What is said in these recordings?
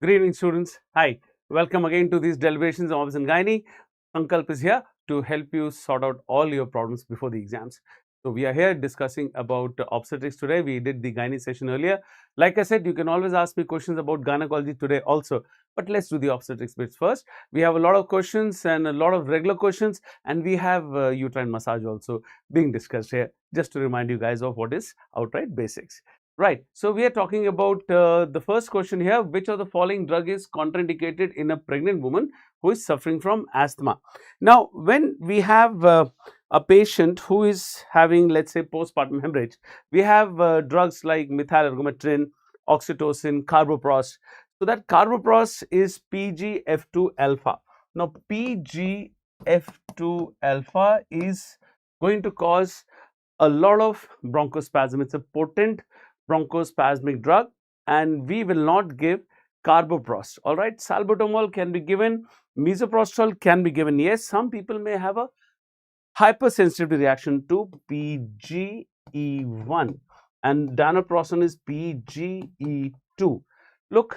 Good evening, students. Hi, welcome again to these deliberations of Obs and Gynae. Sankalp is here to help you sort out all your problems before the exams. So, we are here discussing about obstetrics today. We did the gynae session earlier. Like I said, you can always ask me questions about gynecology today also, but let's do the obstetrics bits first. We have a lot of questions and a lot of regular questions, and we have uterine massage also being discussed here, just to remind you guys of what is outright basics. Right. So, we are talking about the first question here. Which of the following drug is contraindicated in a pregnant woman who is suffering from asthma? Now, when we have a patient who is having, let's say, postpartum hemorrhage, we have drugs like methylargometrin, oxytocin, carboprost. So, that carboprost is PGF2 alpha. Now, PGF2 alpha is going to cause a lot of bronchospasm. It's a potent bronchospasmic drug, and we will not give carboprost. All right, salbutamol can be given, misoprostol can be given. Yes, some people may have a hypersensitivity reaction to PGE1, and danoprosten is PGE2. Look,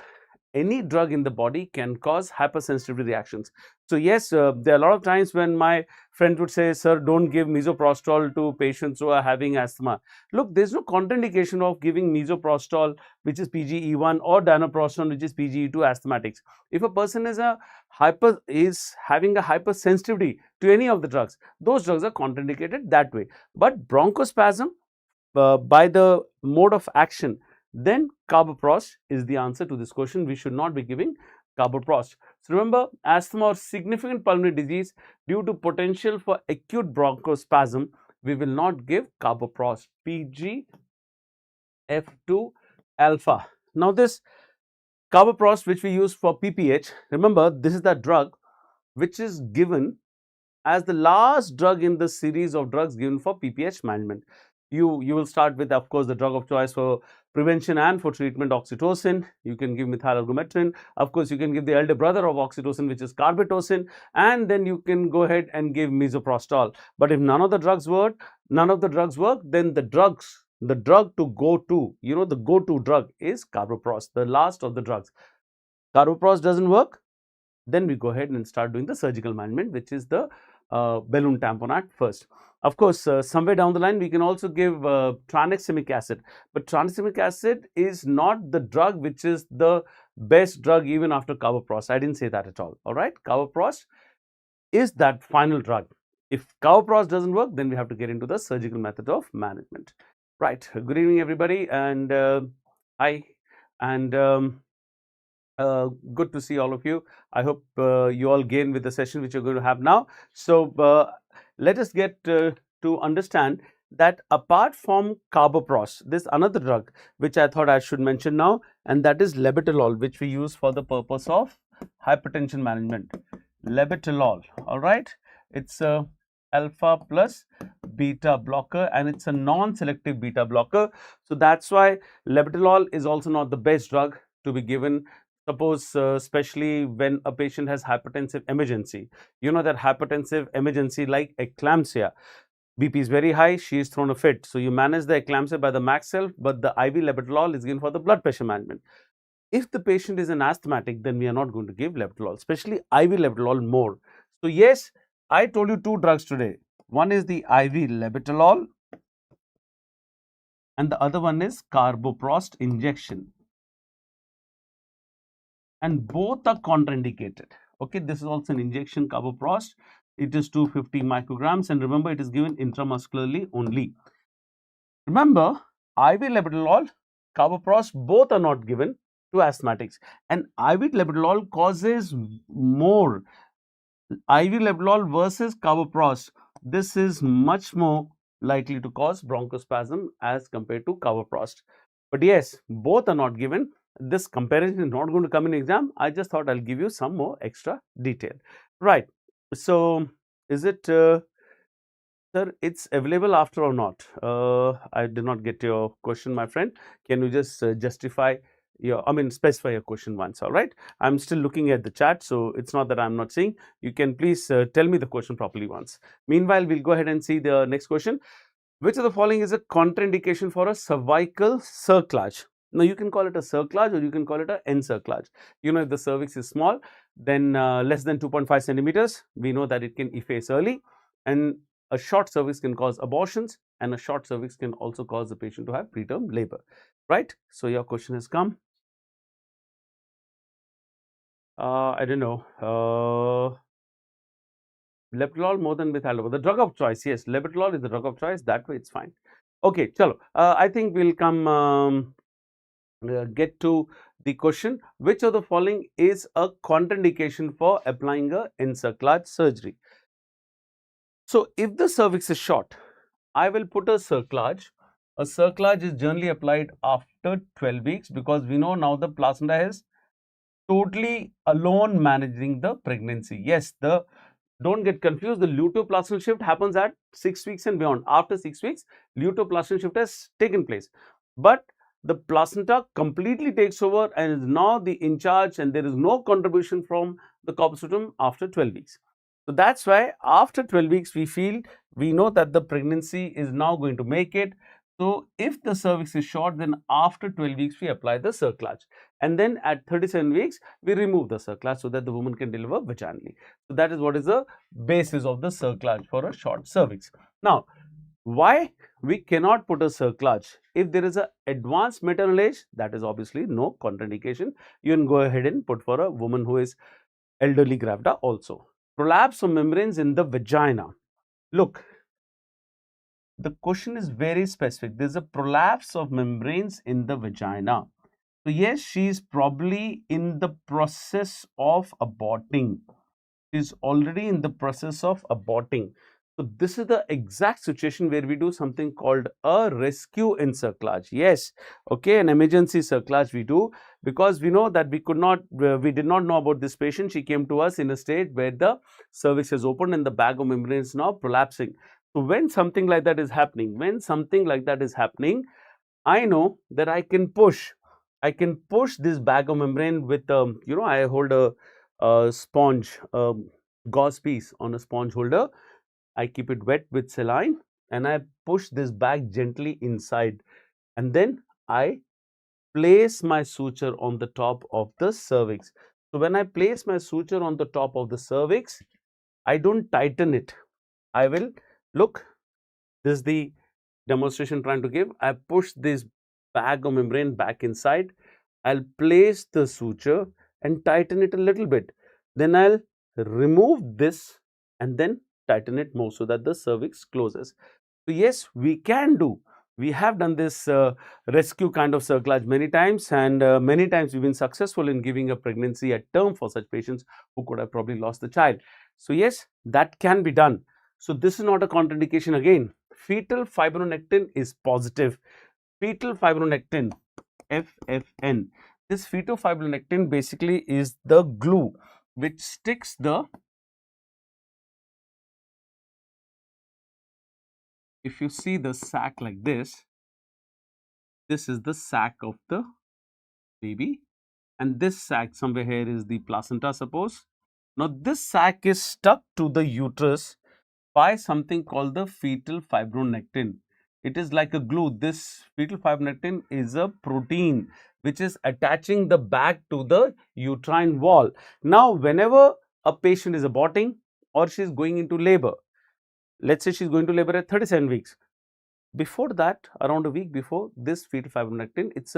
any drug in the body can cause hypersensitivity reactions. So yes, there are a lot of times when my friend would say, sir, don't give misoprostol to patients who are having asthma. Look, there's no contraindication of giving misoprostol, which is PGE1, or danoprosten, which is PGE2 asthmatics. If a person is having a hypersensitivity to any of the drugs, those drugs are contraindicated that way. But bronchospasm, by the mode of action, then carboprost is the answer to this question. We should not be giving carboprost. So remember, asthma or significant pulmonary disease due to potential for acute bronchospasm, we will not give carboprost, PGF2 alpha. Now this carboprost, which we use for PPH, remember, this is the drug which is given as the last drug in the series of drugs given for PPH management. You will start with, of course, the drug of choice for prevention and for treatment, oxytocin. You can give methylargometrin. Of course, you can give the elder brother of oxytocin, which is carbetocin, and then you can go ahead and give misoprostol. But if none of the drugs work, then the drug to go to, the go-to drug is carboprost, the last of the drugs. Carboprost doesn't work, then we go ahead and start doing the surgical management, which is the balloon tamponade first. Of course, somewhere down the line, we can also give tranexamic acid, but tranexamic acid is not the drug which is the best drug even after carboprost. I didn't say that at all. All right, carboprost is that final drug. If carboprost doesn't work, then we have to get into the surgical method of management. Right. Good evening, everybody, and hi, and good to see all of you. I hope you all gain with the session which you're going to have now. So let us get to understand that apart from carboprost, there's another drug which I thought I should mention now, and that is labetalol, which we use for the purpose of hypertension management. Labetalol, all right, it's a alpha plus beta blocker, and it's a non-selective beta blocker. So that's why labetalol is also not the best drug to be given. Suppose, especially when a patient has hypertensive emergency, that hypertensive emergency like eclampsia, BP is very high, she is thrown a fit. So you manage the eclampsia by the max self, but the IV labetalol is given for the blood pressure management. If the patient is an asthmatic, then we are not going to give labetalol, especially IV labetalol more. So yes, I told you two drugs today. One is the IV labetalol, and the other one is carboprost injection. And both are contraindicated. Okay, this is also an injection carboprost. It is 250 micrograms, and remember, it is given intramuscularly only. Remember, IV labetalol, carboprost, both are not given to asthmatics, and IV labetalol causes more. IV labetalol versus carboprost, this is much more likely to cause bronchospasm as compared to carboprost. But yes, both are not given. This comparison is not going to come in exam. I just thought I'll give you some more extra detail. Right. So, is it, sir, it's available after or not? I did not get your question, my friend. Can you just specify your question once, all right? I'm still looking at the chat, so it's not that I'm not seeing. You can please tell me the question properly once. Meanwhile, we'll go ahead and see the next question. Which of the following is a contraindication for a cervical cerclage? Now, you can call it a cerclage or you can call it a encerclage. You know, if the cervix is small, then less than 2.5 centimeters, we know that it can efface early, and a short cervix can cause abortions, and a short cervix can also cause the patient to have preterm labor, right? So, your question has come. I don't know. Leberolol more than methylobutol, the drug of choice. Yes, leberolol is the drug of choice. That way, it's fine. Okay, chalo. I think we'll come get to the question. Which of the following is a contraindication for applying a encerclage surgery? So, if the cervix is short, I will put a cerclage. A cerclage is generally applied after 12 weeks because we know now the placenta is totally alone managing the pregnancy. Yes, don't get confused, the luteoplacental shift happens at 6 weeks and beyond. After 6 weeks, luteoplacental shift has taken place. But the placenta completely takes over and is now the in charge, and there is no contribution from the corpusculum after 12 weeks. So, that is why after 12 weeks, we know that the pregnancy is now going to make it. So, if the cervix is short, then after 12 weeks, we apply the cerclage. And then at 37 weeks, we remove the cerclage so that the woman can deliver vaginally. So, that is what is the basis of the cerclage for a short cervix. Now, why we cannot put a cerclage? If there is an advanced maternal age, that is obviously no contraindication. You can go ahead and put for a woman who is elderly gravida also. Prolapse of membranes in the vagina. Look, the question is very specific. There is a prolapse of membranes in the vagina. So, yes, she is probably in the process of aborting. She is already in the process of aborting. So, this is the exact situation where we do something called a rescue encerclage. Yes, okay, an emergency cerclage we do, because we know that we did not know about this patient. She came to us in a state where the cervix is open and the bag of membrane is now prolapsing. So, when something like that is happening, I know that I can push this bag of membrane with, I hold a sponge, gauze piece on a sponge holder. I keep it wet with saline and I push this bag gently inside, and then I place my suture on the top of the cervix. So, when I place my suture on the top of the cervix, I don't tighten it. I will look, this is the demonstration trying to give. I push this bag of membrane back inside. I'll place the suture and tighten it a little bit. Then I'll remove this and then tighten it more so that the cervix closes. So, yes, we can do. We have done this rescue kind of cerclage many times, and many times we've been successful in giving a pregnancy at term for such patients who could have probably lost the child. So, yes, that can be done. So, this is not a contraindication again. Fetal fibronectin is positive. Fetal fibronectin, FFN. This fetal fibronectin basically is the glue which sticks the, if you see the sac like this is the sac of the baby, and this sac somewhere here is the placenta, suppose. Now, this sac is stuck to the uterus by something called the fetal fibronectin. It is like a glue. This fetal fibronectin is a protein which is attaching the bag to the uterine wall. Now, whenever a patient is aborting or she is going into labor, let's say she is going to labor at 37 weeks. Before that, around a week before, this fetal fibronectin, it's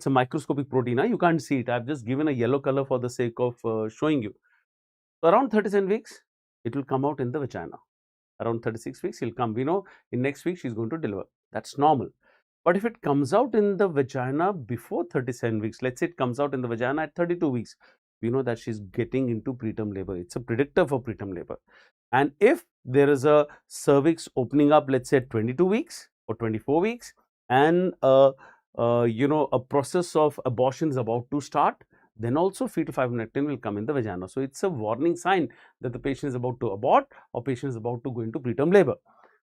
a microscopic protein. You can't see it. I've just given a yellow color for the sake of showing you. So, around 37 weeks, it will come out in the vagina. Around 36 weeks, he'll come. We know in next week she's going to deliver. That's normal. But if it comes out in the vagina before 37 weeks, let's say it comes out in the vagina at 32 weeks, we know that she's getting into preterm labor. It's a predictor for preterm labor. And if there is a cervix opening up, let's say at 22 weeks or 24 weeks, and a process of abortion is about to start, then also fetal fibronectin will come in the vagina. So, it's a warning sign that the patient is about to abort or patient is about to go into preterm labor.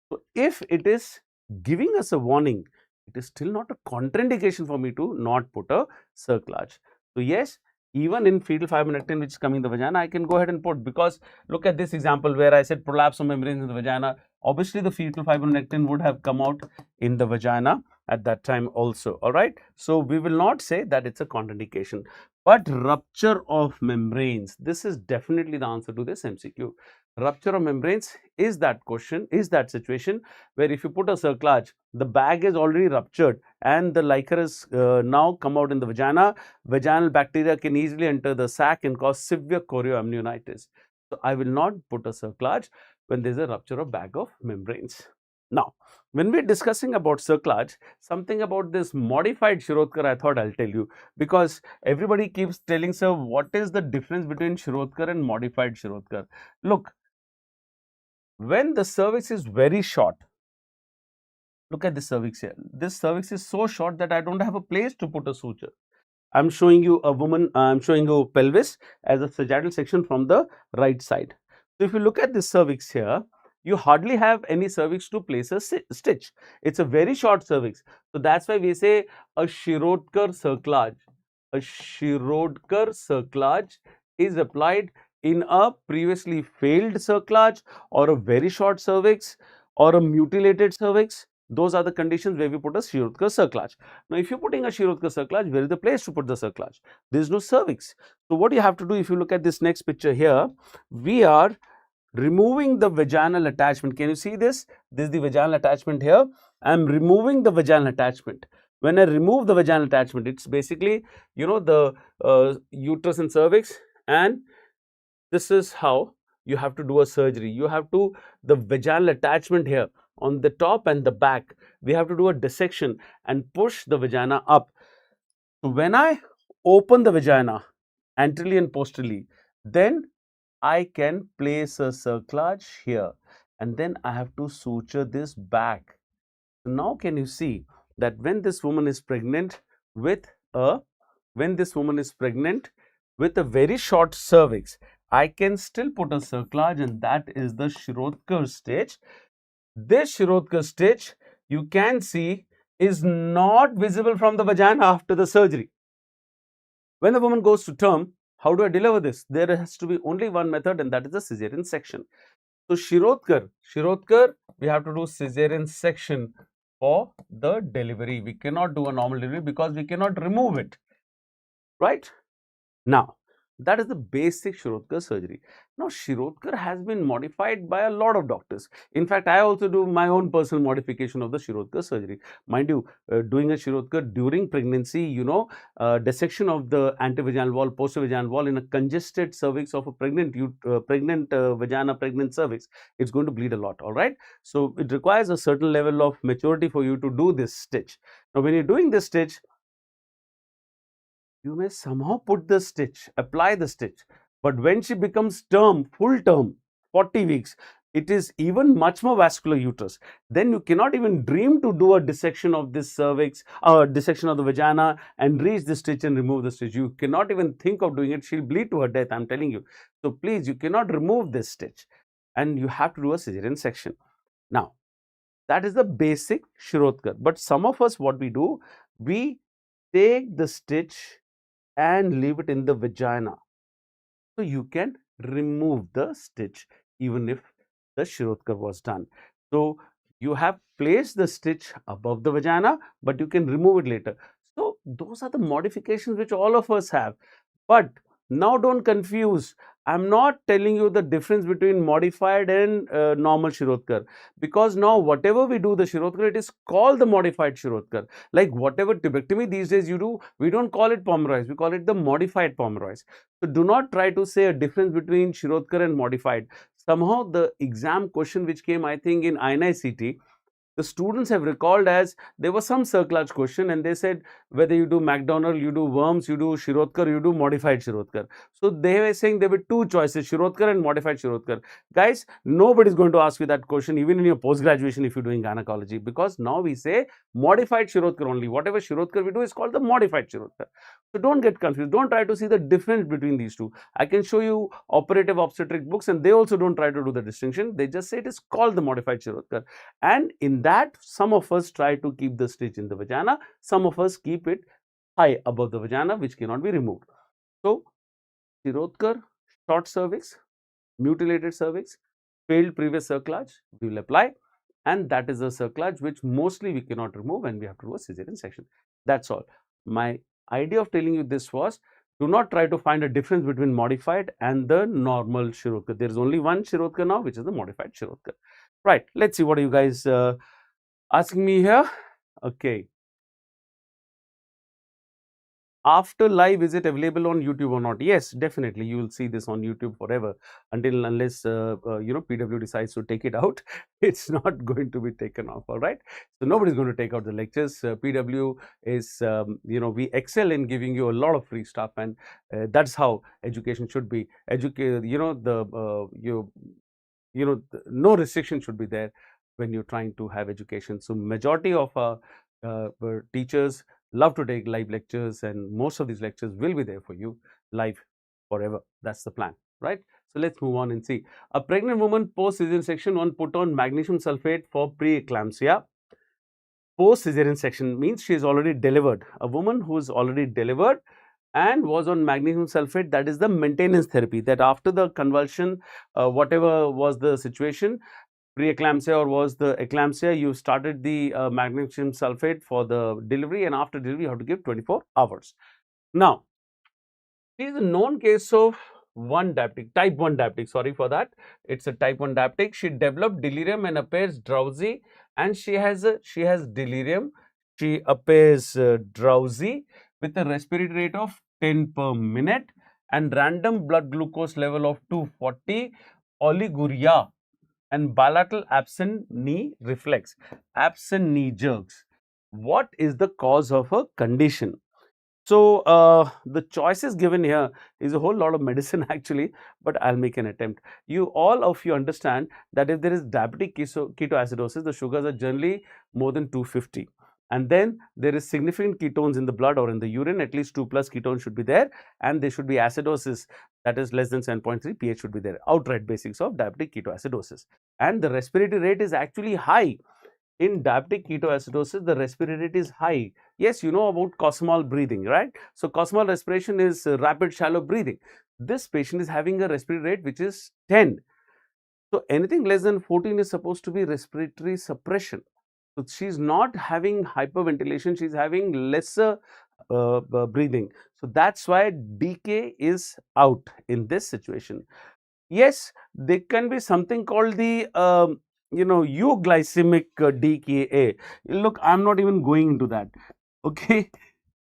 So, if it is giving us a warning, it is still not a contraindication for me to not put a cerclage. So, yes, even in fetal fibronectin which is coming in the vagina, I can go ahead and put, because look at this example where I said prolapse of membranes in the vagina. Obviously, the fetal fibronectin would have come out in the vagina, at that time also, all right. So we will not say that it's a contraindication. But rupture of membranes, this is definitely the answer to this MCQ. Rupture of membranes is that question, is that situation where if you put a cerclage, the bag is already ruptured and the liquor has now come out in the vagina. Vaginal bacteria can easily enter the sac and cause severe chorioamnionitis. So I will not put a cerclage when there is a rupture of bag of membranes. Now, when we are discussing about cerclage, something about this modified Shirodkar I thought I'll tell you, because everybody keeps telling, sir, what is the difference between Shirodkar and modified Shirodkar? Look, when the cervix is very short, look at the cervix here. This cervix is so short that I don't have a place to put a suture. I'm showing you a woman, I'm showing you pelvis as a sagittal section from the right side. So if you look at this cervix here, you hardly have any cervix to place a stitch. It's a very short cervix. So that's why we say a Shirodkar cerclage. A Shirodkar cerclage is applied in a previously failed cerclage or a very short cervix or a mutilated cervix. Those are the conditions where we put a Shirodkar cerclage. Now, if you're putting a Shirodkar cerclage, where is the place to put the cerclage? There is no cervix. So, what you have to do, if you look at this next picture here, we are removing the vaginal attachment. Can you see this? This is the vaginal attachment here. I am removing the vaginal attachment. When I remove the vaginal attachment, it's basically, you know, the uterus and cervix, and this is how you have to do a surgery. You have to, the vaginal attachment here on the top and the back, we have to do a dissection and push the vagina up. So when I open the vagina anteriorly and posteriorly, then I can place a cerclage here and then I have to suture this back. So now can you see that when this woman is pregnant with a very short cervix, I can still put a cerclage, and that is the Shirodkar stitch. This Shirodkar stitch, you can see, is not visible from the vagina after the surgery. When the woman goes to term, how do I deliver this? There has to be only one method, and that is the cesarean section. So Shirodkar, we have to do cesarean section for the delivery. We cannot do a normal delivery because we cannot remove it, right? Now, that is the basic Shirodkar surgery. Now, Shirodkar has been modified by a lot of doctors. In fact, I also do my own personal modification of the Shirodkar surgery. Mind you, doing a Shirodkar during pregnancy, you know, dissection of the antevaginal wall, postervaginal wall in a congested cervix of a pregnant vagina, pregnant cervix, it's going to bleed a lot, all right? So, it requires a certain level of maturity for you to do this stitch. Now, when you're doing this stitch, you may somehow put the stitch, apply the stitch, but when she becomes term, full term, 40 weeks, it is even much more vascular uterus. Then you cannot even dream to do a dissection of this cervix, dissection of the vagina and reach the stitch and remove the stitch. You cannot even think of doing it. She'll bleed to her death, I'm telling you. So please, you cannot remove this stitch and you have to do a cesarean section. Now, that is the basic Shirodkar. But some of us, what we do, we take the stitch and leave it in the vagina. So you can remove the stitch even if the Shirodkar was done. So you have placed the stitch above the vagina, but you can remove it later. So those are the modifications which all of us have. But now don't confuse. I'm not telling you the difference between modified and normal Shirodkar, because now whatever we do the Shirodkar, it is called the modified Shirodkar. Like whatever tubectomy these days you do, we don't call it pomeroy's, we call it the modified pomeroy's. So do not try to say a difference between Shirodkar and modified. Somehow the exam question which came, I think in INICET, the students have recalled as there was some cerclage question and they said whether you do McDonald, you do Worms, you do Shirodkar, you do modified Shirodkar. So they were saying there were two choices, Shirodkar and modified Shirodkar. Guys, nobody is going to ask you that question even in your post graduation if you're doing gynecology, because now we say modified Shirodkar only. Whatever Shirodkar we do is called the modified Shirodkar. So don't get confused. Don't try to see the difference between these two. I can show you operative obstetric books and they also don't try to do the distinction. They just say it is called the modified Shirodkar. And in that, some of us try to keep the stitch in the vagina, some of us keep it high above the vagina, which cannot be removed. So, Shirodkar, short cervix, mutilated cervix, failed previous cerclage, we will apply. and that is a cerclage which mostly we cannot remove when we have to do a cesarean section. That's all. My idea of telling you this was, do not try to find a difference between modified and the normal Shirodkar. There is only one Shirodkar now, which is the modified Shirodkar. Right, let's see what are you guys asking me here. Okay. After live, is it available on YouTube or not? Yes, definitely. You will see this on YouTube forever until unless PW decides to take it out. It's not going to be taken off. All right. So nobody's going to take out the lectures. PW is we excel in giving you a lot of free stuff, and that's how education should be. No restriction should be there when you're trying to have education. So majority of teachers love to take live lectures, and most of these lectures will be there for you live forever. That's the plan, right? So let's move on and see. A pregnant woman post cesarean section one put on magnesium sulfate for preeclampsia. Post cesarean section means she is already delivered. A woman who is already delivered and was on magnesium sulfate, that is the maintenance therapy, that after the convulsion, whatever was the situation, preeclampsia or was the eclampsia, you started the magnesium sulfate for the delivery, and after delivery you have to give 24 hours. Now, it is a known case of type 1 diabetic, sorry for that. It's a type 1 diabetic. She developed delirium and appears drowsy, and she has delirium. She appears drowsy with a respiratory rate of 10 per minute and random blood glucose level of 240, oliguria, and bilateral absent knee reflex, absent knee jerks. What is the cause of her condition? So, the choices given here is a whole lot of medicine actually, but I'll make an attempt. All of you understand that if there is diabetic ketoacidosis, the sugars are generally more than 250. And then there is significant ketones in the blood or in the urine, at least 2+ ketones should be there, and there should be acidosis, that is less than 7.3 pH should be there. Outright basics of diabetic ketoacidosis. And the respiratory rate is actually high. In diabetic ketoacidosis, the respiratory rate is high. Yes, you know about Kussmaul breathing, right? So, Kussmaul respiration is rapid shallow breathing. This patient is having a respiratory rate which is 10. So, anything less than 14 is supposed to be respiratory suppression. So, she is not having hyperventilation, she is having lesser breathing. So, that's why DK is out in this situation. Yes, there can be something called the euglycemic DKA. Look, I'm not even going into that. Okay,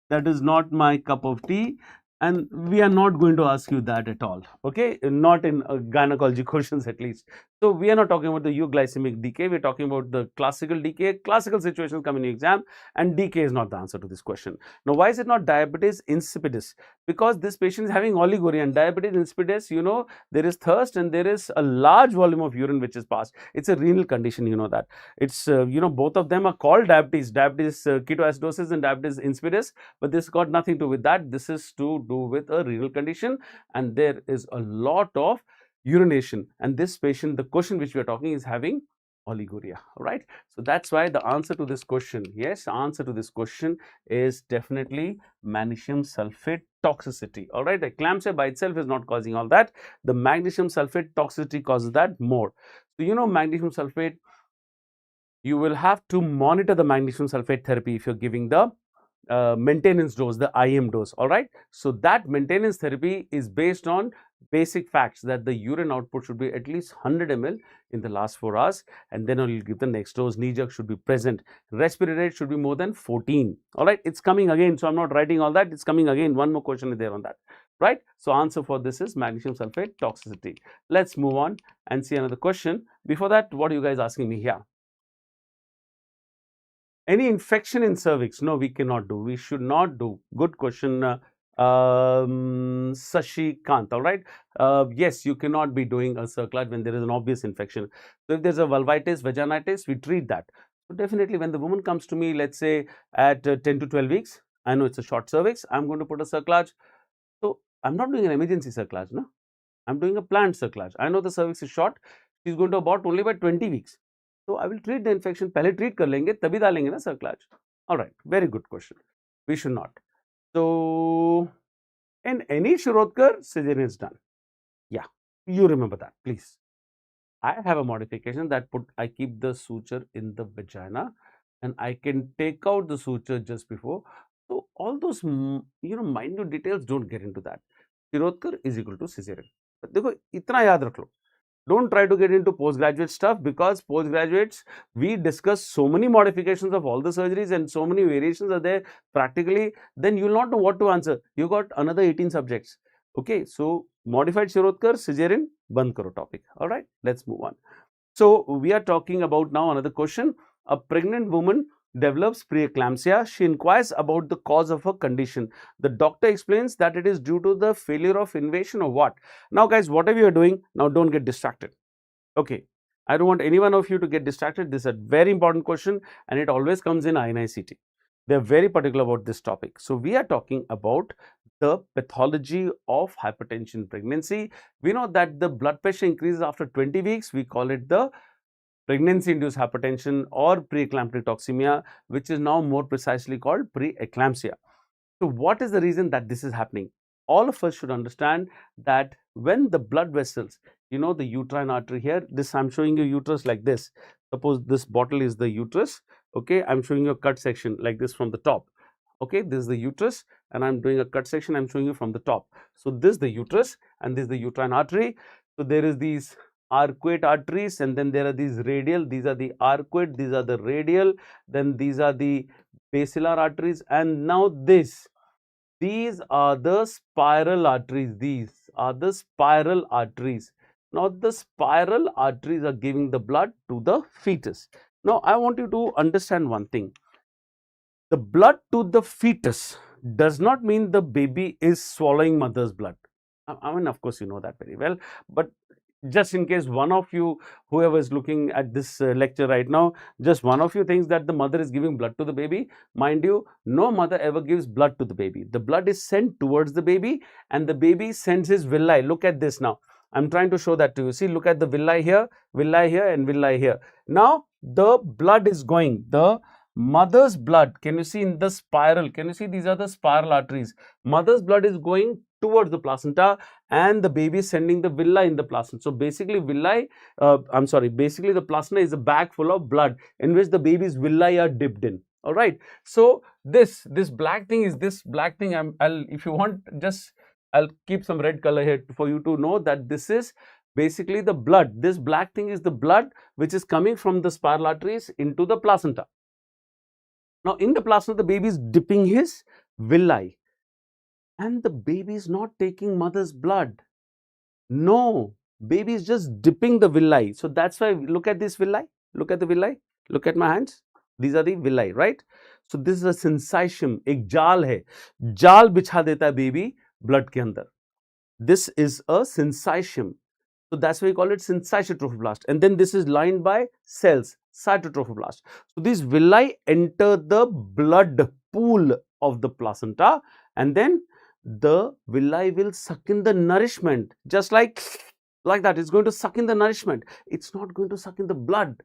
that is not my cup of tea, and we are not going to ask you that at all. Okay, not in gynecology questions at least. So we are not talking about the euglycemic decay. We're talking about the classical decay. Classical situations come in the exam, and decay is not the answer to this question. Now, why is it not diabetes insipidus? Because this patient is having oliguria, and diabetes insipidus, there is thirst and there is a large volume of urine which is passed. It's a renal condition, you know that. It's both of them are called diabetes ketoacidosis and diabetes insipidus, but this got nothing to do with that. This is to do with a renal condition, and there is a lot of urination, and this patient, the question which we are talking, is having oliguria. All right, so that's why the answer to this question, yes, answer to this question is definitely magnesium sulfate toxicity. All right, the eclampsia by itself is not causing all that. The magnesium sulfate toxicity causes that more. So magnesium sulfate, you will have to monitor the magnesium sulfate therapy if you're giving the maintenance dose, the IM dose. All right, so that maintenance therapy is based on basic facts that the urine output should be at least 100 ml in the last 4 hours, and then only give the next dose. Knee jerk should be present. Respiratory rate should be more than 14. All right, it's coming again, so I'm not writing all that. It's coming again. One more question is there on that, right? So answer for this is magnesium sulfate toxicity. Let's move on and see another question. Before that, what are you guys asking me here? Any infection in cervix? No, we cannot do. We should not do. Good question, Sashi Kant. All right. Yes, you cannot be doing a cerclage when there is an obvious infection. So if there's a vulvitis, vaginitis, we treat that. So definitely, when the woman comes to me, let's say at 10 to 12 weeks, I know it's a short cervix, I'm going to put a cerclage. So I'm not doing an emergency cerclage, no. I'm doing a planned cerclage. I know the cervix is short. She's going to abort only by 20 weeks. So I will treat the infection. पहले treat कर लेंगे, तभी डालेंगे ना cerclage. All right, very good question. We should not. So in any Shirodkar, cesarean is done. Yeah, you remember that, please. I have a modification that I keep the suture in the vagina and I can take out the suture just before. So all those minute details, don't get into that. Shirodkar is equal to cesarean. देखो इतना याद रख लो. Don't try to get into postgraduate stuff, because postgraduates, we discuss so many modifications of all the surgeries and so many variations are there practically, then you will not know what to answer. You got another 18 subjects. Okay, so modified Shirodkar, cesarean, band karo topic. All right, let's move on. So we are talking about now another question. A pregnant woman develops preeclampsia. She inquires about the cause of her condition. The doctor explains that it is due to the failure of invasion or what. Now guys, whatever you are doing, now don't get distracted. Okay, I don't want any one of you to get distracted. This is a very important question and it always comes in INICET. They are very particular about this topic. So we are talking about the pathology of hypertension in pregnancy. We know that the blood pressure increases after 20 weeks. We call it the pregnancy-induced hypertension or preeclamptic toxemia, which is now more precisely called preeclampsia. So what is the reason that this is happening? All of us should understand that when the blood vessels, the uterine artery here, this I'm showing you uterus like this. Suppose this bottle is the uterus. Okay, I'm showing you a cut section like this from the top. Okay, this is the uterus and I'm doing a cut section, I'm showing you from the top. So this is the uterus and this is the uterine artery. So there is these arcuate arteries and then there are these radial, these are the arcuate, these are the radial, then these are the basilar arteries, and now these are the spiral arteries. These are the spiral arteries. Now the spiral arteries are giving the blood to the fetus. Now I want you to understand one thing. The blood to the fetus does not mean the baby is swallowing mother's blood. I mean, of course, you know that very well, but just in case one of you, whoever is looking at this lecture right now, just one of you thinks that the mother is giving blood to the baby, mind you, no mother ever gives blood to the baby. The blood is sent towards the baby and the baby sends his villi. Look at this now. I'm trying to show that to you. See, look at the villi here and villi here. Now, the blood is going. The mother's blood, can you see in the spiral? Can you see these are the spiral arteries? Mother's blood is going towards the placenta and the baby is sending the villi in the placenta. So basically basically the placenta is a bag full of blood in which the baby's villi are dipped in. All right. So this black thing is this black thing. I'll if you want, just I'll keep some red color here for you to know that this is basically the blood. This black thing is the blood which is coming from the spiral arteries into the placenta. Now in the placenta, the baby is dipping his villi. And the baby is not taking mother's blood. No, baby is just dipping the villi. So that's why, look at this villi. Look at the villi. Look at my hands. These are the villi, right? So this is a syncytium. एक जाल है. जाल बिछा देता है baby blood के अंदर. This is a syncytium. So that's why we call it syncytiotrophoblasts. And then this is lined by cells, cytotrophoblasts. So these villi enter the blood pool of the placenta and then the villi will suck in the nourishment, just like that. It's going to suck in the nourishment. It's not going to suck in the blood.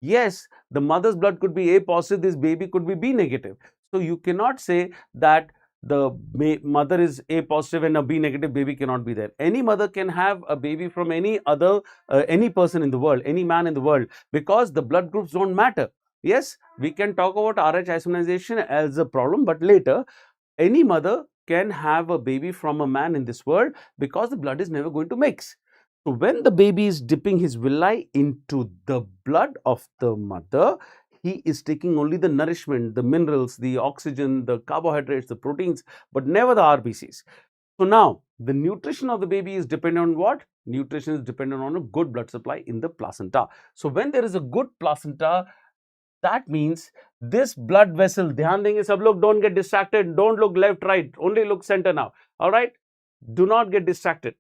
Yes, the mother's blood could be A positive, this baby could be B negative. So you cannot say that the mother is A positive and a B negative, baby cannot be there. Any mother can have a baby from any other, any person in the world, any man in the world, because the blood groups don't matter. Yes, we can talk about RH isomerization as a problem, but later, any mother can have a baby from a man in this world because the blood is never going to mix. So when the baby is dipping his villi into the blood of the mother, he is taking only the nourishment, the minerals, the oxygen, the carbohydrates, the proteins, but never the RBCs. So now the nutrition of the baby is dependent on what? Nutrition is dependent on a good blood supply in the placenta. So when there is a good placenta, that means this blood vessel, dhyan denge sab log, don't get distracted, don't look left, right, only look center now. All right, do not get distracted.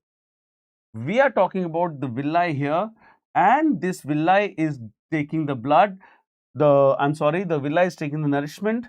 We are talking about the villi here, and this villi is taking the blood, the villi is taking the nourishment,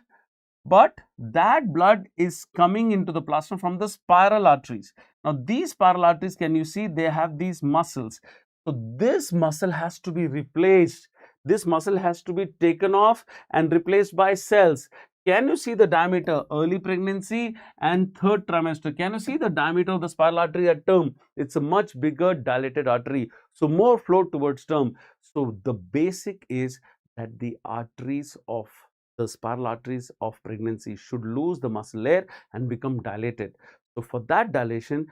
but that blood is coming into the placenta from the spiral arteries. Now these spiral arteries, can you see, they have these muscles. So this muscle has to be replaced. This muscle has to be taken off and replaced by cells. Can you see the diameter? Early pregnancy and third trimester. Can you see the diameter of the spiral artery at term? It's a much bigger dilated artery. So more flow towards term. So the basic is that the arteries of the spiral arteries of pregnancy should lose the muscle layer and become dilated. So for that dilatation,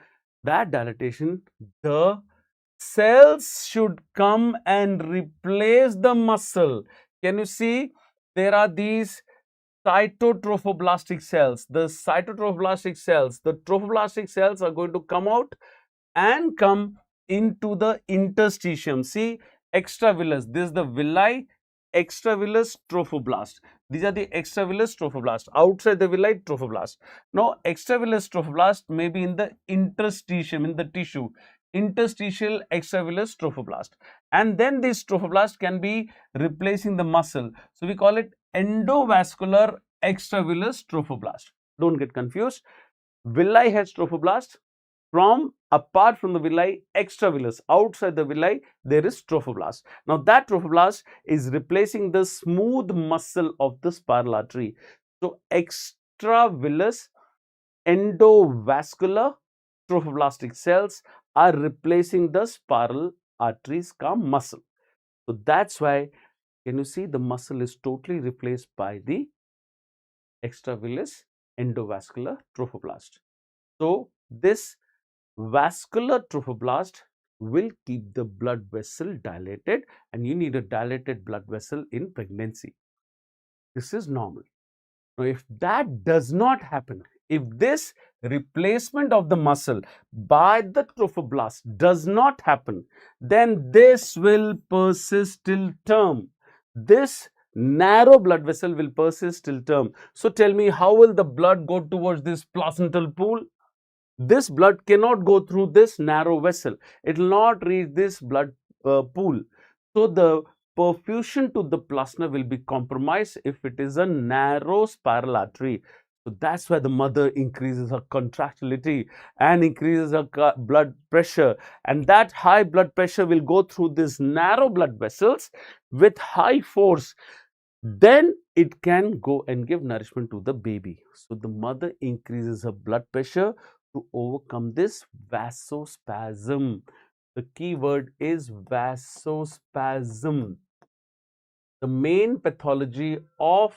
the cells should come and replace the muscle. Can you see? There are these cytotrophoblastic cells. The trophoblastic cells are going to come out and come into the interstitium. See, extravillous. This is the villi, extravillous trophoblast. These are the extravillous trophoblast. Outside the villi, trophoblast. Now, extravillous trophoblast may be in the interstitium, in the tissue. Interstitial extravillous trophoblast. And then this trophoblast can be replacing the muscle. So, we call it endovascular extravillous trophoblast. Don't get confused. Villi has trophoblast. Apart from the villi, extravillous, outside the villi, there is trophoblast. Now that trophoblast is replacing the smooth muscle of the spiral artery. So extravillous endovascular trophoblastic cells are replacing the spiral arteries muscle. So that's why, can you see, the muscle is totally replaced by the extravillous endovascular trophoblast. So this vascular trophoblast will keep the blood vessel dilated, and you need a dilated blood vessel in pregnancy. This is normal. Now, if that does not happen, if this replacement of the muscle by the trophoblast does not happen, then this will persist till term. This narrow blood vessel will persist till term. So tell me, how will the blood go towards this placental pool? This blood cannot go through this narrow vessel. It will not reach this blood pool. So the perfusion to the placenta will be compromised if it is a narrow spiral artery. So that's why the mother increases her contractility and increases her blood pressure. And that high blood pressure will go through these narrow blood vessels with high force. Then it can go and give nourishment to the baby. So the mother increases her blood pressure to overcome this vasospasm. The key word is vasospasm. The main pathology of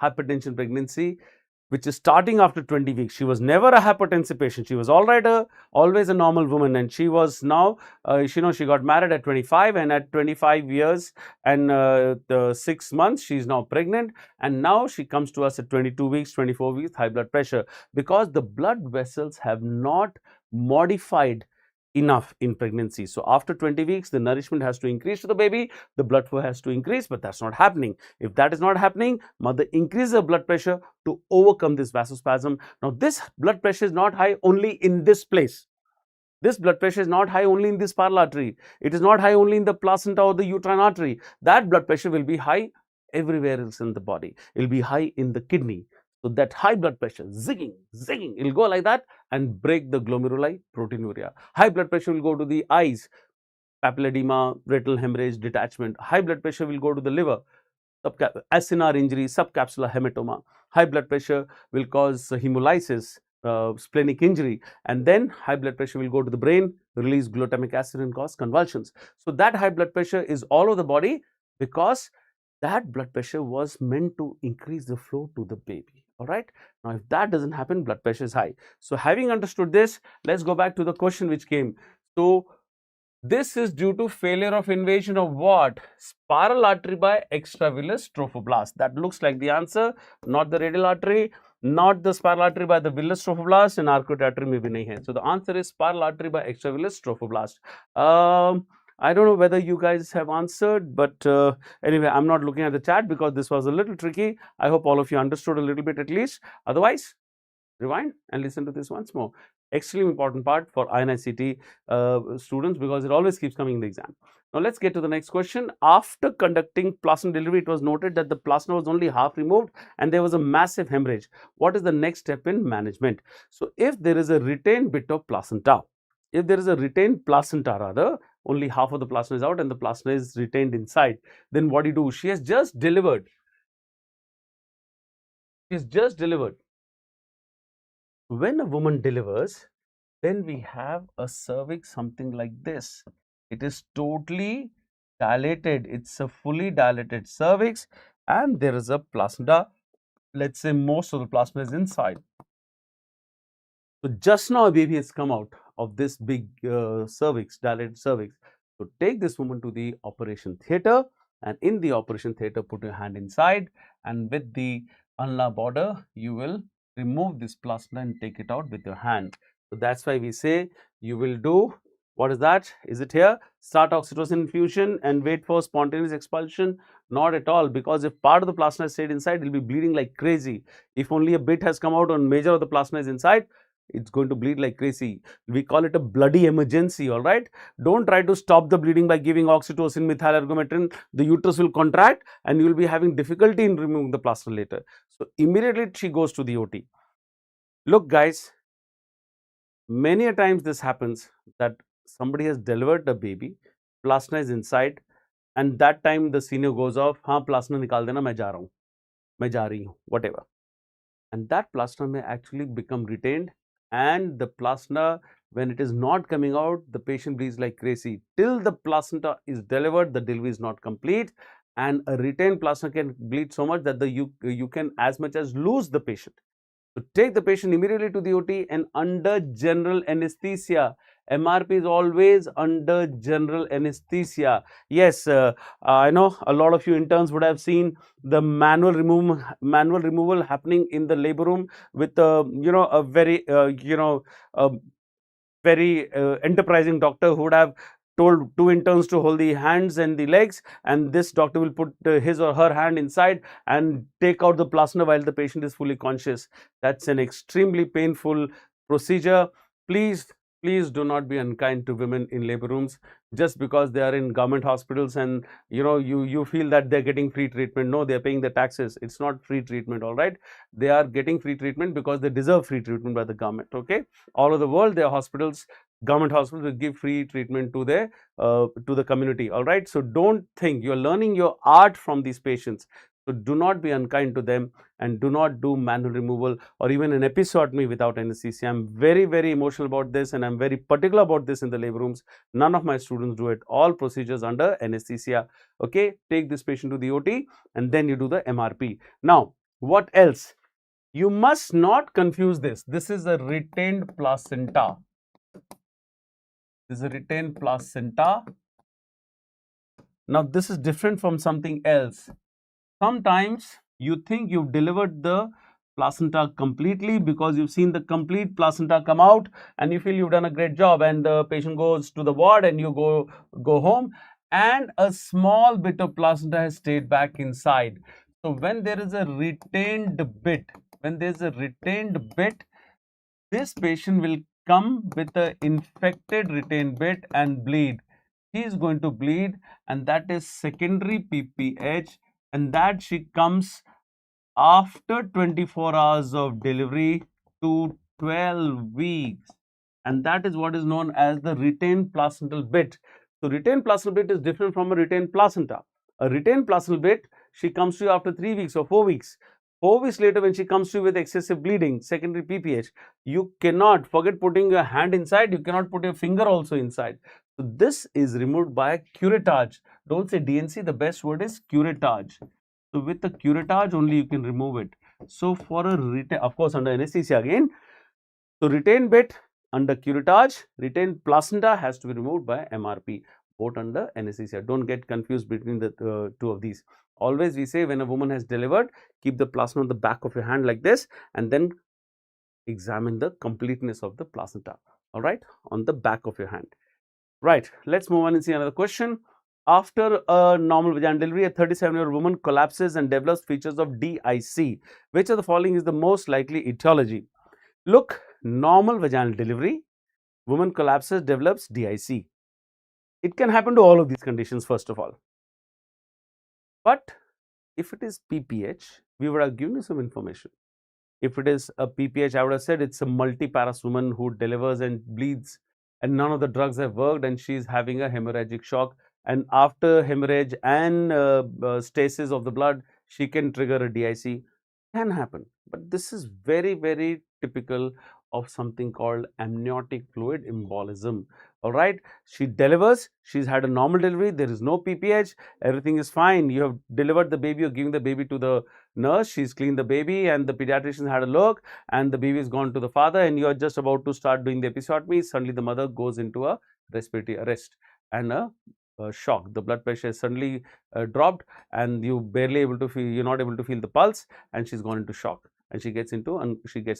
hypertension pregnancy, which is starting after 20 weeks. She was never a hypertensive patient. She was always a normal woman, and she was now, she got married at 25, and at 25 years and 6 months, she's now pregnant, and now she comes to us at 22 weeks, 24 weeks, high blood pressure, because the blood vessels have not modified enough in pregnancy. So after 20 weeks, the nourishment has to increase to the baby, the blood flow has to increase, but that's not happening. If that is not happening, mother increases her blood pressure to overcome this vasospasm. Now this blood pressure is not high only in this place. This blood pressure is not high only in this spiral artery. It is not high only in the placenta or the uterine artery. That blood pressure will be high everywhere else in the body. It will be high in the kidney. So that high blood pressure, zigging, it will go like that and break the glomeruli, proteinuria. High blood pressure will go to the eyes, papilledema, retinal hemorrhage, detachment. High blood pressure will go to the liver, acinar injury, subcapsular hematoma. High blood pressure will cause hemolysis, splenic injury, and then high blood pressure will go to the brain, release glutamic acid and cause convulsions. So that high blood pressure is all over the body because that blood pressure was meant to increase the flow to the baby. All right. Now, if that doesn't happen, blood pressure is high. So having understood this, let's go back to the question which came. So this is due to failure of invasion of what? Spiral artery by extravillous trophoblast. That looks like the answer, not the radial artery, not the spiral artery by the villous trophoblast, and arcuate artery maybe nahi hai. So the answer is spiral artery by extravillous trophoblast. I don't know whether you guys have answered, but anyway, I'm not looking at the chat because this was a little tricky. I hope all of you understood a little bit at least. Otherwise, rewind and listen to this once more. Extremely important part for INICET students because it always keeps coming in the exam. Now, let's get to the next question. After conducting placenta delivery, it was noted that the placenta was only half removed and there was a massive hemorrhage. What is the next step in management? So, if there is a retained bit of placenta, only half of the placenta is out and the placenta is retained inside, then what do you do? She has just delivered. She's just delivered. When a woman delivers, then we have a cervix something like this. It is totally dilated. It's a fully dilated cervix, and there is a placenta. Let's say most of the placenta is inside. So just now a baby has come out of this big cervix, dilated cervix. So take this woman to the operation theatre, and in the operation theatre, put your hand inside, and with the ulnar border, you will remove this placenta and take it out with your hand. So that's why we say you will do, what is that? Is it here? Start oxytocin infusion and wait for spontaneous expulsion? Not at all, because if part of the placenta stayed inside, it will be bleeding like crazy. If only a bit has come out and major of the placenta is inside, it's going to bleed like crazy. We call it a bloody emergency, all right? Don't try to stop the bleeding by giving oxytocin, methyl ergometrin. The uterus will contract and you will be having difficulty in removing the plaster later. So immediately she goes to the OT. Look guys, many a times this happens that somebody has delivered the baby, plasma is inside, and that time the senior goes off, हाँ plasma निकाल देना, मैं जा रहा हूँ, मैं जा रही हूँ, whatever. And that plasma may actually become retained, and the plasma, when it is not coming out, the patient bleeds like crazy. Till the placenta is delivered, the delivery is not complete, and a retained plasma can bleed so much that you can as much as lose the patient. So take the patient immediately to the OT and under general anesthesia. MRP is always under general anesthesia. Yes, I know a lot of you interns would have seen the manual removal happening in the labor room with a very enterprising doctor who would have told two interns to hold the hands and the legs, and this doctor will put his or her hand inside and take out the plasma while the patient is fully conscious. That's an extremely painful procedure. Please do not be unkind to women in labor rooms just because they are in government hospitals and you feel that they're getting free treatment. No, they're paying the taxes. It's not free treatment, all right? They are getting free treatment because they deserve free treatment by the government, okay? All over the world, there are hospitals, government hospitals will give free treatment to their to the community, all right? So don't think, you're learning your art from these patients. So do not be unkind to them and do not do manual removal or even an episiotomy without anesthesia. I'm very, very emotional about this and I'm very particular about this in the labor rooms. None of my students do it. All procedures under anesthesia. Okay, take this patient to the OT and then you do the MRP. Now, what else? You must not confuse this. This is a retained placenta. This is a retained placenta. Now, this is different from something else. Sometimes you think you've delivered the placenta completely because you've seen the complete placenta come out and you feel you've done a great job, and the patient goes to the ward and you go home and a small bit of placenta has stayed back inside. So when there is a retained bit, this patient will come with an infected retained bit and bleed. He is going to bleed, and that is secondary PPH, and that she comes after 24 hours of delivery to 12 weeks, and that is what is known as the retained placental bit. So retained placental bit is different from a retained placenta. A retained placental bit, she comes to you after 3 weeks or 4 weeks. 4 weeks later, when she comes to you with excessive bleeding, secondary PPH, you cannot forget putting your hand inside, you cannot put your finger also inside. So this is removed by curettage. Don't say DNC, the best word is curettage. So with the curettage only you can remove it. So for a retain, of course under anesthesia again, so retained bit under curettage, retained placenta has to be removed by MRP, both under anesthesia. Don't get confused between the two of these. Always we say when a woman has delivered, keep the plasma on the back of your hand like this and then examine the completeness of the placenta, all right, on the back of your hand. Right, let's move on and see another question. After a normal vaginal delivery, a 37-year-old woman collapses and develops features of DIC. Which of the following is the most likely etiology? Look, normal vaginal delivery, woman collapses, develops DIC. It can happen to all of these conditions, first of all. But if it is PPH, we would have given you some information. If it is a PPH, I would have said it's a multiparous woman who delivers and bleeds and none of the drugs have worked and she is having a hemorrhagic shock, and after hemorrhage and stasis of the blood, she can trigger a DIC. Can happen, but this is very, very typical of something called amniotic fluid embolism. All right, she delivers, she's had a normal delivery, there is no PPH, everything is fine. You have delivered the baby, you're giving the baby to the nurse, she's cleaned the baby, and the pediatrician had a look, and the baby is gone to the father, and you're just about to start doing the episiotomy. Suddenly, the mother goes into a respiratory arrest and a shock. The blood pressure is suddenly dropped, and you barely able to feel, you're not able to feel the pulse, and she's gone into shock, and she gets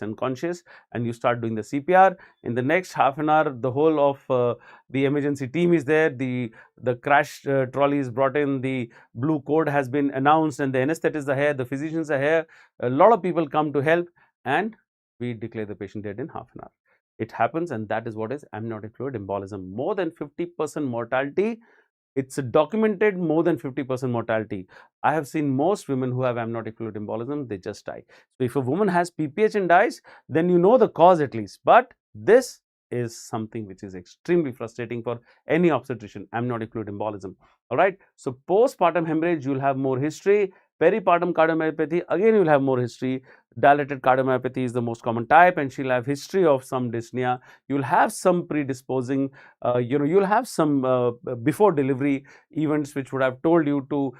unconscious, and you start doing the CPR. In the next half an hour, the whole of the emergency team is there, the crash trolley is brought in, the blue code has been announced, and the anesthetists are here, the physicians are here, a lot of people come to help, and we declare the patient dead in half an hour. It happens, and that is what is amniotic fluid embolism. More than 50% mortality. It's a documented more than 50% mortality. I have seen most women who have amniotic fluid embolism, they just die. So if a woman has PPH and dies, then you know the cause at least. But this is something which is extremely frustrating for any obstetrician, amniotic fluid embolism. All right. So postpartum hemorrhage, you'll have more history. Peripartum cardiomyopathy, again you'll have more history. Dilated cardiomyopathy is the most common type, and she'll have history of some dyspnea. You'll have some predisposing, you'll have some before delivery events which would have told you to,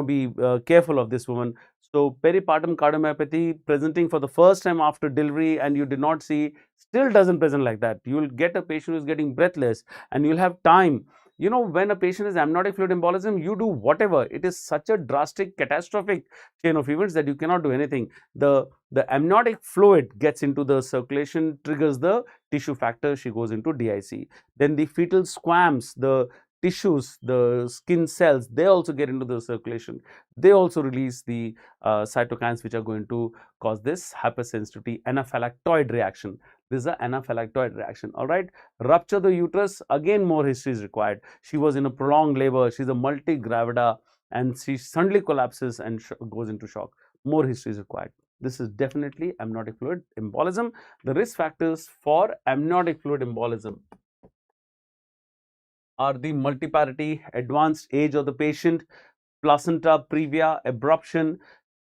be careful of this woman. So peripartum cardiomyopathy presenting for the first time after delivery, and you did not see, still doesn't present like that. You will get a patient who is getting breathless, and you'll have time. When a patient is amniotic fluid embolism, you do whatever. It is such a drastic, catastrophic chain of events that you cannot do anything. The amniotic fluid gets into the circulation, triggers the tissue factor, she goes into DIC. Then the fetal squams, the tissues, the skin cells, they also get into the circulation. They also release the cytokines which are going to cause this hypersensitivity anaphylactoid reaction. This is an anaphylactoid reaction. All right. Rupture the uterus, again more history is required. She was in a prolonged labor, she's a multigravida, and she suddenly collapses and goes into shock. More history is required. This is definitely amniotic fluid embolism. The risk factors for amniotic fluid embolism are the multiparity, advanced age of the patient, placenta previa, abruption,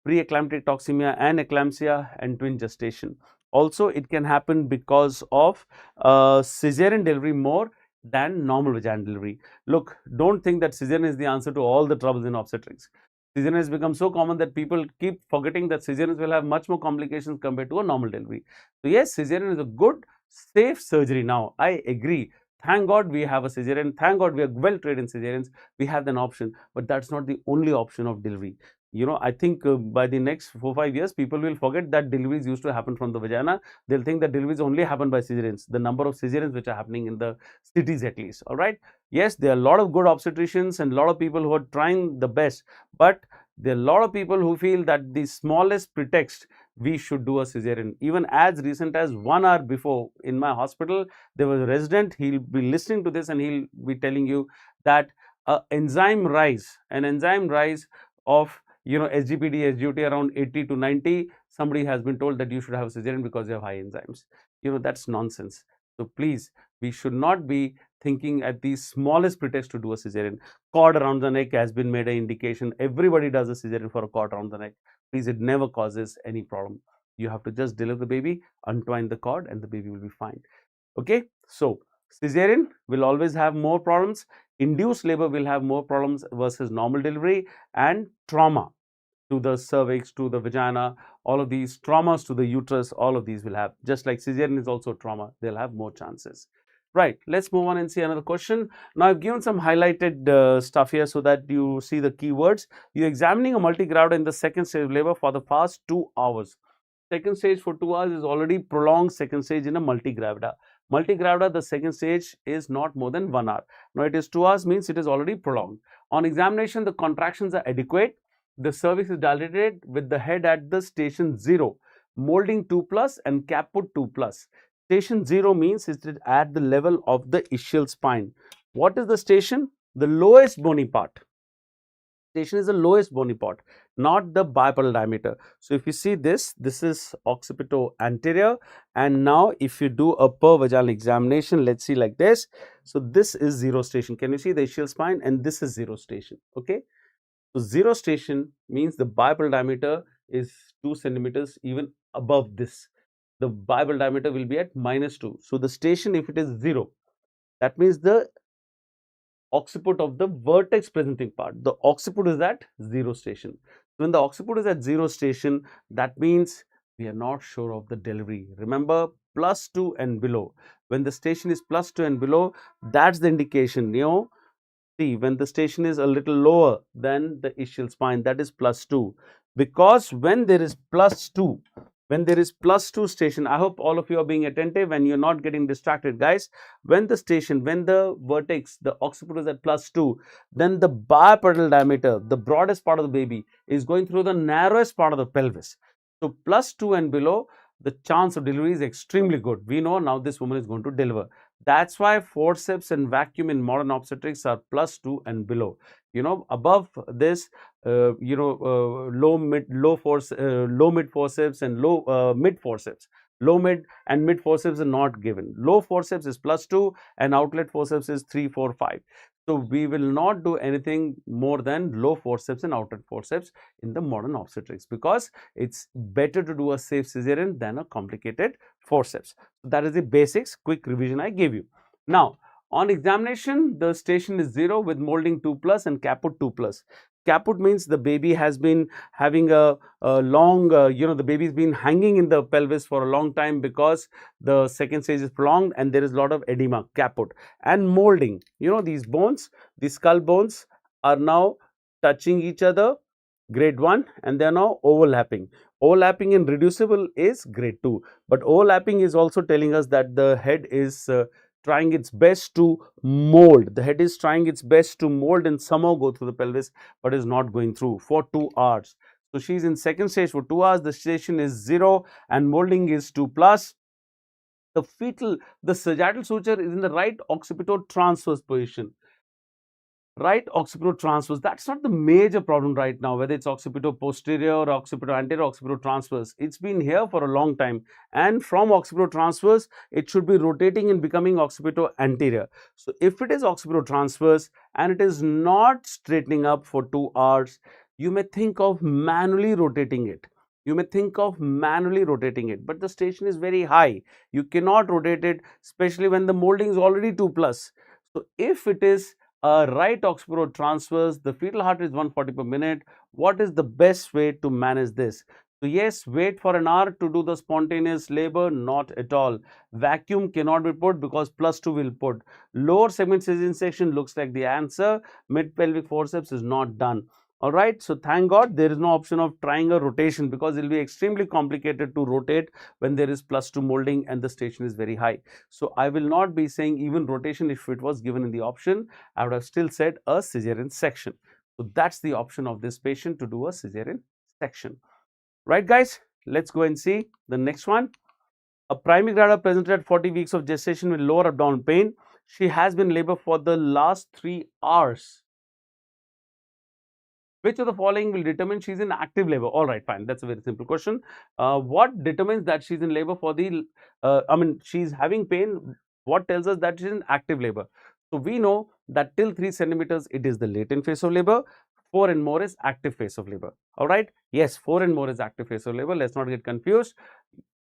preeclamptic toxemia and eclampsia, and twin gestation. Also, it can happen because of cesarean delivery more than normal vaginal delivery. Look, don't think that cesarean is the answer to all the troubles in obstetrics. Cesarean has become so common that people keep forgetting that cesareans will have much more complications compared to a normal delivery. So yes, cesarean is a good, safe surgery now. I agree. Thank God we have a cesarean. Thank God we are well trained in cesareans. We have an option, but that's not the only option of delivery. I think by the next 4-5 years, people will forget that deliveries used to happen from the vagina. They'll think that deliveries only happen by cesareans. The number of cesareans which are happening in the cities at least. All right. Yes, there are a lot of good obstetricians and a lot of people who are trying the best, but there are a lot of people who feel that the smallest pretext we should do a cesarean. Even as recent as 1 hour before, in my hospital, there was a resident, he'll be listening to this and he'll be telling you that an enzyme rise of SGPD, SGOT around 80 to 90, somebody has been told that you should have a cesarean because you have high enzymes. That's nonsense. So please, we should not be thinking at the smallest pretext to do a cesarean. Cord around the neck has been made an indication. Everybody does a cesarean for a cord around the neck. Please, it never causes any problem. You have to just deliver the baby, untwine the cord, and the baby will be fine. Okay, so cesarean will always have more problems. Induced labor will have more problems versus normal delivery, and trauma to the cervix, to the vagina, all of these traumas to the uterus, all of these will have, just like cesarean is also trauma, they'll have more chances. Right, let's move on and see another question. Now, I've given some highlighted stuff here so that you see the keywords. You're examining a multigravida in the second stage of labor for the past 2 hours. Second stage for 2 hours is already prolonged second stage in a multigravida. Multigravida, the second stage is not more than 1 hour. Now, it is 2 hours, means it is already prolonged. On examination, the contractions are adequate. The cervix is dilated with the head at the station 0, molding 2+ and caput 2+. Station 0 means it is at the level of the ischial spine. What is the station? The lowest bony part. Station is the lowest bony part, not the bipolar diameter. So if you see this is occipito anterior, and now if you do a per vaginal examination, let's see like this. So this is 0 station. Can you see the ischial spine? And this is 0 station. Okay. So 0 station means the bipolar diameter is 2 centimeters even above this. The Bible diameter will be at -2. So the station, if it is 0, that means the occiput of the vertex presenting part, the occiput is at 0 station. When the occiput is at 0 station, that means we are not sure of the delivery. Remember, +2 and below. When the station is +2 and below, that's the indication. See, when the station is a little lower than the ischial spine, that is +2. Because when there is +2, when there is +2 station, I hope all of you are being attentive and you're not getting distracted, guys. When the station, when the vertex, the occiput is at +2, then the biparietal diameter, the broadest part of the baby, is going through the narrowest part of the pelvis. So +2 and below, the chance of delivery is extremely good. We know now this woman is going to deliver. That's why forceps and vacuum in modern obstetrics are +2 and below. Above this, low mid forceps and low mid forceps. Low mid and mid forceps are not given. Low forceps is +2 and outlet forceps is 3, 4, 5. So we will not do anything more than low forceps and outlet forceps in the modern obstetrics, because it's better to do a safe cesarean than a complicated forceps. So that is the basics, quick revision I gave you. Now, on examination, the station is 0 with molding 2+ and caput 2+. Caput means the baby has been having a long, the baby's been hanging in the pelvis for a long time because the second stage is prolonged and there is a lot of edema, caput. And molding, these bones, these skull bones are now touching each other, grade 1, and they are now overlapping. Overlapping in reducible is grade 2, but overlapping is also telling us that the head is trying its best to mold. The head is trying its best to mold and somehow go through the pelvis, but is not going through for 2 hours. So she is in second stage for 2 hours. The station is 0 and molding is 2+. The sagittal suture is in the right occipitotransverse position. Right occipitotransverse, that's not the major problem right now, whether it's occipitoposterior or occipitoanterior, occipitotransverse. It's been here for a long time, and from occipitotransverse, it should be rotating and becoming occipitoanterior. So if it is occipitotransverse and it is not straightening up for 2 hours, you may think of manually rotating it. But the station is very high. You cannot rotate it, especially when the molding is already 2+. So if it is right occipitotransverse, the fetal heart rate is 140 per minute. What is the best way to manage this? So yes, wait for an hour to do the spontaneous labor, not at all. Vacuum cannot be put because +2 will put. Lower segment cesarean section looks like the answer. Mid pelvic forceps is not done. Alright, so thank God there is no option of trying a rotation, because it will be extremely complicated to rotate when there is +2 molding and the station is very high. So I will not be saying even rotation. If it was given in the option, I would have still said a cesarean section. So that's the option of this patient, to do a cesarean section. Right, guys, let's go and see the next one. A primary gravidae presented at 40 weeks of gestation with lower abdominal pain. She has been in labor for the last 3 hours. Which of the following will determine she's in active labor? All right, fine. That's a very simple question. What determines that she's in labor for the, she's having pain? What tells us that she's in active labor? So we know that till 3 centimeters, it is the latent phase of labor. 4 and more is active phase of labor. All right. Yes, 4 and more is active phase of labor. Let's not get confused.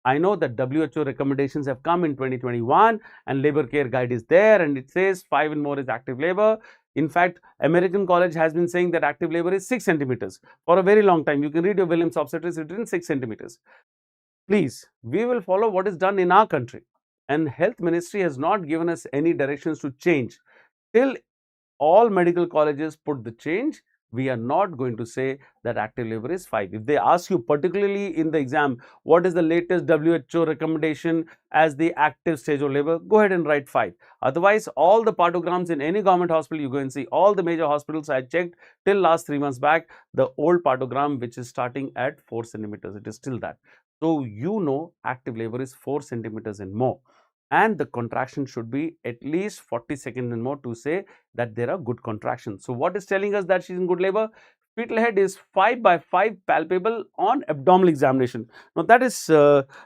I know that WHO recommendations have come in 2021 and labor care guide is there, and it says 5 and more is active labor. In fact, American College has been saying that active labor is 6 centimeters for a very long time. You can read your Williams Obstetrics, it's written 6 centimeters. Please, we will follow what is done in our country, and Health Ministry has not given us any directions to change. Till all medical colleges put the change, we are not going to say that active labor is 5. If they ask you particularly in the exam, what is the latest WHO recommendation as the active stage of labor, go ahead and write 5. Otherwise, all the partograms in any government hospital, you go and see all the major hospitals. I checked till last 3 months back, the old partogram, which is starting at 4 centimeters, it is still that. So active labor is 4 centimeters and more, and the contraction should be at least 40 seconds and more to say that there are good contractions. So what is telling us that she's in good labor? Fetal head is 5/5 palpable on abdominal examination. Now that is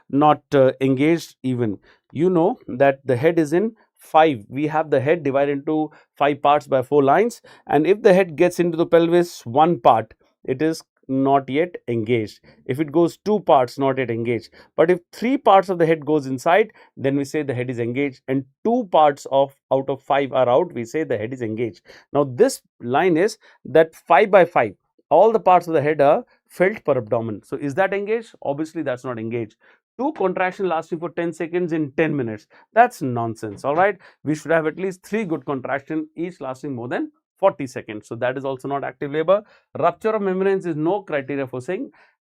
not engaged even. You know that the head is in 5. We have the head divided into 5 parts by 4 lines, and if the head gets into the pelvis, one part, it is not yet engaged. If it goes 2 parts, not yet engaged. But if 3 parts of the head goes inside, then we say the head is engaged, and 2 parts out of 5 are out, we say the head is engaged. Now this line is that 5 by 5, all the parts of the head are felt per abdomen. So is that engaged? Obviously that's not engaged. 2 contractions lasting for 10 seconds in 10 minutes. That's nonsense. All right. We should have at least 3 good contractions, each lasting more than 40 seconds. So that is also not active labor. Rupture of membranes is no criteria for saying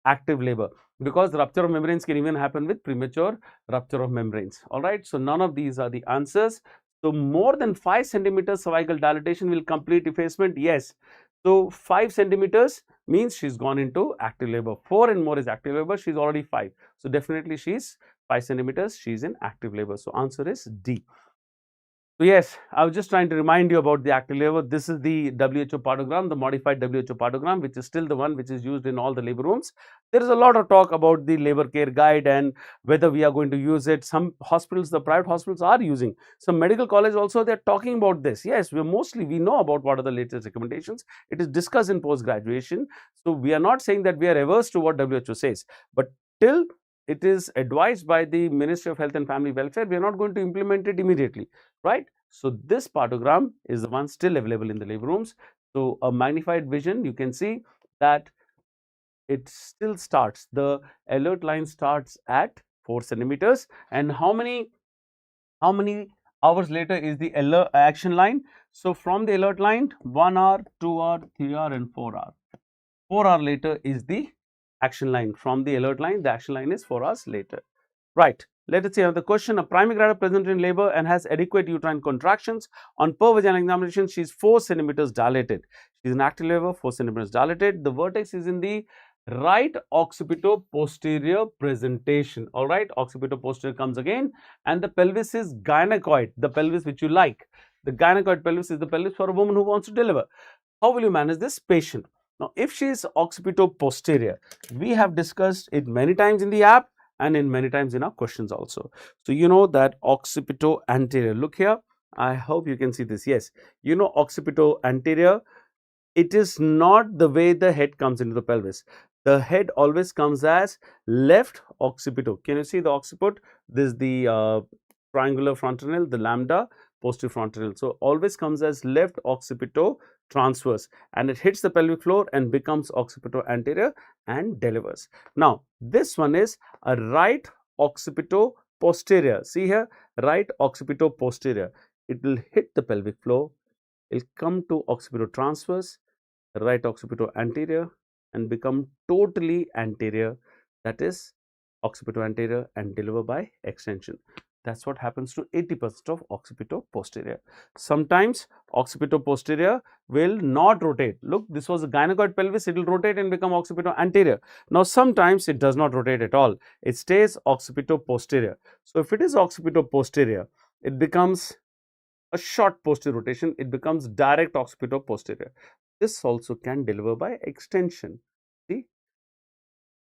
active labor, because rupture of membranes can even happen with premature rupture of membranes. All right. So none of these are the answers. So more than 5 centimeters cervical dilatation will complete effacement. Yes. So 5 centimeters means she's gone into active labor. 4 and more is active labor. She's already 5. So definitely she's 5 centimeters. She's in active labor. So answer is D. So yes, I was just trying to remind you about the active labor. This is the WHO Partogram, the modified WHO Partogram, which is still the one which is used in all the labor rooms. There is a lot of talk about the labor care guide and whether we are going to use it. Some hospitals, the private hospitals are using. Some medical college also, they are talking about this. Yes, we know about what are the latest recommendations. It is discussed in post-graduation. So we are not saying that we are averse to what WHO says, but till it is advised by the Ministry of Health and Family Welfare, we are not going to implement it immediately, right? So this partogram is the one still available in the labor rooms. So a magnified vision, you can see that it still starts, the alert line starts at 4 centimeters. And how many hours later is the alert action line? So from the alert line, 1 hour, 2 hour, 3 hour and 4 hour. 4 hour later is the action line. From the alert line, the action line is 4 hours later. Right. Let us see another question. A primary gravid present in labor and has adequate uterine contractions. On per vaginal examination, she is 4 centimeters dilated. She is in active labor, 4 centimeters dilated. The vertex is in the right occipitoposterior presentation. All right. Occipitoposterior comes again, and the pelvis is gynecoid, the pelvis which you like. The gynecoid pelvis is the pelvis for a woman who wants to deliver. How will you manage this patient? Now, if she is occipitoposterior, we have discussed it many times in the app and in many times in our questions also. So, you know that occipito anterior, look here, I hope you can see this. Yes, you know occipito anterior, it is not the way the head comes into the pelvis. The head always comes as left occipito. Can you see the occiput? This is the triangular frontal, the lambda, posterior frontal. So always comes as left occipito transverse, and it hits the pelvic floor and becomes occipito anterior and delivers. Now this one is a right occipito posterior. See here, right occipito posterior. It will hit the pelvic floor. It will come to occipito transverse, right occipito anterior, and become totally anterior. That is occipito anterior and deliver by extension. That's what happens to 80% of occipitoposterior. Sometimes occipitoposterior will not rotate. Look, this was a gynecoid pelvis, it will rotate and become occipito anterior. Now, sometimes it does not rotate at all. It stays occipitoposterior. So, if it is occipitoposterior, it becomes a short posterior rotation, it becomes direct occipitoposterior. This also can deliver by extension. See,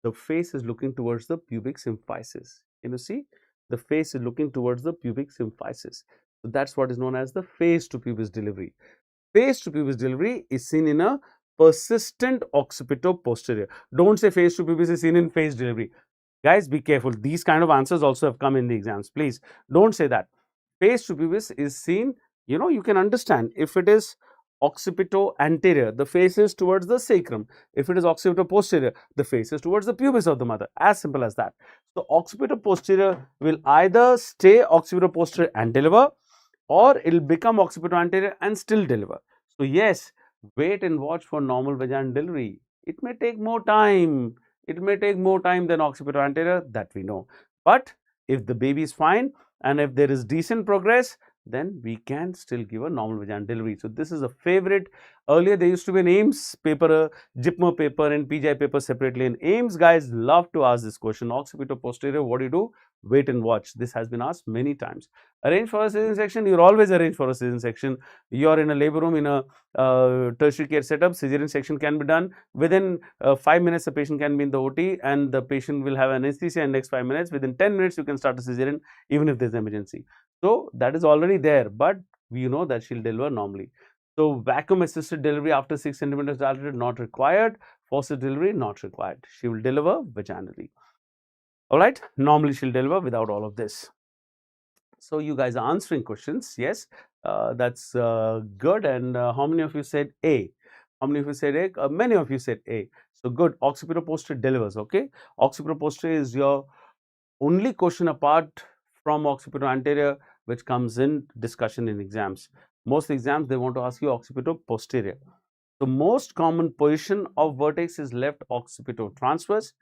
the face is looking towards the pubic symphysis. You see, the face is looking towards the pubic symphysis. So that's what is known as the face to pubis delivery. Face to pubis delivery is seen in a persistent occipitoposterior. Don't say face to pubis is seen in face delivery. Guys, be careful. These kind of answers also have come in the exams. Please don't say that. Face to pubis is seen, you can understand if it is occipito anterior, the face is towards the sacrum. If it is occipito posterior, the face is towards the pubis of the mother. As simple as that. So occipito posterior will either stay occipito posterior and deliver, or it will become occipito anterior and still deliver. So yes, wait and watch for normal vaginal delivery. It may take more time. It may take more time than occipito anterior, that we know. But if the baby is fine and if there is decent progress, then we can still give a normal vaginal delivery. So this is a favorite. Earlier there used to be an AIMS paper, a JIPMER paper and PGI paper separately. And AIMS guys love to ask this question, occipitoposterior, what do you do? Wait and watch. This has been asked many times. Arrange for a cesarean section, you're always arranged for a cesarean section. You're in a labor room, in a tertiary care setup, cesarean section can be done. Within 5 minutes, the patient can be in the OT and the patient will have anesthesia in next 5 minutes. Within 10 minutes, you can start a cesarean even if there's emergency. So that is already there, but we know that she'll deliver normally. So vacuum assisted delivery after 6 centimeters dilated not required. Forced delivery not required. She will deliver vaginally. All right. Normally she'll deliver without all of this. So you guys are answering questions. Yes, that's good. And how many of you said A? How many of you said A? Many of you said A. So good. Occipitoposterior delivers. Okay. Occipitoposterior is your only question apart from occipito-anterior which comes in discussion in exams. Most exams they want to ask you occipito-posterior. The most common position of vertex is left occipito-transverse.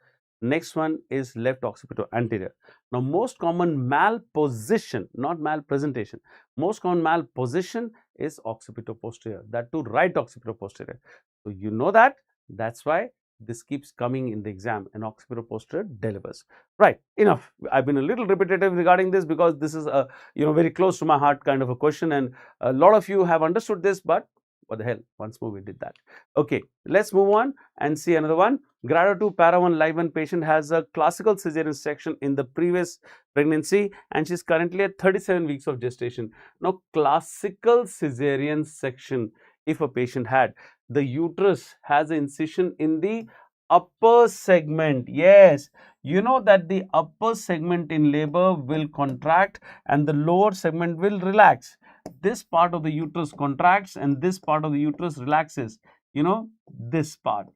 Next one is left occipito-anterior. Now, most common malposition, not malpresentation, most common malposition is occipito-posterior. That too, right occipito-posterior. So you know that. That's why this keeps coming in the exam, and occipito-posterior delivers. Right, enough. I've been a little repetitive regarding this because this is a very close to my heart kind of a question, and a lot of you have understood this, but what the hell, once more we did that. Okay, let's move on and see another one. Grado 2 para 1 live 1 patient has a classical cesarean section in the previous pregnancy and she's currently at 37 weeks of gestation. Now, classical cesarean section, if a patient had, the uterus has an incision in the upper segment. Yes, you know that the upper segment in labor will contract and the lower segment will relax. This part of the uterus contracts and this part of the uterus relaxes. You know, this part,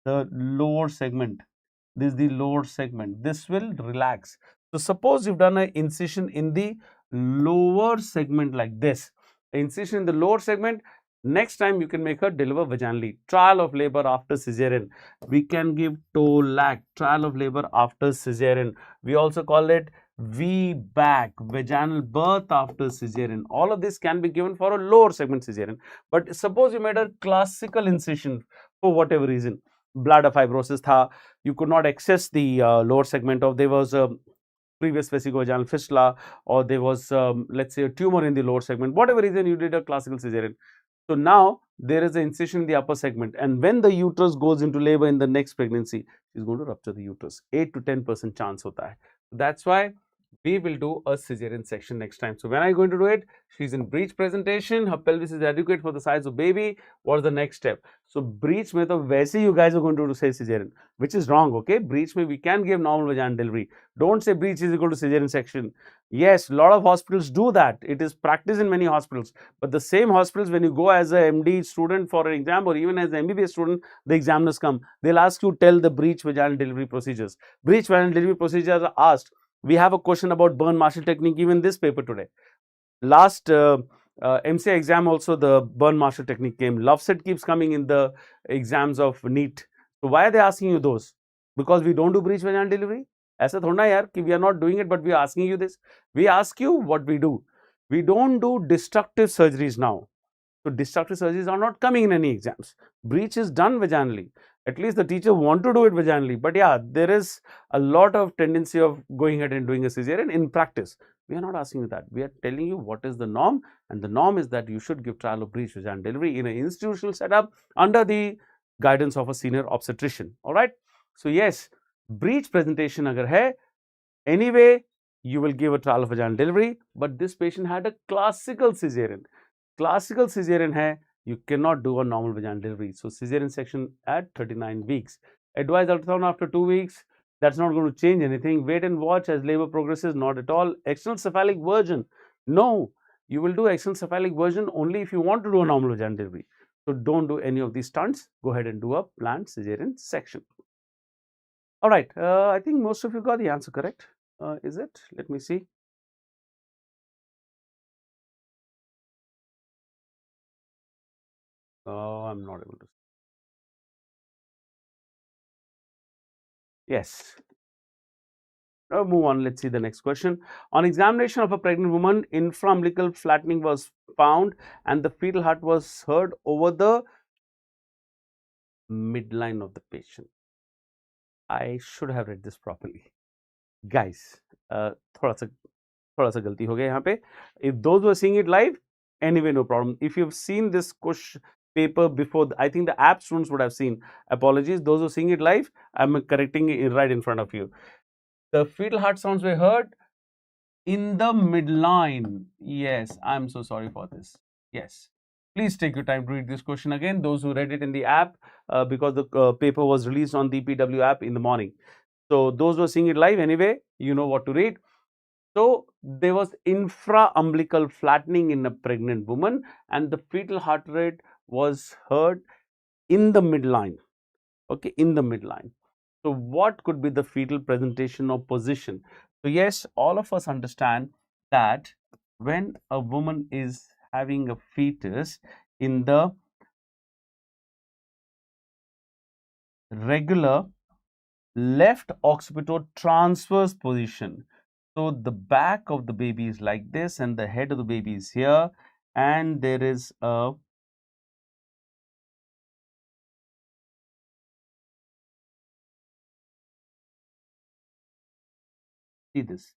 the lower segment, this is the lower segment, this will relax. So suppose you've done an incision in the lower segment like this, incision in the lower segment. Next time you can make her deliver vaginally. Trial of labor after cesarean, we can give TOLAC, trial of labor after cesarean. We also call it VBAC, vaginal birth after cesarean. All of this can be given for a lower segment cesarean. But suppose you made a classical incision for whatever reason, bladder fibrosis tha, you could not access the lower segment, or there was a previous vesicovaginal fistula, or there was let's say a tumor in the lower segment, whatever reason you did a classical cesarean. So now there is an incision in the upper segment, and when the uterus goes into labor in the next pregnancy, she's going to rupture the uterus. 8 to 10% chance hota hai. That's why we will do a cesarean section next time. So when are you going to do it? She's in breech presentation, her pelvis is adequate for the size of baby. What's the next step? So breech mein to वैसे you guys are going to say cesarean, which is wrong. Okay, breech mein we can give normal vaginal delivery. Don't say breech is equal to cesarean section. Yes, a lot of hospitals do that. It is practiced in many hospitals. But the same hospitals, when you go as a MD student for an exam, or even as an MBBS student, the examiners come. They'll ask you tell the breech vaginal delivery procedures. Breech vaginal delivery procedures are asked. We have a question about Bern-Marshall technique even this paper today. Last MCA exam also the Bern-Marshall technique came. Love set keeps coming in the exams of NEET. So why are they asking you those? Because we don't do breech vaginal delivery? ऐसा थोड़ा यार कि we are not doing it, but we are asking you this. We ask you what we do. We don't do destructive surgeries now. So destructive surgeries are not coming in any exams. Breech is done vaginally. At least the teacher want to do it vaginally. But yeah, there is a lot of tendency of going ahead and doing a cesarean in practice. We are not asking you that. We are telling you what is the norm, and the norm is that you should give trial of breech vaginal delivery in an institutional setup under the guidance of a senior obstetrician. All right. So yes, breech presentation agar hai, anyway, you will give a trial of vaginal delivery. But this patient had a classical cesarean. Classical cesarean hai, you cannot do a normal vaginal delivery. So cesarean section at 39 weeks. Advise ultrasound after 2 weeks. That's not going to change anything. Wait and watch as labor progresses. Not at all. External cephalic version. No, you will do external cephalic version only if you want to do a normal vaginal delivery. So don't do any of these stunts. Go ahead and do a planned cesarean section. All right. I think most of you got the answer correct. Is it? Let me see. I'm not able to. Yes. Now move on. Let's see the next question. On examination of a pregnant woman, infraumbilical flattening was found and the fetal heart was heard over the midline of the patient. I should have read this properly. Guys, थोड़ा सा गलती हो गया यहाँ पे. If those who are seeing it live, anyway, no problem. If you've seen this question paper before, I think the app students would have seen. Apologies. Those who are seeing it live, I'm correcting it right in front of you. The fetal heart sounds were heard in the midline. Yes, I'm so sorry for this. Yes, Please take your time to read this question again. Those who read it in the app, because the paper was released on the PW app in the morning. So those who are seeing it live anyway, you know what to read. So there was infraumbilical flattening in a pregnant woman, and the fetal heart rate was heard in the midline. Okay, in the midline. So what could be the fetal presentation or position? So yes, all of us understand that when a woman is having a fetus in the regular left occipital transverse position, so the back of the baby is like this and the head of the baby is here, and there is a see this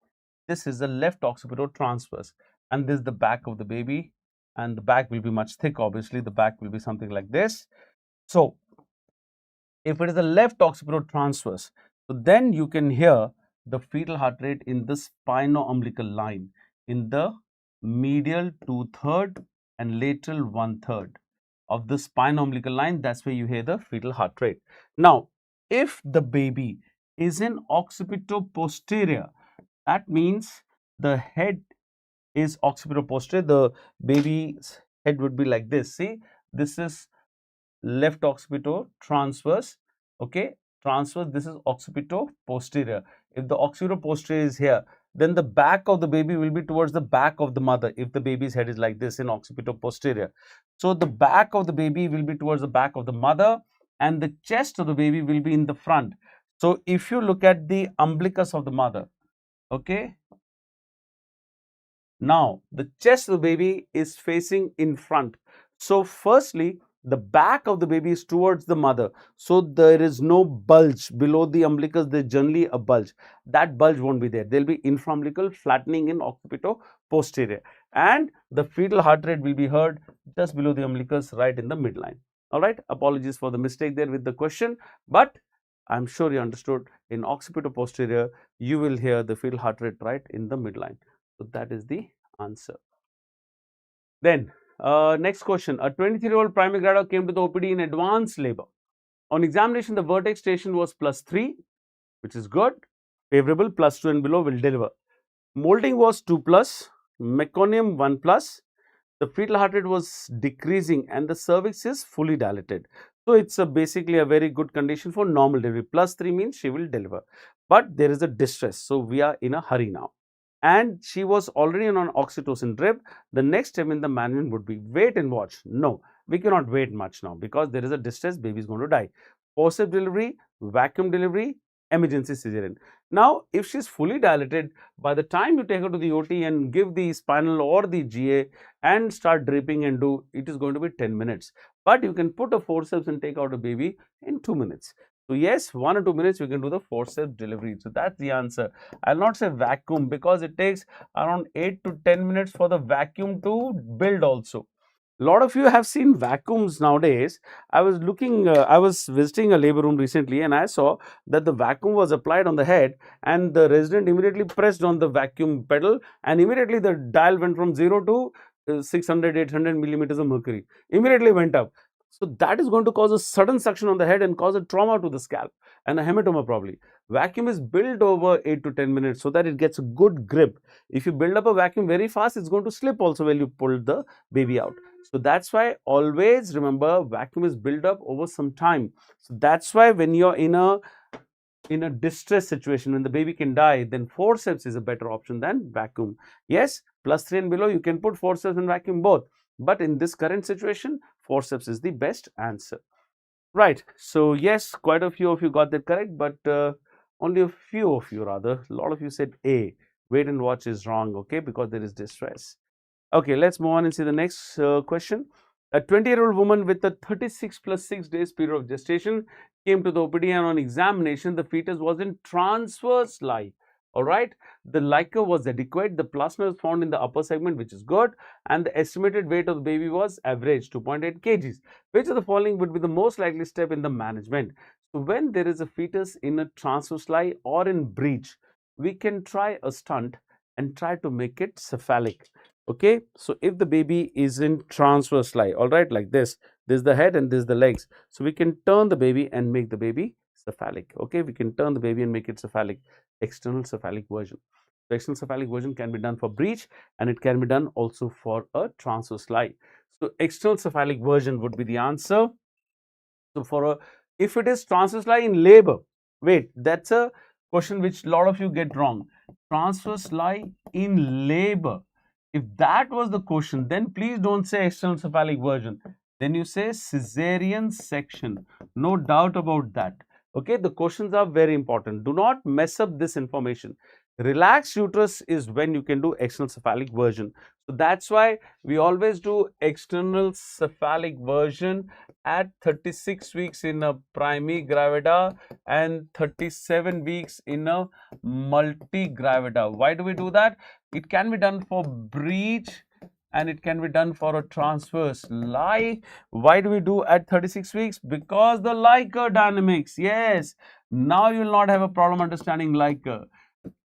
is the left occipital transverse, and this is the back of the baby, and the back will be much thick. Obviously the back will be something like this. So if it is a left occipital transverse, so then you can hear the fetal heart rate in the spino-umbilical line in the medial 2/3 and lateral 1/3 of the spino-umbilical line. That's where you hear the fetal heart rate. Now, if the baby is in occipitoposterior, that means the head is occipitoposterior. The baby's head would be like this. See, this is left occipital transverse. Okay, transverse. This is occipitoposterior. If the occipitoposterior is here, then the back of the baby will be towards the back of the mother. If the baby's head is like this in occipitoposterior, so the back of the baby will be towards the back of the mother, and the chest of the baby will be in the front. So if you look at the umbilicus of the mother, okay, now the chest of the baby is facing in front. So firstly, the back of the baby is towards the mother, so there is no bulge below the umbilicus. There's generally a bulge. That bulge won't be there. There'll be infraumbilical flattening in occipitoposterior, and the fetal heart rate will be heard just below the umbilicus, right in the midline. All right, apologies for the mistake there with the question, but I'm sure you understood. In occipitoposterior, you will hear the fetal heart rate right in the midline. So that is the answer. Then next question. A 23-year-old primary graduate came to the OPD in advanced labor. On examination, the vertex station was +3, which is good. Favorable, +2 and below will deliver. Molding was 2+, meconium 1+. The fetal heart rate was decreasing and the cervix is fully dilated. So it's basically a very good condition for normal delivery. +3 means she will deliver. But there is a distress. So we are in a hurry now. And she was already on oxytocin drip. The next step in the management would be wait and watch. No, we cannot wait much now because there is a distress, baby is going to die. Forceps delivery, vacuum delivery, emergency cesarean. Now, if she is fully dilated, by the time you take her to the OT and give the spinal or the GA and start dripping and do, it is going to be 10 minutes. But you can put a forceps and take out a baby in 2 minutes. So yes, 1 or 2 minutes you can do the forceps delivery. So that's the answer. I'll not say vacuum because it takes around 8 to 10 minutes for the vacuum to build also. A lot of you have seen vacuums nowadays. I was visiting a labor room recently and I saw that the vacuum was applied on the head and the resident immediately pressed on the vacuum pedal and immediately the dial went from 0 to 600, 800 millimeters of mercury. Immediately went up. So that is going to cause a sudden suction on the head and cause a trauma to the scalp and a hematoma probably. Vacuum is built over 8 to 10 minutes so that it gets a good grip. If you build up a vacuum very fast, it's going to slip also when you pull the baby out. So that's why always remember vacuum is built up over some time. So that's why when you're in a distress situation, when the baby can die, then forceps is a better option than vacuum. Yes, +3 and below, you can put forceps and vacuum both. But in this current situation, forceps is the best answer. Right. So yes, quite a few of you got that correct, but only a few of you rather. A lot of you said A. Wait and watch is wrong, okay, because there is distress. Okay, let's move on and see the next question. A 20-year-old woman with a 36 plus 6 days period of gestation came to the OPD and on examination, the fetus was in transverse lie. All right, the liquor was adequate. The plasma was found in the upper segment, which is good, and the estimated weight of the baby was average 2.8 kgs. Which of the following would be the most likely step in the management? So, when there is a fetus in a transverse lie or in breech, we can try a stunt and try to make it cephalic. Okay, so if the baby is in transverse lie, all right, like this is the head and this is the legs, so we can turn the baby and make the baby cephalic. Okay, we can turn the baby and make it cephalic, external cephalic version. The external cephalic version can be done for breech and it can be done also for a transverse lie. So external cephalic version would be the answer. So for a, if it is transverse lie in labor, wait, that's a question which a lot of you get wrong. Transverse lie in labor. If that was the question, then please don't say external cephalic version. Then you say cesarean section. No doubt about that. Okay, the questions are very important. Do not mess up this information. Relaxed uterus is when you can do external cephalic version. So that's why we always do external cephalic version at 36 weeks in a primigravida and 37 weeks in a multigravida. Why do we do that? It can be done for breech and it can be done for a transverse lie. Why do we do at 36 weeks? Because the Liker dynamics. Yes, now you will not have a problem understanding Liker.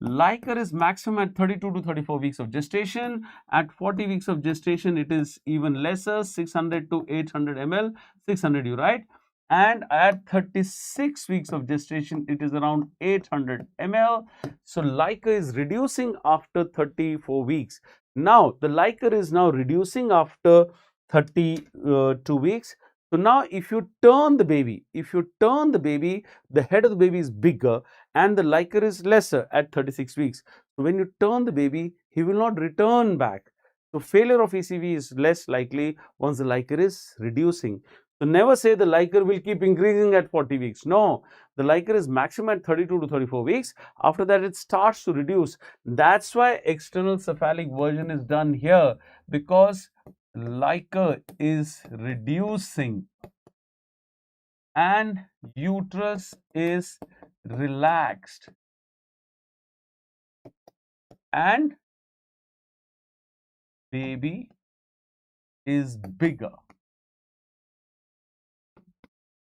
Liker is maximum at 32 to 34 weeks of gestation. At 40 weeks of gestation, it is even lesser, 600 to 800 ml, 600 you write. And at 36 weeks of gestation, it is around 800 ml. So Liker is reducing after 34 weeks. Now, the Liker is now reducing after 32 weeks. So now if you turn the baby, the head of the baby is bigger and the Liker is lesser at 36 weeks. So when you turn the baby, he will not return back. So failure of ECV is less likely once the Liker is reducing. So never say the Liker will keep increasing at 40 weeks. No, the Liker is maximum at 32 to 34 weeks. After that, it starts to reduce. That's why external cephalic version is done here, because Liker is reducing and uterus is relaxed and baby is bigger.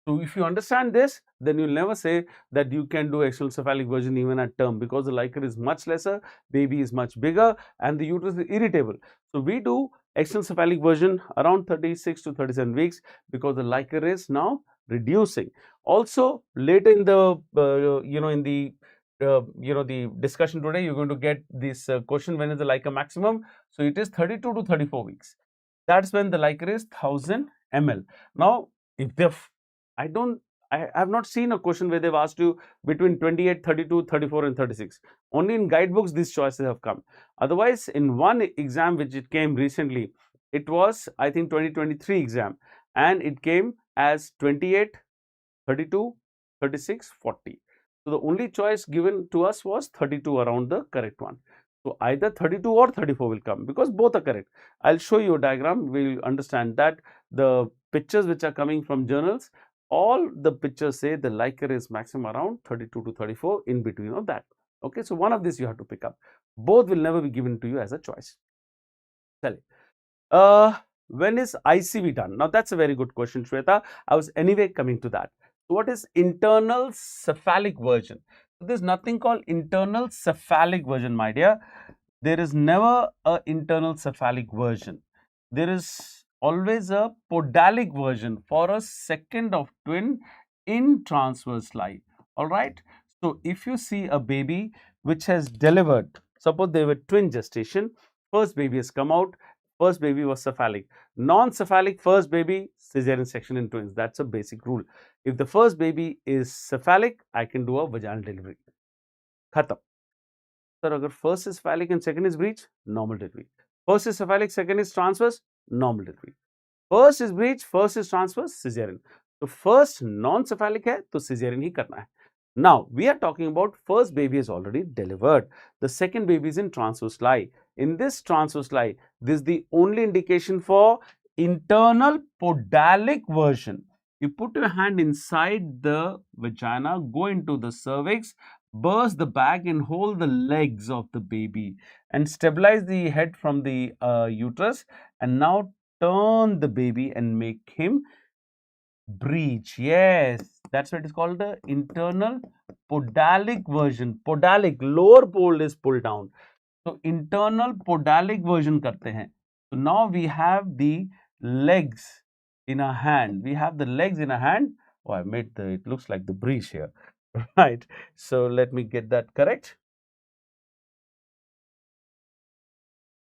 So if you understand this, then you'll never say that you can do external cephalic version even at term, because the Liker is much lesser, baby is much bigger and the uterus is irritable. So we do external cephalic version around 36 to 37 weeks because the Liker is now reducing. Also later in the the discussion today, you're going to get this question, when is the Liker maximum? So it is 32 to 34 weeks. That's when the Liker is 1000 ml. Now if the I have not seen a question where they've asked you between 28, 32, 34 and 36. Only in guidebooks these choices have come. Otherwise, in one exam which it came recently, it was, I think, 2023 exam, and it came as 28, 32, 36, 40. So the only choice given to us was 32, around the correct one. So either 32 or 34 will come, because both are correct. I'll show you a diagram. We'll understand that the pictures which are coming from journals, all the pictures say the Liker is maximum around 32 to 34, in between of that. Okay, so one of these you have to pick up. Both will never be given to you as a choice. When is ICV done? Now that's a very good question, Shweta. I was anyway coming to that. So what is internal cephalic version? So there's nothing called internal cephalic version, my dear. There is never an internal cephalic version. There is always a podalic version for a second of twin in transverse lie. All right. So if you see a baby which has delivered, suppose they were twin gestation, first baby has come out, first baby was cephalic. Non-cephalic first baby, cesarean section in twins. That's a basic rule. If the first baby is cephalic, I can do a vaginal delivery. Khatam. Sir, agar first is cephalic and second is breech, normal delivery. First is cephalic, second is transverse, normal delivery. First is breech, first is transverse, cesarean. So first non-cephalic hai, to cesarean hi karna hai. Now we are talking about first baby is already delivered. The second baby is in transverse lie. In this transverse lie, this is the only indication for internal podalic version. You put your hand inside the vagina, go into the cervix, burst the bag and hold the legs of the baby and stabilize the head from the uterus, and now turn the baby and make him breech. Yes, that's what it is called, the internal podalic version. Podalic, lower pole is pulled down. तो internal podalic version करते हैं. So now we have the legs in a hand. We have the legs in a hand. Oh, I made it looks like the breech here. Right. So let me get that correct.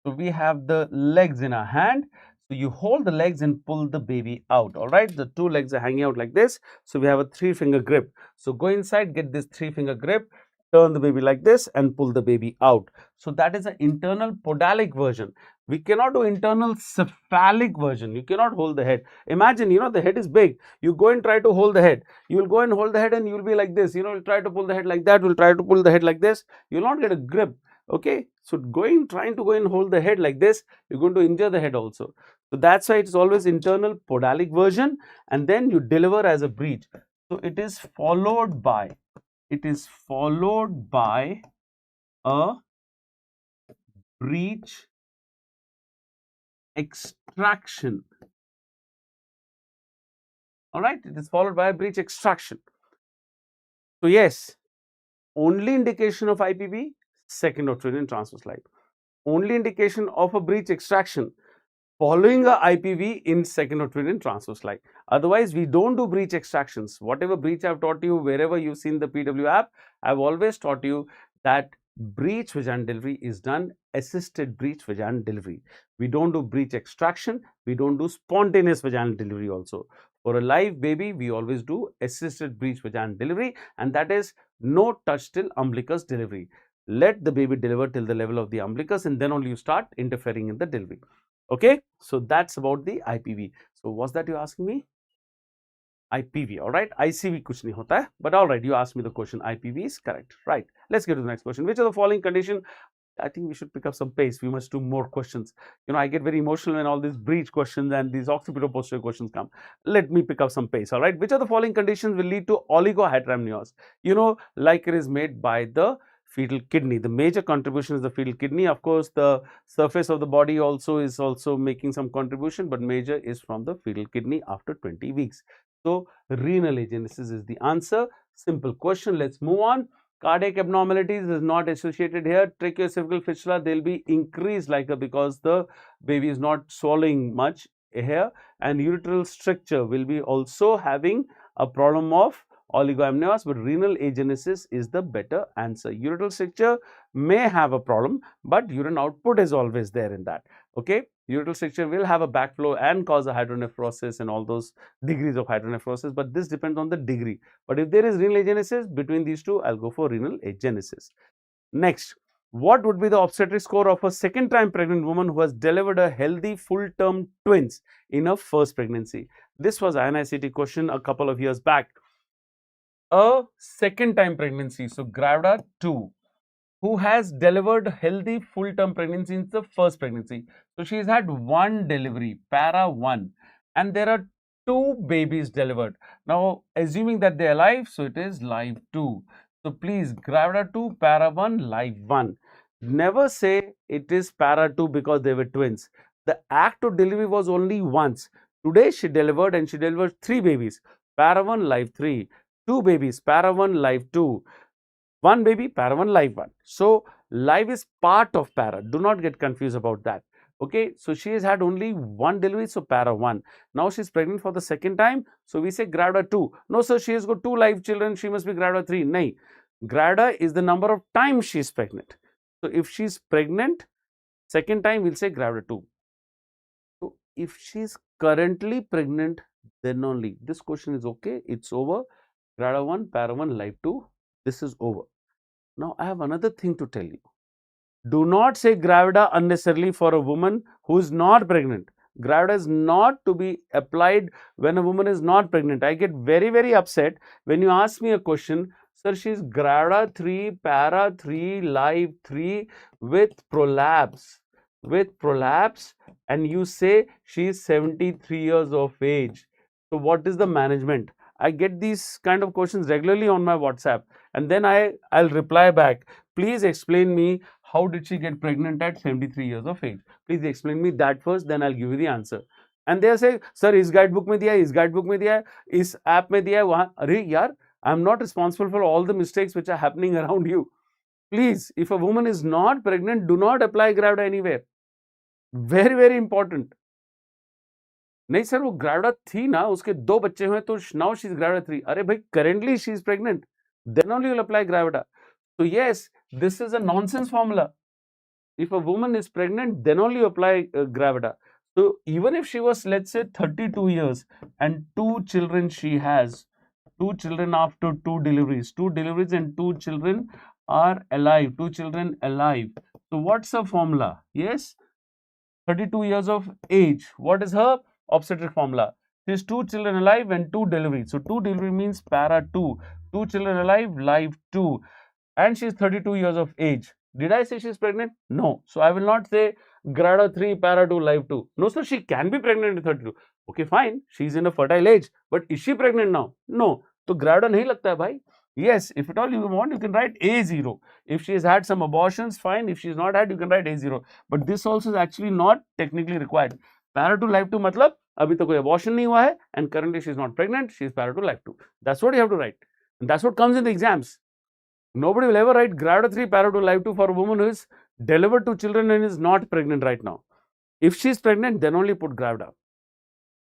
So we have the legs in our hand. So you hold the legs and pull the baby out. All right. The two legs are hanging out like this. So we have a 3-finger grip. So go inside, get this 3-finger grip, turn the baby like this and pull the baby out. So that is an internal podalic version. We cannot do internal cephalic version. You cannot hold the head. Imagine, the head is big. You go and try to hold the head. You will go and hold the head and you will be like this. You'll try to pull the head like that. We'll try to pull the head like this. You will not get a grip. Okay, so trying to go and hold the head like this, you're going to injure the head also. So that's why it's always internal podalic version, and then you deliver as a breech. So it is followed by a breech extraction. All right, it is followed by a breech extraction. So yes, only indication of IPV, second uterine transverse line. Only indication of a breech extraction following a IPV in second uterine transverse line. Otherwise, we don't do breech extractions. Whatever breech I've taught you, wherever you've seen the PW app, I've always taught you that breech vaginal delivery is done assisted breech vaginal delivery. We don't do breech extraction. We don't do spontaneous vaginal delivery also. For a live baby, we always do assisted breech vaginal delivery, and that is no touch till umbilicus delivery. Let the baby deliver till the level of the umbilicus, and then only you start interfering in the delivery. Okay, so that's about the IPV. So was that you asking me? IPV, all right. ICV kuch nahi hota hai, but all right, you asked me the question. IPV is correct, right? Let's get to the next question. Which of the following condition? I think we should pick up some pace. We must do more questions. I get very emotional when all these breech questions and these occipitoposterior questions come. Let me pick up some pace, all right? Which of the following conditions will lead to oligohydramnios? Like it is made by the fetal kidney. The major contribution is the fetal kidney. Of course, the surface of the body is also making some contribution, but major is from the fetal kidney after 20 weeks. So, renal agenesis is the answer. Simple question. Let's move on. Cardiac abnormalities is not associated here. Tracheoesophageal fistula, they'll be increased because the baby is not swallowing much here, and ureteral stricture will be also having a problem of oligoamnios, but renal agenesis is the better answer. Ureteral stricture may have a problem, but urine output is always there in that. Okay, ureteral stricture will have a backflow and cause a hydronephrosis and all those degrees of hydronephrosis, but this depends on the degree. But if there is renal agenesis between these two, I'll go for renal agenesis. Next, what would be the obstetric score of a second-time pregnant woman who has delivered a healthy full-term twins in her first pregnancy? This was an INICET question a couple of years back. A second-time pregnancy, so gravida 2, who has delivered healthy full-term pregnancy in the first pregnancy. So she has had one delivery, para 1, and there are 2 babies delivered. Now, assuming that they are live, so it is live 2. So please, gravida 2, para 1, live 1. Never say it is para 2 because they were twins. The act of delivery was only once. Today she delivered and she delivered 3 babies. Para 1, live 3. 2 babies, para 1, live 2. 1 baby, para 1, live 1. So, live is part of para. Do not get confused about that. Okay, so she has had only 1 delivery, so para 1. Now she is pregnant for the second time, so we say gravida 2. No, sir, she has got 2 live children, she must be gravida 3. Nahi. Gravida is the number of times she is pregnant. So, if she is pregnant, second time we'll say gravida 2. So, if she is currently pregnant, then only this question is okay, it's over. Gravida 1, para 1, live 2. This is over. Now, I have another thing to tell you. Do not say gravida unnecessarily for a woman who is not pregnant. Gravida is not to be applied when a woman is not pregnant. I get very, very upset when you ask me a question, sir, she is gravida 3, para 3, live 3 with prolapse. And you say she is 73 years of age. So, what is the management? I get these kind of questions regularly on my WhatsApp, and then I'll reply back. Please explain me, how did she get pregnant at 73 years of age? Please explain me that first, then I'll give you the answer. And they'll say, sir, इस guidebook में दिया है, इस guidebook में दिया है, इस app में दिया है, वहाँ, अरे यार, I'm not responsible for all the mistakes which are happening around you. Please, if a woman is not pregnant, do not apply Gravida anywhere. Very, very important. नहीं सर, वो ग्रेविडा थी ना, उसके 2 बच्चे हुए, तो नाउ शी इज ग्रेविडा 3. अरे भाई, currently she is pregnant, then only you will apply gravida. So yes, this is a nonsense formula. If a woman is pregnant, then only you apply Gravida. So even if she was, let's say, 32 years and 2 children she has, 2 children after 2 deliveries and 2 children are alive, 2 children alive. So what's the formula? Yes, 32 years of age. What is her obstetric formula? She has 2 children alive and 2 deliveries. So 2 delivery means para 2. 2 children alive, live 2. And she is 32 years of age. Did I say she is pregnant? No. So I will not say Gravida 3, para 2, live 2. No, sir, she can be pregnant at 32. Okay, fine. She is in a fertile age. But is she pregnant now? No. So Gravida nahi lagta hai, bhai. Yes, if at all you want, you can write A0. If she has had some abortions, fine. If she has not had, you can write A0. But this also is actually not technically required. Para 2, live 2 matlab, abhi to koi abortion nahi hua hai, and currently she is not pregnant, she is para 2, live 2. That's what you have to write. And that's what comes in the exams. Nobody will ever write Gravida 3, para 2, live 2 for a woman who is delivered 2 children and is not pregnant right now. If she is pregnant, then only put Gravida.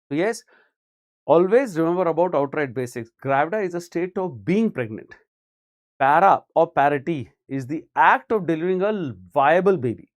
So yes, always remember about outright basics. Gravida is a state of being pregnant. Para or parity is the act of delivering a viable baby.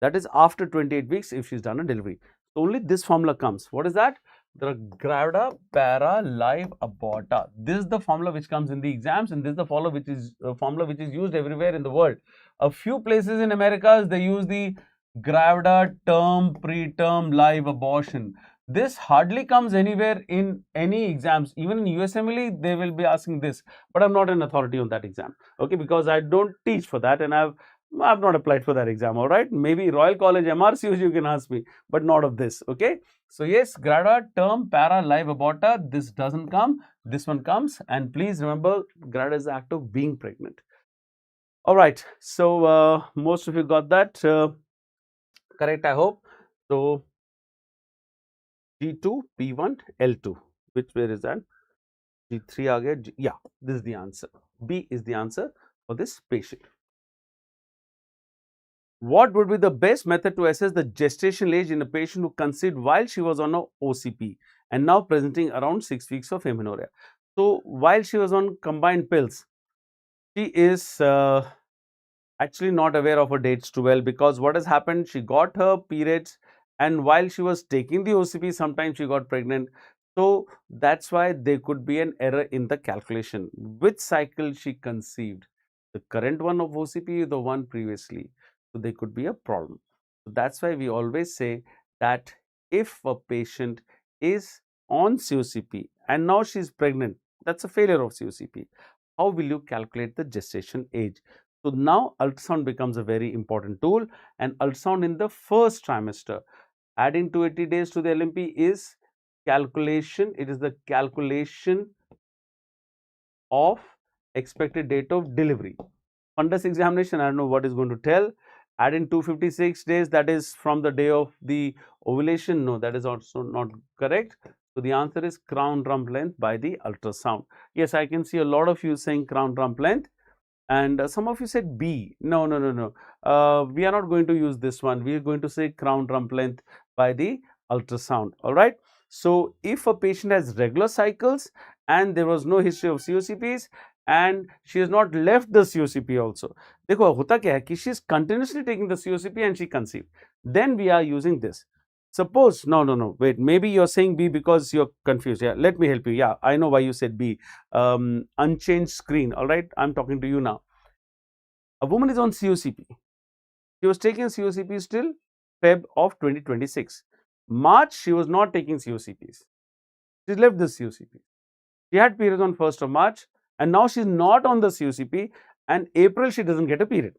That is after 28 weeks if she's done a delivery. So only this formula comes. What is that? The Gravida, para, live, aborta. This is the formula which comes in the exams, and this is the formula which is used everywhere in the world. A few places in America, they use the Gravida, term, preterm, live, abortion. This hardly comes anywhere in any exams. Even in USMLE, they will be asking this, but I'm not an authority on that exam, okay, because I don't teach for that, and I've not applied for that exam. All right, maybe Royal College MRCUs you can ask me, but not of this. Okay, so yes, Gravida, term, para, live, aborta, this doesn't come, this one comes. And please remember, Gravida is the act of being pregnant. All right, so most of you got that correct, I hope. So G2, P1, L2, where is that? G3 aa gaya. Yeah, this is the answer. B is the answer for this patient. What would be the best method to assess the gestational age in a patient who conceived while she was on a OCP and now presenting around 6 weeks of amenorrhea? So while she was on combined pills, she is actually not aware of her dates too well, because what has happened, she got her periods, and while she was taking the OCP, sometimes she got pregnant. So that's why there could be an error in the calculation. Which cycle she conceived? The current one of OCP or the one previously? So there could be a problem. So that's why we always say that if a patient is on COCP and now she is pregnant, that's a failure of COCP. How will you calculate the gestation age? So now ultrasound becomes a very important tool, and ultrasound in the first trimester, adding 280 days to the LMP is calculation. It is the calculation of expected date of delivery. Fundus examination, I don't know what is going to tell. Add in 256 days, that is from the day of the ovulation. No, that is also not correct. So the answer is crown rump length by the ultrasound. Yes, I can see a lot of you saying crown rump length, and some of you said B. No. We are not going to use this one. We are going to say crown rump length by the ultrasound. All right. So if a patient has regular cycles and there was no history of COCPs and she has not left the COCP also, देखो होता क्या है कि she is continuously taking the COCP and she conceived, then we are using this. Suppose, no, wait, maybe you're saying B because you're confused. Yeah, let me help you. Yeah, I know why you said B. Unchanged screen. All right, I'm talking to you now. A woman is on COCP. She was taking COCPs till Feb of 2026. March, she was not taking COCPs. She left the COCP. She had periods on 1st of March, and now she's not on the COCP, and April she doesn't get a period.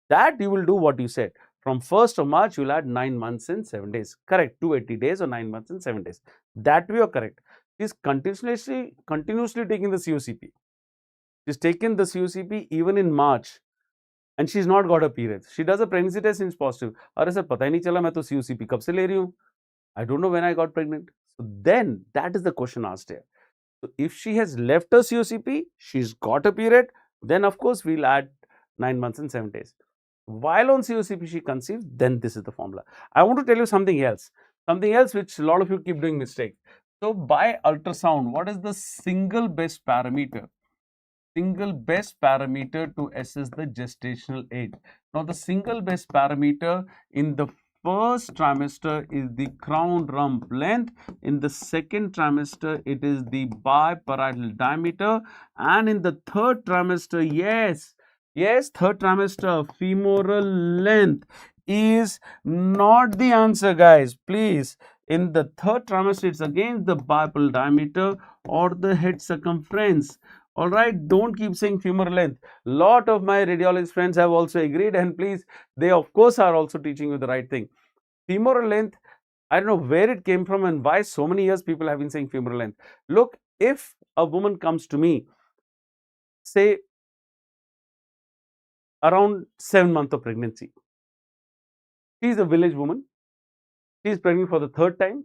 That you will do what you said. From 1st of March, you'll add 9 months and 7 days. Correct, 280 days or 9 months and 7 days. That we are correct. She's continuously taking the COCP. She's taken the COCP even in March, and she's not got a period. She does a pregnancy test and it's positive. अरे sir पता ही नहीं चला मैं तो COCP कब से ले रही हूँ. I don't know when I got pregnant. So then that is the question asked here. So if she has left her COCP, she's got a period, then of course we'll add 9 months and 7 days. While on COCP she conceived, then this is the formula. I want to tell you something else which a lot of you keep doing mistake. So by ultrasound, what is the single best parameter? Single best parameter to assess the gestational age. Now the single best parameter in the first trimester is the crown rump length. In the second trimester, it is the biparietal diameter, and in the third trimester, yes, third trimester, femoral length is not the answer, guys. Please, in the third trimester, it's again the biparietal diameter or the head circumference. All right, don't keep saying femoral length. Lot of my radiologist friends have also agreed, and please, they of course are also teaching you the right thing. Femoral length, I don't know where it came from and why so many years people have been saying femoral length. Look, if a woman comes to me, say around 7 months of pregnancy, she is a village woman, she is pregnant for the third time,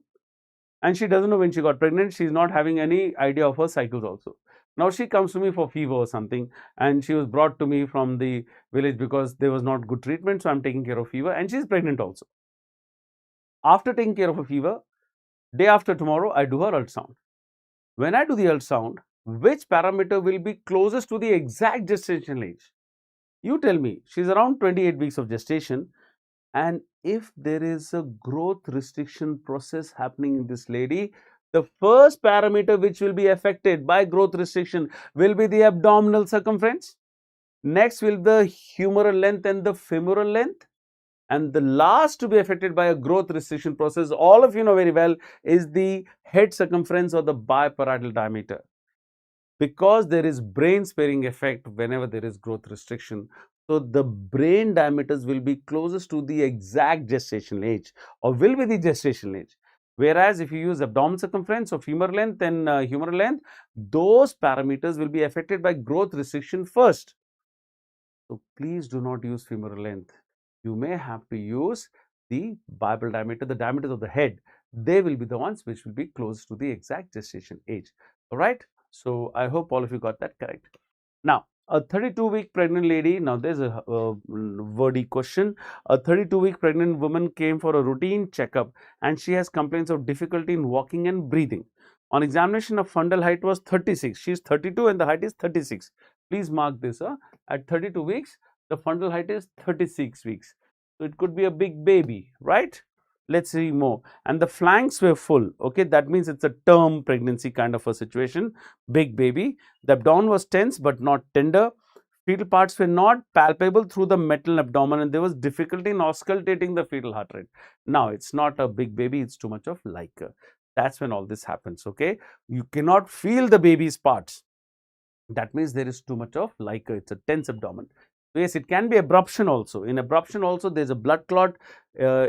and she doesn't know when she got pregnant. She's not having any idea of her cycles also. Now she comes to me for fever or something, and she was brought to me from the village because there was not good treatment, so I'm taking care of fever, and she's pregnant also. After taking care of a fever, day after tomorrow, I do her ultrasound. When I do the ultrasound, which parameter will be closest to the exact gestational age? You tell me. She's around 28 weeks of gestation, and if there is a growth restriction process happening in this lady, the first parameter which will be affected by growth restriction will be the abdominal circumference. Next will the humeral length and the femoral length. And the last to be affected by a growth restriction process, all of you know very well, is the head circumference or the biparietal diameter. Because there is brain sparing effect whenever there is growth restriction, so the brain diameters will be closest to the exact gestational age, or will be the gestational age. Whereas if you use abdominal circumference or femur length and humeral length, those parameters will be affected by growth restriction first. So please do not use femoral length. You may have to use the biparietal diameter, the diameters of the head. They will be the ones which will be close to the exact gestation age. All right. So I hope all of you got that correct. Now, a 32-week pregnant lady, now there's a wordy question. A 32-week pregnant woman came for a routine checkup and she has complaints of difficulty in walking and breathing. On examination, her fundal height was 36. She is 32 and the height is 36. Please mark this. At 32 weeks, the fundal height is 36 weeks. So it could be a big baby, right? Let's see more. And the flanks were full. Okay, that means it's a term pregnancy kind of a situation. Big baby. The abdomen was tense but not tender. Fetal parts were not palpable through the metal abdomen, and there was difficulty in auscultating the fetal heart rate. Now, it's not a big baby, it's too much of liquor. That's when all this happens. Okay, you cannot feel the baby's parts. That means there is too much of liquor. It's a tense abdomen. So yes, it can be abruption also. In abruption also, there's a blood clot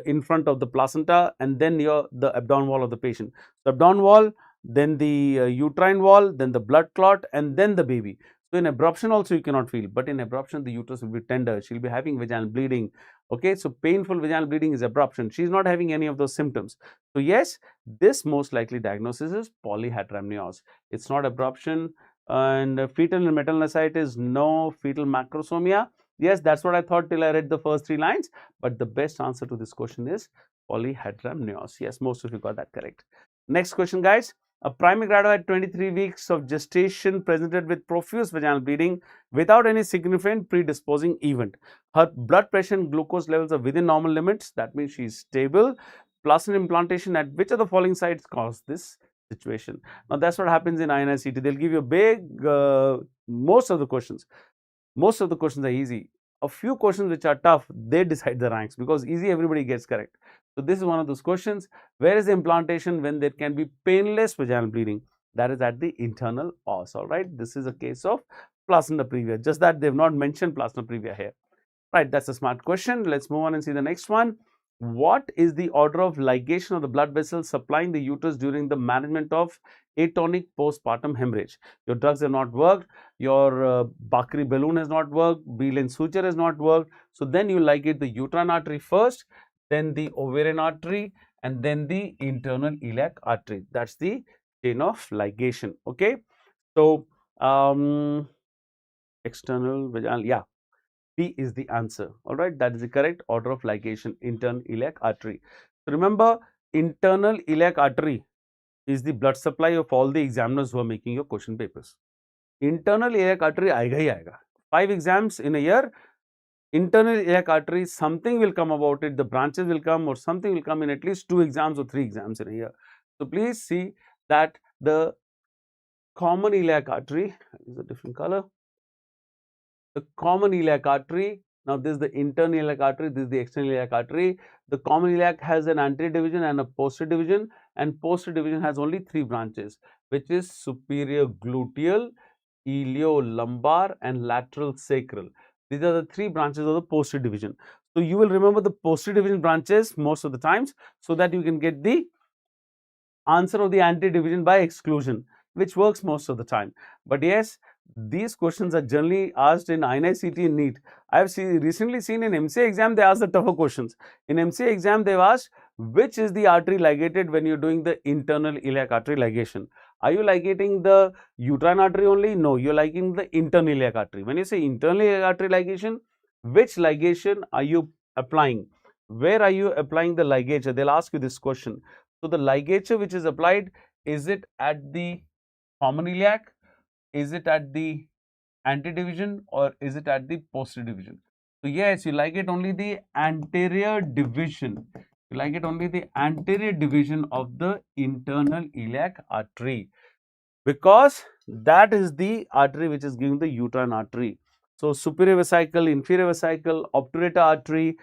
in front of the placenta, and then the abdominal wall of the patient. So abdominal wall, then the uterine wall, then the blood clot, and then the baby. So in abruption also you cannot feel, but in abruption the uterus will be tender. She'll be having vaginal bleeding. Okay, so painful vaginal bleeding is abruption. She's not having any of those symptoms. So yes, this most likely diagnosis is polyhydramnios. It's not abruption. And fetal and metalonascitis, no. Fetal macrosomia, yes, that's what I thought till I read the first 3 lines, but the best answer to this question is polyhydramnios. Yes, most of you got that correct. Next question, guys. A primary graduate at 23 weeks of gestation presented with profuse vaginal bleeding without any significant predisposing event. Her blood pressure and glucose levels are within normal limits. That means she is stable. Placenta implantation at which of the following sites caused this situation? Now, that's what happens in INICET. They'll give you a big, most of the questions are easy. A few questions which are tough, they decide the ranks, because easy everybody gets correct. So this is one of those questions. Where is the implantation when there can be painless vaginal bleeding? That is at the internal os. All right. This is a case of placenta previa. Just that they've not mentioned placenta previa here. Right. That's a smart question. Let's move on and see the next one. What is the order of ligation of the blood vessels supplying the uterus during the management of atonic postpartum hemorrhage? Your drugs have not worked, your Bakri balloon has not worked, Beeline suture has not worked. So then you ligate the uterine artery first, then the ovarian artery, and then the internal iliac artery. That's the chain of ligation. Okay. So external vaginal, yeah. B is the answer. All right, that is the correct order of ligation, internal iliac artery. So remember, internal iliac artery is the blood supply of all the examiners who are making your question papers. Internal iliac artery आएगा ही आएगा. 5 exams in a year. Internal iliac artery, something will come about it. The branches will come, or something will come in at least 2 exams or 3 exams in a year. So please see that the common iliac artery is a different color. The common iliac artery. Now, this is the internal iliac artery, this is the external iliac artery. The common iliac has an anterior division and a posterior division, and posterior division has only 3 branches, which is superior gluteal, iliolumbar, and lateral sacral. These are the 3 branches of the posterior division. So, you will remember the posterior division branches most of the times, so that you can get the answer of the anterior division by exclusion, which works most of the time. But yes, these questions are generally asked in INICET and NEET. I have recently seen in MCA exam, they ask the tougher questions. In MCA exam, they have asked which is the artery ligated when you are doing the internal iliac artery ligation. Are you ligating the uterine artery only? No, you are ligating the internal iliac artery. When you say internal iliac artery ligation, which ligation are you applying? Where are you applying the ligature? They will ask you this question. So, the ligature which is applied, is it at the common iliac? Is it at the anterior division, or is it at the posterior division? So, yes, you ligate only the anterior division. You ligate only the anterior division of the internal iliac artery, because that is the artery which is giving the uterine artery. So, superior vesicle, inferior vesicle, obturator artery,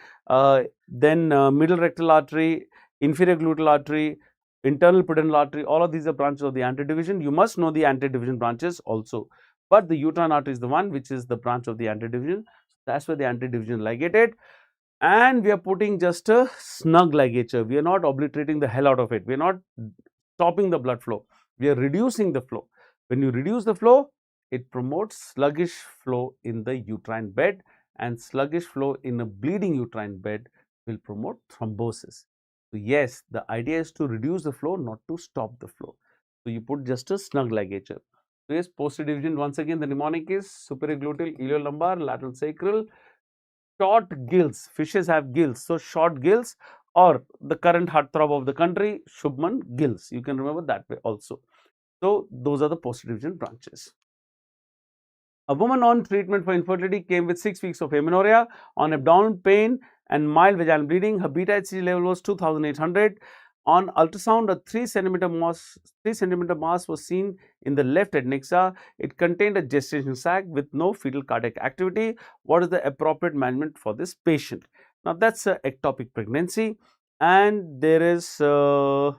then middle rectal artery, inferior gluteal artery, internal pudendal artery, all of these are branches of the anterior division. You must know the anterior division branches also, but the uterine artery is the one which is the branch of the anterior division. That's why the anterior division ligated, and we are putting just a snug ligature. We are not obliterating the hell out of it. We are not stopping the blood flow. We are reducing the flow. When you reduce the flow, it promotes sluggish flow in the uterine bed, and sluggish flow in a bleeding uterine bed will promote thrombosis. So, yes, the idea is to reduce the flow, not to stop the flow. So, you put just a snug ligature. So, yes, posterior division, once again the mnemonic is superior gluteal, iliolumbar, lateral sacral. Short gills, fishes have gills, so short gills, or the current heartthrob of the country, Shubman gills. You can remember that way also. So, those are the posterior division branches. A woman on treatment for infertility came with 6 weeks of amenorrhea, on abdominal pain and mild vaginal bleeding. Her beta HCG level was 2800. On ultrasound, a 3 centimeter mass was seen in the left adnexa. It contained a gestation sac with no fetal cardiac activity. What is the appropriate management for this patient? Now, that's an ectopic pregnancy, and there is no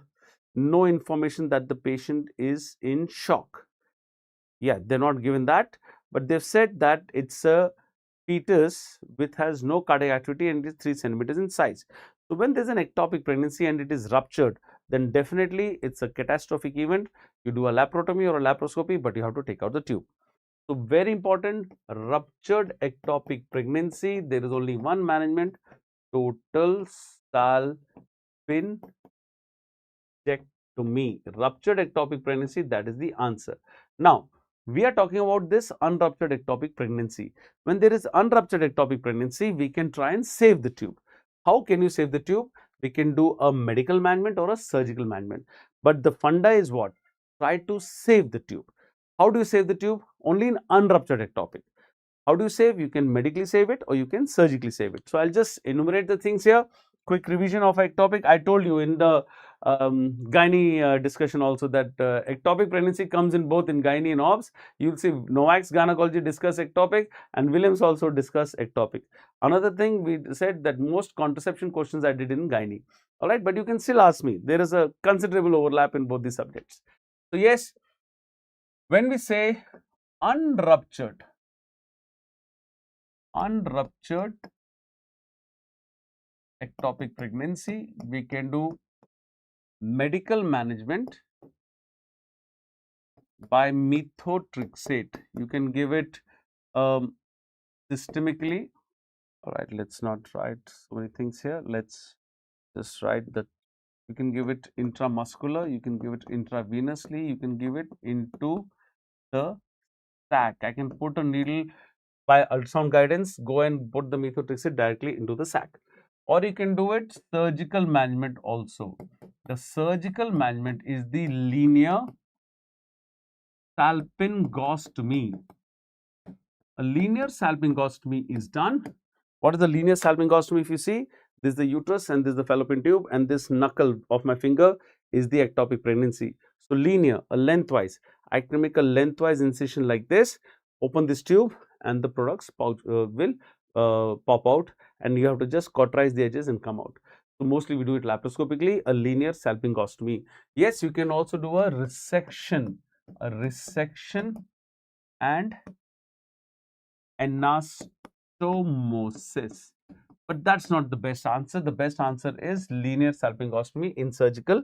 information that the patient is in shock. Yeah, they're not given that, but they've said that it's a fetus which has no cardiac activity and it is 3 centimeters in size. So, when there's an ectopic pregnancy and it is ruptured, then definitely it's a catastrophic event. You do a laparotomy or a laparoscopy, but you have to take out the tube. So, very important, ruptured ectopic pregnancy, there is only one management, total salpingectomy. Ruptured ectopic pregnancy, that is the answer. Now, we are talking about this unruptured ectopic pregnancy. When there is unruptured ectopic pregnancy, we can try and save the tube. How can you save the tube? We can do a medical management or a surgical management. But the funda is what? Try to save the tube. How do you save the tube? Only in unruptured ectopic. How do you save? You can medically save it or you can surgically save it. So, I'll just enumerate the things here. Quick revision of ectopic. I told you in the gynae discussion also that ectopic pregnancy comes in both in gynae and obs. You'll see Novak's gynecology discuss ectopic and Williams also discuss ectopic. Another thing, we said that most contraception questions I did in gynae. Alright, but you can still ask me. There is a considerable overlap in both the subjects. So, yes, when we say unruptured ectopic pregnancy, we can do medical management by methotrexate. You can give it systemically. All right, let's not write so many things here. Let's just write that you can give it intramuscular, you can give it intravenously, you can give it into the sac. I can put a needle by ultrasound guidance, go and put the methotrexate directly into the sac. Or you can do it surgical management also. The surgical management is the linear salpingostomy. A linear salpingostomy is done. What is the linear salpingostomy? If you see, this is the uterus and this is the fallopian tube, and this knuckle of my finger is the ectopic pregnancy. So linear, a lengthwise. I can make a lengthwise incision like this, open this tube, and the products will pop out, and you have to just cauterize the edges and come out. So mostly we do it laparoscopically, a linear salpingostomy. Yes, you can also do a resection and anastomosis. But that's not the best answer. The best answer is linear salpingostomy in surgical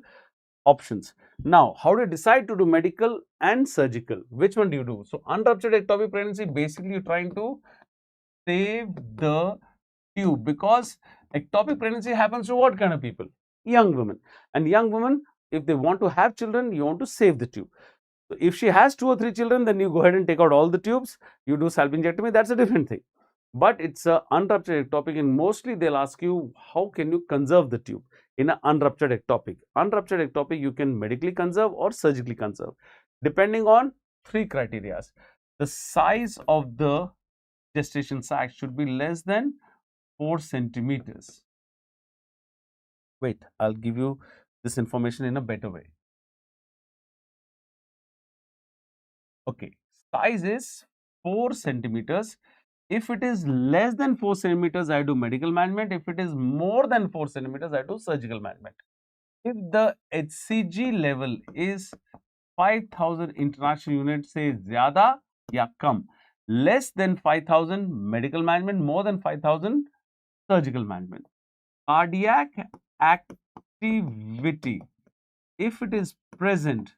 options. Now, how do you decide to do medical and surgical? Which one do you do? So, unruptured ectopic pregnancy, basically you're trying to save the tube, because ectopic pregnancy happens to what kind of people? Young women. And young women, if they want to have children, you want to save the tube. So, if she has 2 or 3 children, then you go ahead and take out all the tubes, you do salpingectomy, that's a different thing. But it's a unruptured ectopic, and mostly they'll ask you, how can you conserve the tube in an unruptured ectopic? Unruptured ectopic, you can medically conserve or surgically conserve, depending on 3 criteria. The size of the gestation sac should be less than 4 centimeters. Wait, I'll give you this information in a better way. Okay, size is 4 centimeters. If it is less than 4 centimeters, I do medical management. If it is more than 4 centimeters, I do surgical management. If the HCG level is 5000 international units, say zyada ya kam, less than 5000 medical management, more than 5000 surgical management. Cardiac activity, if it is present,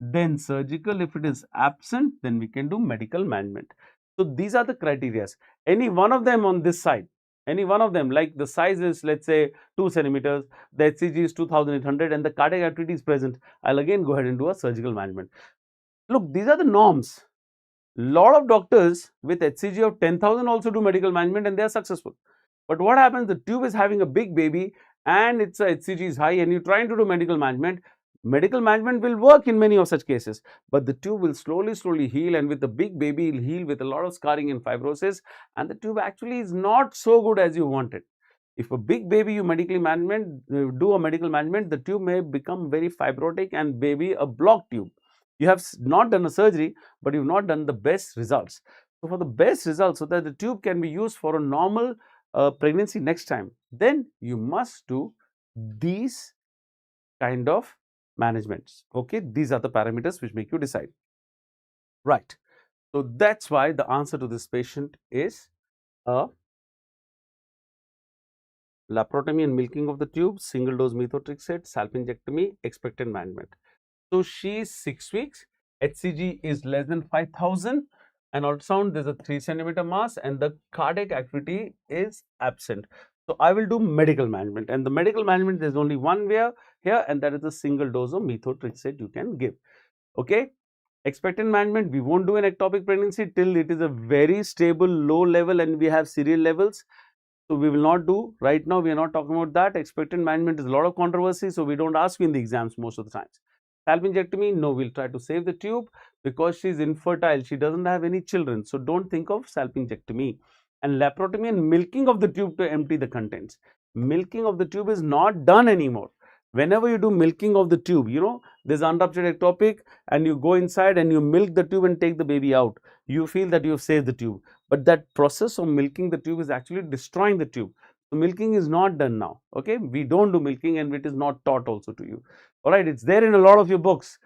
then surgical. If it is absent, then we can do medical management. So these are the criteria. Any one of them on this side, any one of them, like the size is, let's say, 2 centimeters, the HCG is 2800, and the cardiac activity is present, I'll again go ahead and do a surgical management. Look, these are the norms. Lot of doctors with HCG of 10,000 also do medical management, and they are successful. But what happens, the tube is having a big baby and its HCG is high, and you're trying to do medical management. Medical management will work in many of such cases, but the tube will slowly heal, and with the big baby, it will heal with a lot of scarring and fibrosis, and the tube actually is not so good as you wanted. If a big baby you medically management, do a medical management, the tube may become very fibrotic and baby a blocked tube. You have not done a surgery, but you've not done the best results. So for the best results, so that the tube can be used for a normal pregnancy next time, then you must do these kind of managements. Okay, these are the parameters which make you decide. Right. So that's why the answer to this patient is a laparotomy and milking of the tube, single dose methotrexate, salpingectomy, expectant management. So she is 6 weeks, HCG is less than 5000, and ultrasound there's a 3 centimeter mass, and the cardiac activity is absent. So I will do medical management, and the medical management, there's only one way here, and that is a single dose of methotrexate you can give. Okay, expectant management, we won't do an ectopic pregnancy till it is a very stable low level and we have serial levels. So we will not do right now. We are not talking about that. Expectant management is a lot of controversy, so we don't ask you in the exams most of the times. Salpingectomy, no, we'll try to save the tube because she's infertile. She doesn't have any children, so don't think of salpingectomy. And laparotomy and milking of the tube to empty the contents. Milking of the tube is not done anymore. Whenever you do milking of the tube, you know, there's unruptured ectopic and you go inside and you milk the tube and take the baby out. You feel that you have saved the tube. But that process of milking the tube is actually destroying the tube. So milking is not done now. Okay, we don't do milking, and it is not taught also to you. All right, it's there in a lot of your books.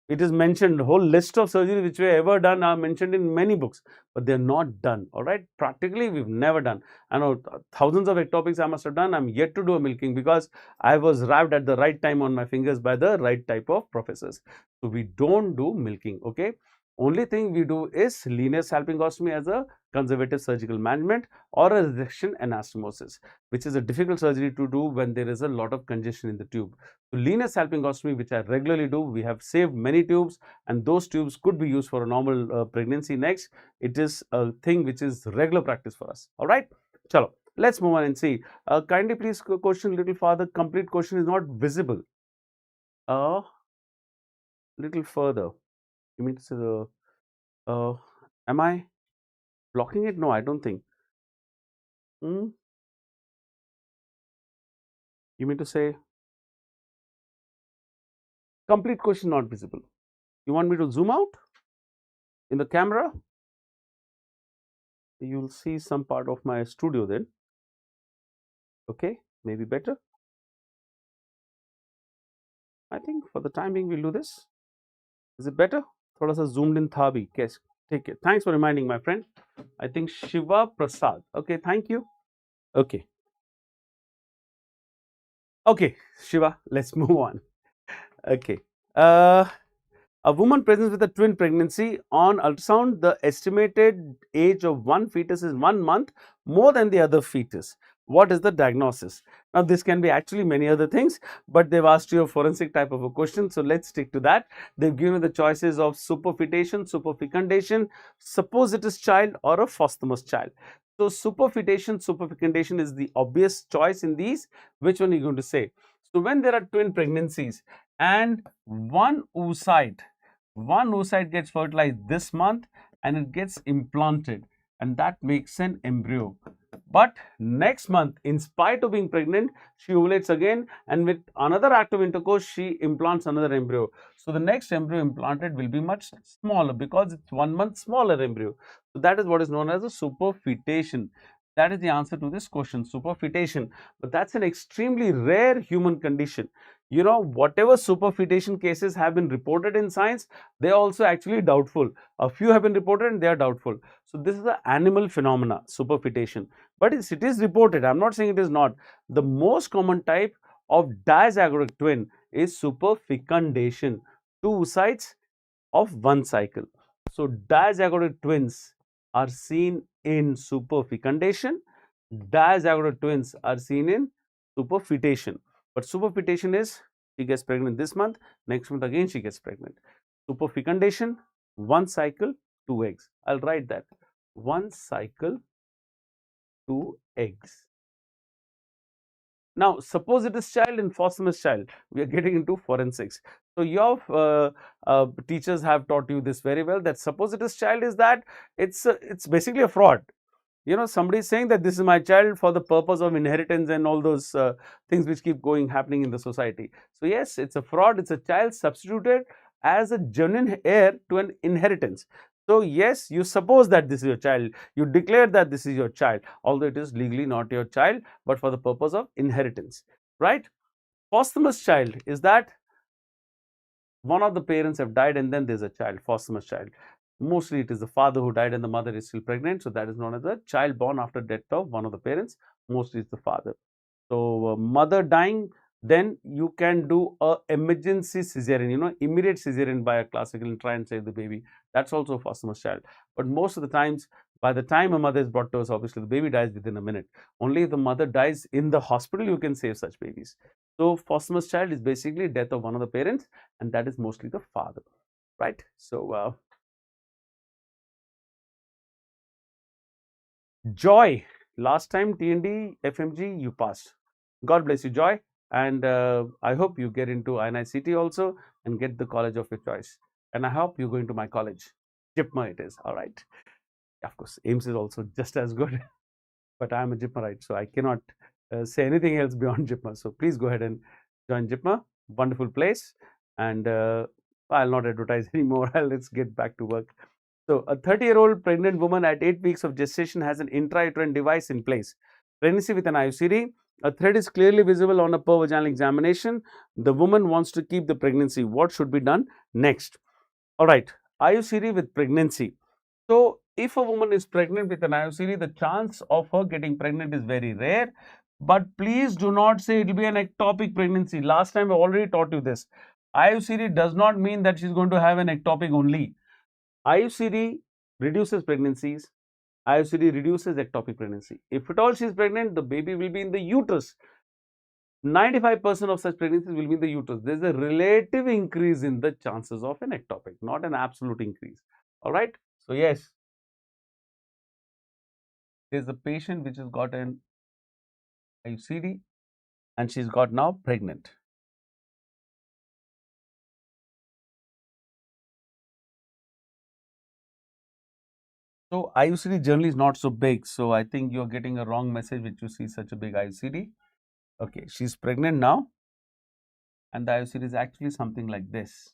It is mentioned, a whole list of surgery which we have ever done are mentioned in many books, but they're not done. All right, practically we've never done. I know thousands of ectopics I must have done. I'm yet to do a milking because I was wrapped at the right time on my fingers by the right type of professors. So we don't do milking. Okay, Only thing we do is linear salpingostomy as a conservative surgical management, or a resection anastomosis, which is a difficult surgery to do when there is a lot of congestion in the tube. So linear salpingostomy, which I regularly do, we have saved many tubes, and those tubes could be used for a normal pregnancy. Next, it is a thing which is regular practice for us. All right, chalo, let's move on and see. Kindly please question a little farther. Complete question is not visible. Little further. You mean to say the am I blocking it? No, I don't think. Hmm? You mean to say complete question not visible? You want me to zoom out in the camera? You'll see some part of my studio then. Okay, maybe better. I think for the time being we'll do this. Is it better? Thoda sa zoomed in tha bhi. Yes, take it. Thanks for reminding, my friend. I think Shiva Prasad. Okay, thank you. Okay. Okay, Shiva, let's move on. Okay. A woman presents with a twin pregnancy. On ultrasound, the estimated age of one fetus is 1 month more than the other fetus. What is the diagnosis? Now, this can be actually many other things, but they've asked you a forensic type of a question, so let's stick to that. They've given you the choices of superfetation, superfecundation, supposititious child, or a posthumous child. So, superfecundation is the obvious choice in these. Which one are you going to say? So, when there are twin pregnancies and one oocyte gets fertilized this month and it gets implanted, and that makes an embryo. But next month, in spite of being pregnant, she ovulates again, and with another act of intercourse, she implants another embryo. So the next embryo implanted will be much smaller because it's 1 month smaller embryo. So that is what is known as a superfetation. That is the answer to this question, superfetation. But that's an extremely rare human condition. You know, whatever superfetation cases have been reported in science, they are also actually doubtful. A few have been reported and they are doubtful. So this is an animal phenomena, superfetation. But it is reported. I'm not saying it is not. The most common type of dizygotic twin is superfecundation, two oocytes of one cycle. So dizygotic twins are seen in superfecundation. Dizygotic twins are seen in superfetation. But superfetation is she gets pregnant this month, next month again she gets pregnant. Superfecundation, one cycle, two eggs. I'll write that. One cycle, two eggs. Now, supposititious child and posthumous child, we are getting into forensics. So, your teachers have taught you this very well, that supposititious child is that it's basically a fraud. You know, somebody is saying that this is my child for the purpose of inheritance and all those things which keep happening in the society. So, yes, it's a fraud. It's a child substituted as a genuine heir to an inheritance. So, yes, you suppose that this is your child, you declare that this is your child, although it is legally not your child, but for the purpose of inheritance, right? Posthumous child is that one of the parents have died and then there's a child, posthumous child. Mostly it is the father who died and the mother is still pregnant, so that is known as a child born after death of one of the parents. Mostly it's the father. So, mother dying, then you can do a emergency cesarean, you know, immediate cesarean by a classical and try and save the baby. That's also a posthumous child. But most of the times, by the time a mother is brought to us, obviously the baby dies within a minute. Only if the mother dies in the hospital, you can save such babies. So, posthumous child is basically death of one of the parents, and that is mostly the father, right? So, Joy, last time TnD, FMG, you passed. God bless you, Joy. And I hope you get into INICET also and get the college of your choice. And I hope you go into my college. JIPMA it is, all right. Of course, AIMS is also just as good. But I am a JIPMAite, so I cannot say anything else beyond JIPMA. So please go ahead and join JIPMA. Wonderful place. And I'll not advertise anymore. Let's get back to work. So, a 30-year-old pregnant woman at 8 weeks of gestation has an intrauterine device in place. Pregnancy with an IUCD. A thread is clearly visible on a per-vaginal examination. The woman wants to keep the pregnancy. What should be done next? All right, IUCD with pregnancy. So, if a woman is pregnant with an IUCD, the chance of her getting pregnant is very rare. But please do not say it will be an ectopic pregnancy. Last time I already taught you this. IUCD does not mean that she is going to have an ectopic only. IUCD reduces pregnancies. IUCD reduces ectopic pregnancy. If at all she is pregnant, the baby will be in the uterus. 95% of such pregnancies will be in the uterus. There is a relative increase in the chances of an ectopic, not an absolute increase. All right. So yes, there is a patient which has got an IUCD and she's got now pregnant. So IUCD generally is not so big. So I think you're getting a wrong message which you see such a big IUCD. Okay, she's pregnant now and the IUCD is actually something like this.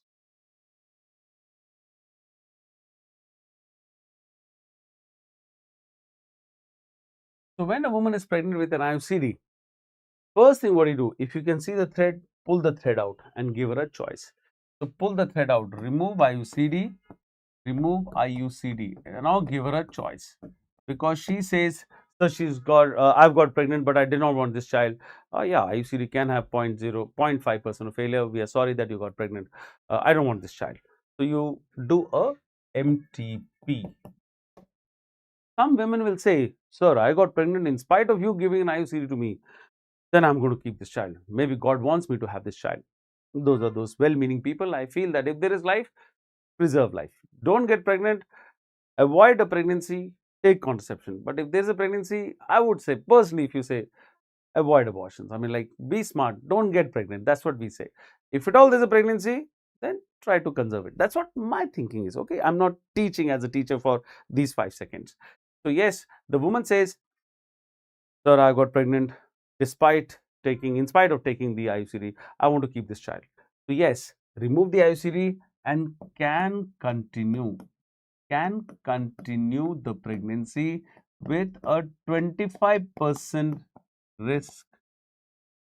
So when a woman is pregnant with an IUCD, first thing what you do, if you can see the thread, pull the thread out and give her a choice. So pull the thread out, remove IUCD, and now give her a choice. Because she says, so she's got, I've got pregnant, but I did not want this child. Yeah, IUCD can have 0.5% of failure. We are sorry that you got pregnant. I don't want this child. So you do a MTP. Some women will say, sir, I got pregnant in spite of you giving an IUCD to me. Then I'm going to keep this child. Maybe God wants me to have this child. Those are those well-meaning people. I feel that if there is life, preserve life. Don't get pregnant. Avoid a pregnancy. Take contraception. But if there's a pregnancy, I would say, personally, if you say, avoid abortions. I mean, like, be smart. Don't get pregnant. That's what we say. If at all there's a pregnancy, then try to conserve it. That's what my thinking is, okay? I'm not teaching as a teacher for these 5 seconds. So, yes, the woman says, sir, I got pregnant in spite of taking the IUCD. I want to keep this child. So, yes, remove the IUCD and can continue the pregnancy with a 25% risk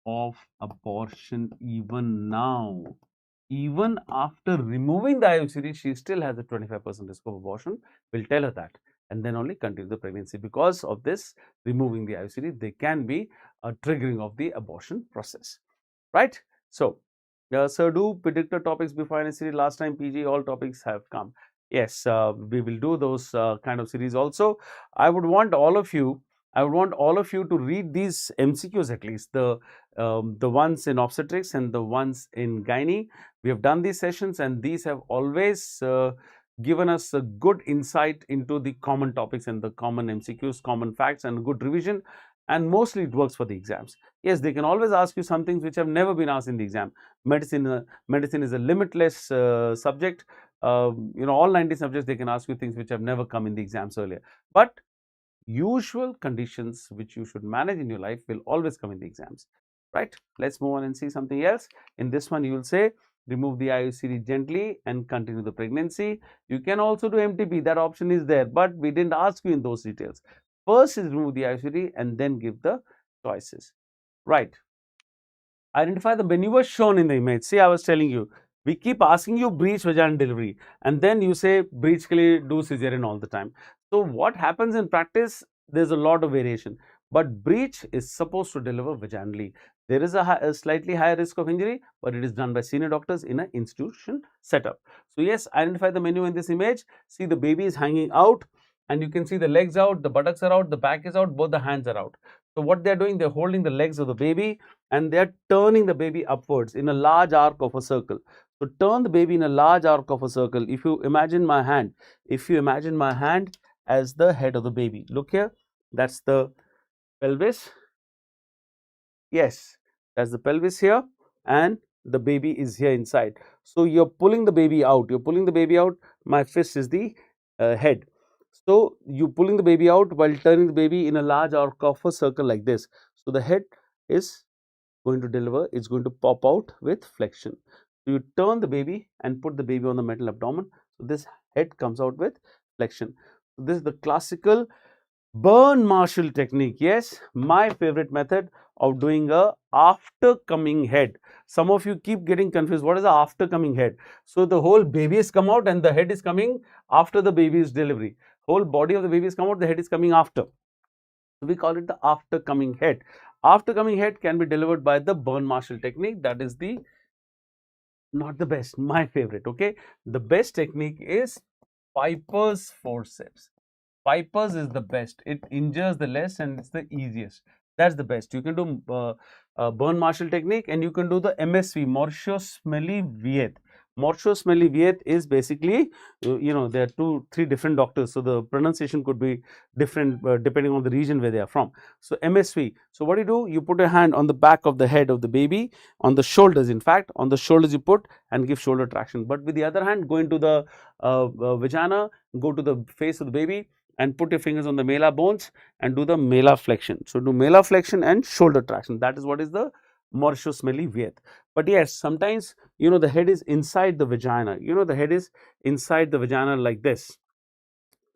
of abortion even now. Even after removing the IUCD, she still has a 25% risk of abortion. We'll tell her that and then only continue the pregnancy. Because of this, removing the IUCD, there can be a triggering of the abortion process, right? So, sir, do predictor topics before INICET? Last time PG, all topics have come. Yes, we will do those kind of series also. I would want all of you to read these MCQs, at least the ones in obstetrics and the ones in gynae. We have done these sessions and these have always given us a good insight into the common topics and the common MCQs, common facts, and good revision. And mostly it works for the exams. Yes, they can always ask you some things which have never been asked in the exam. Medicine is a limitless subject. All 90 subjects, they can ask you things which have never come in the exams earlier. But usual conditions which you should manage in your life will always come in the exams, right? Let's move on and see something else. In this one, you will say, remove the IUCD gently and continue the pregnancy. You can also do MTP. That option is there, but we didn't ask you in those details. First is remove the IUCD and then give the choices, right? Identify the maneuver shown in the image. See, I was telling you, we keep asking you breech, vaginal delivery, and then you say breech ke liye do cesarean all the time. So what happens in practice? There's a lot of variation, but breech is supposed to deliver vaginally. There is a slightly higher risk of injury, but it is done by senior doctors in an institution setup. So yes, identify the maneuver in this image. See, the baby is hanging out and you can see the legs out, the buttocks are out, the back is out, both the hands are out. So what they're doing, they're holding the legs of the baby and they're turning the baby upwards in a large arc of a circle. So turn the baby in a large arc of a circle. If you imagine my hand as the head of the baby, look here, that's the pelvis. Yes, that's the pelvis here and the baby is here inside. So you're pulling the baby out. My fist is the head. So you're pulling the baby out while turning the baby in a large arc of a circle like this. So the head is going to deliver, it's going to pop out with flexion. So you turn the baby and put the baby on the metal abdomen. So this head comes out with flexion. So this is the classical burn Marshall technique. Yes, my favorite method of doing a after coming head. Some of you keep getting confused. What is the after coming head? So the whole baby has come out and the head is coming after the baby's delivery. Whole body of the baby is come out, the head is coming after. So we call it the after coming head. After coming head can be delivered by the burn Marshall technique. That is the not the best, my favorite. Okay, the best technique is Piper's forceps. Piper's is the best. It injures the less and it's the easiest. That's the best. You can do Burn Marshall technique, and you can do the MSV, Morsho Smelly Viet. Morsho Smelly Viet is basically, there are 3 different doctors. So the pronunciation could be different depending on the region where they are from. So MSV. So what do? You put a hand on the back of the head of the baby, on the shoulders, in fact, on the shoulders you put and give shoulder traction. But with the other hand, go into the vagina, go to the face of the baby and put your fingers on the malar bones and do the malar flexion. So, do malar flexion and shoulder traction. That is what is the Morsho Smelly Viet. But yes, sometimes the head is inside the vagina. The head is inside the vagina like this.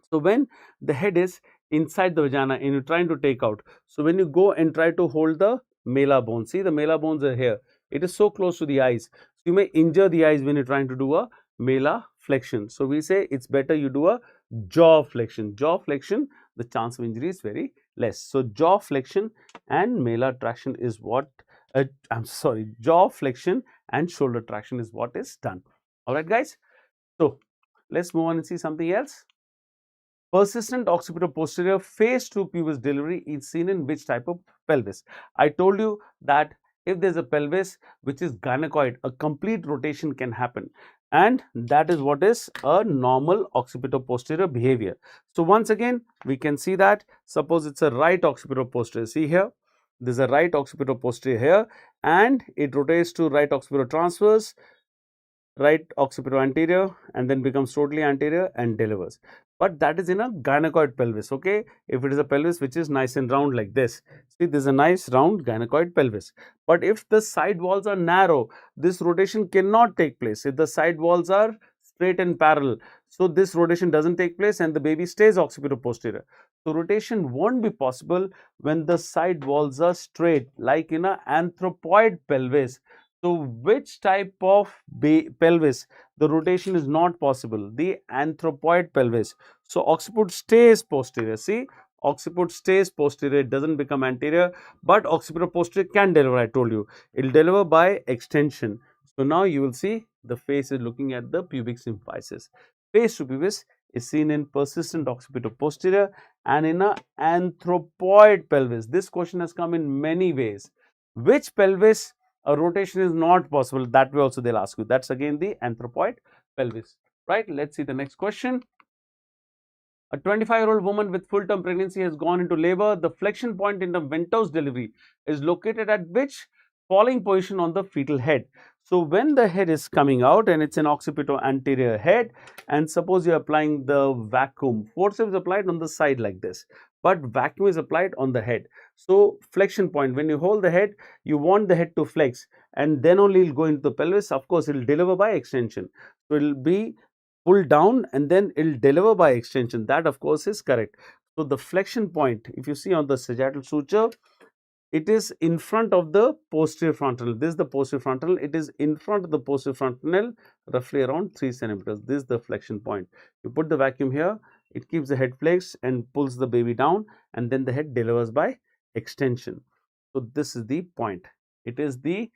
So, when the head is inside the vagina and you're trying to take out, so when you go and try to hold the malar bone, see the malar bones are here. It is so close to the eyes. So, you may injure the eyes when you're trying to do a malar flexion. So, we say it's better you do a jaw flexion. Jaw flexion, the chance of injury is very less. So, jaw flexion and malar traction is what, jaw flexion and shoulder traction is what is done. Alright guys. So, let's move on and see something else. Persistent occipitoposterior phase 2 pubis delivery is seen in which type of pelvis? I told you that if there is a pelvis which is gynecoid, a complete rotation can happen, and that is what is a normal occipitoposterior behavior. So, once again we can see that suppose it is a right occipitoposterior, see here, there is a right occipitoposterior here and it rotates to right occipitotransverse, right occipito-anterior and then becomes totally anterior and delivers. But that is in a gynecoid pelvis, okay? If it is a pelvis which is nice and round like this, see this is a nice round gynecoid pelvis. But if the side walls are narrow, this rotation cannot take place. If the side walls are straight and parallel, so this rotation doesn't take place and the baby stays occipitoposterior. So rotation won't be possible when the side walls are straight, like in an anthropoid pelvis. So, which type of pelvis the rotation is not possible? The anthropoid pelvis. So, occiput stays posterior. See, occiput stays posterior, it doesn't become anterior, but occipitoposterior can deliver. I told you, it will deliver by extension. So, now you will see the face is looking at the pubic symphysis. Face to pubis is seen in persistent occipitoposterior and in a anthropoid pelvis. This question has come in many ways. Which pelvis a rotation is not possible? That way also they'll ask you. That's again the anthropoid pelvis, right? Let's see the next question. A 25-year-old woman with full-term pregnancy has gone into labor. The flexion point in the ventouse delivery is located at which falling position on the fetal head? So, when the head is coming out and it's an occipito-anterior head, and suppose you're applying the vacuum, forceps is applied on the side like this, but vacuum is applied on the head. So, flexion point, when you hold the head, you want the head to flex and then only it will go into the pelvis. Of course, it will deliver by extension. So, it will be pull down and then it will deliver by extension. That of course is correct. So, the flexion point, if you see on the sagittal suture, it is in front of the posterior frontal. This is the posterior frontal. It is in front of the posterior frontal, roughly around 3 centimeters. This is the flexion point. You put the vacuum here, it keeps the head flexed and pulls the baby down, and then the head delivers by extension. So, this is the point. It is the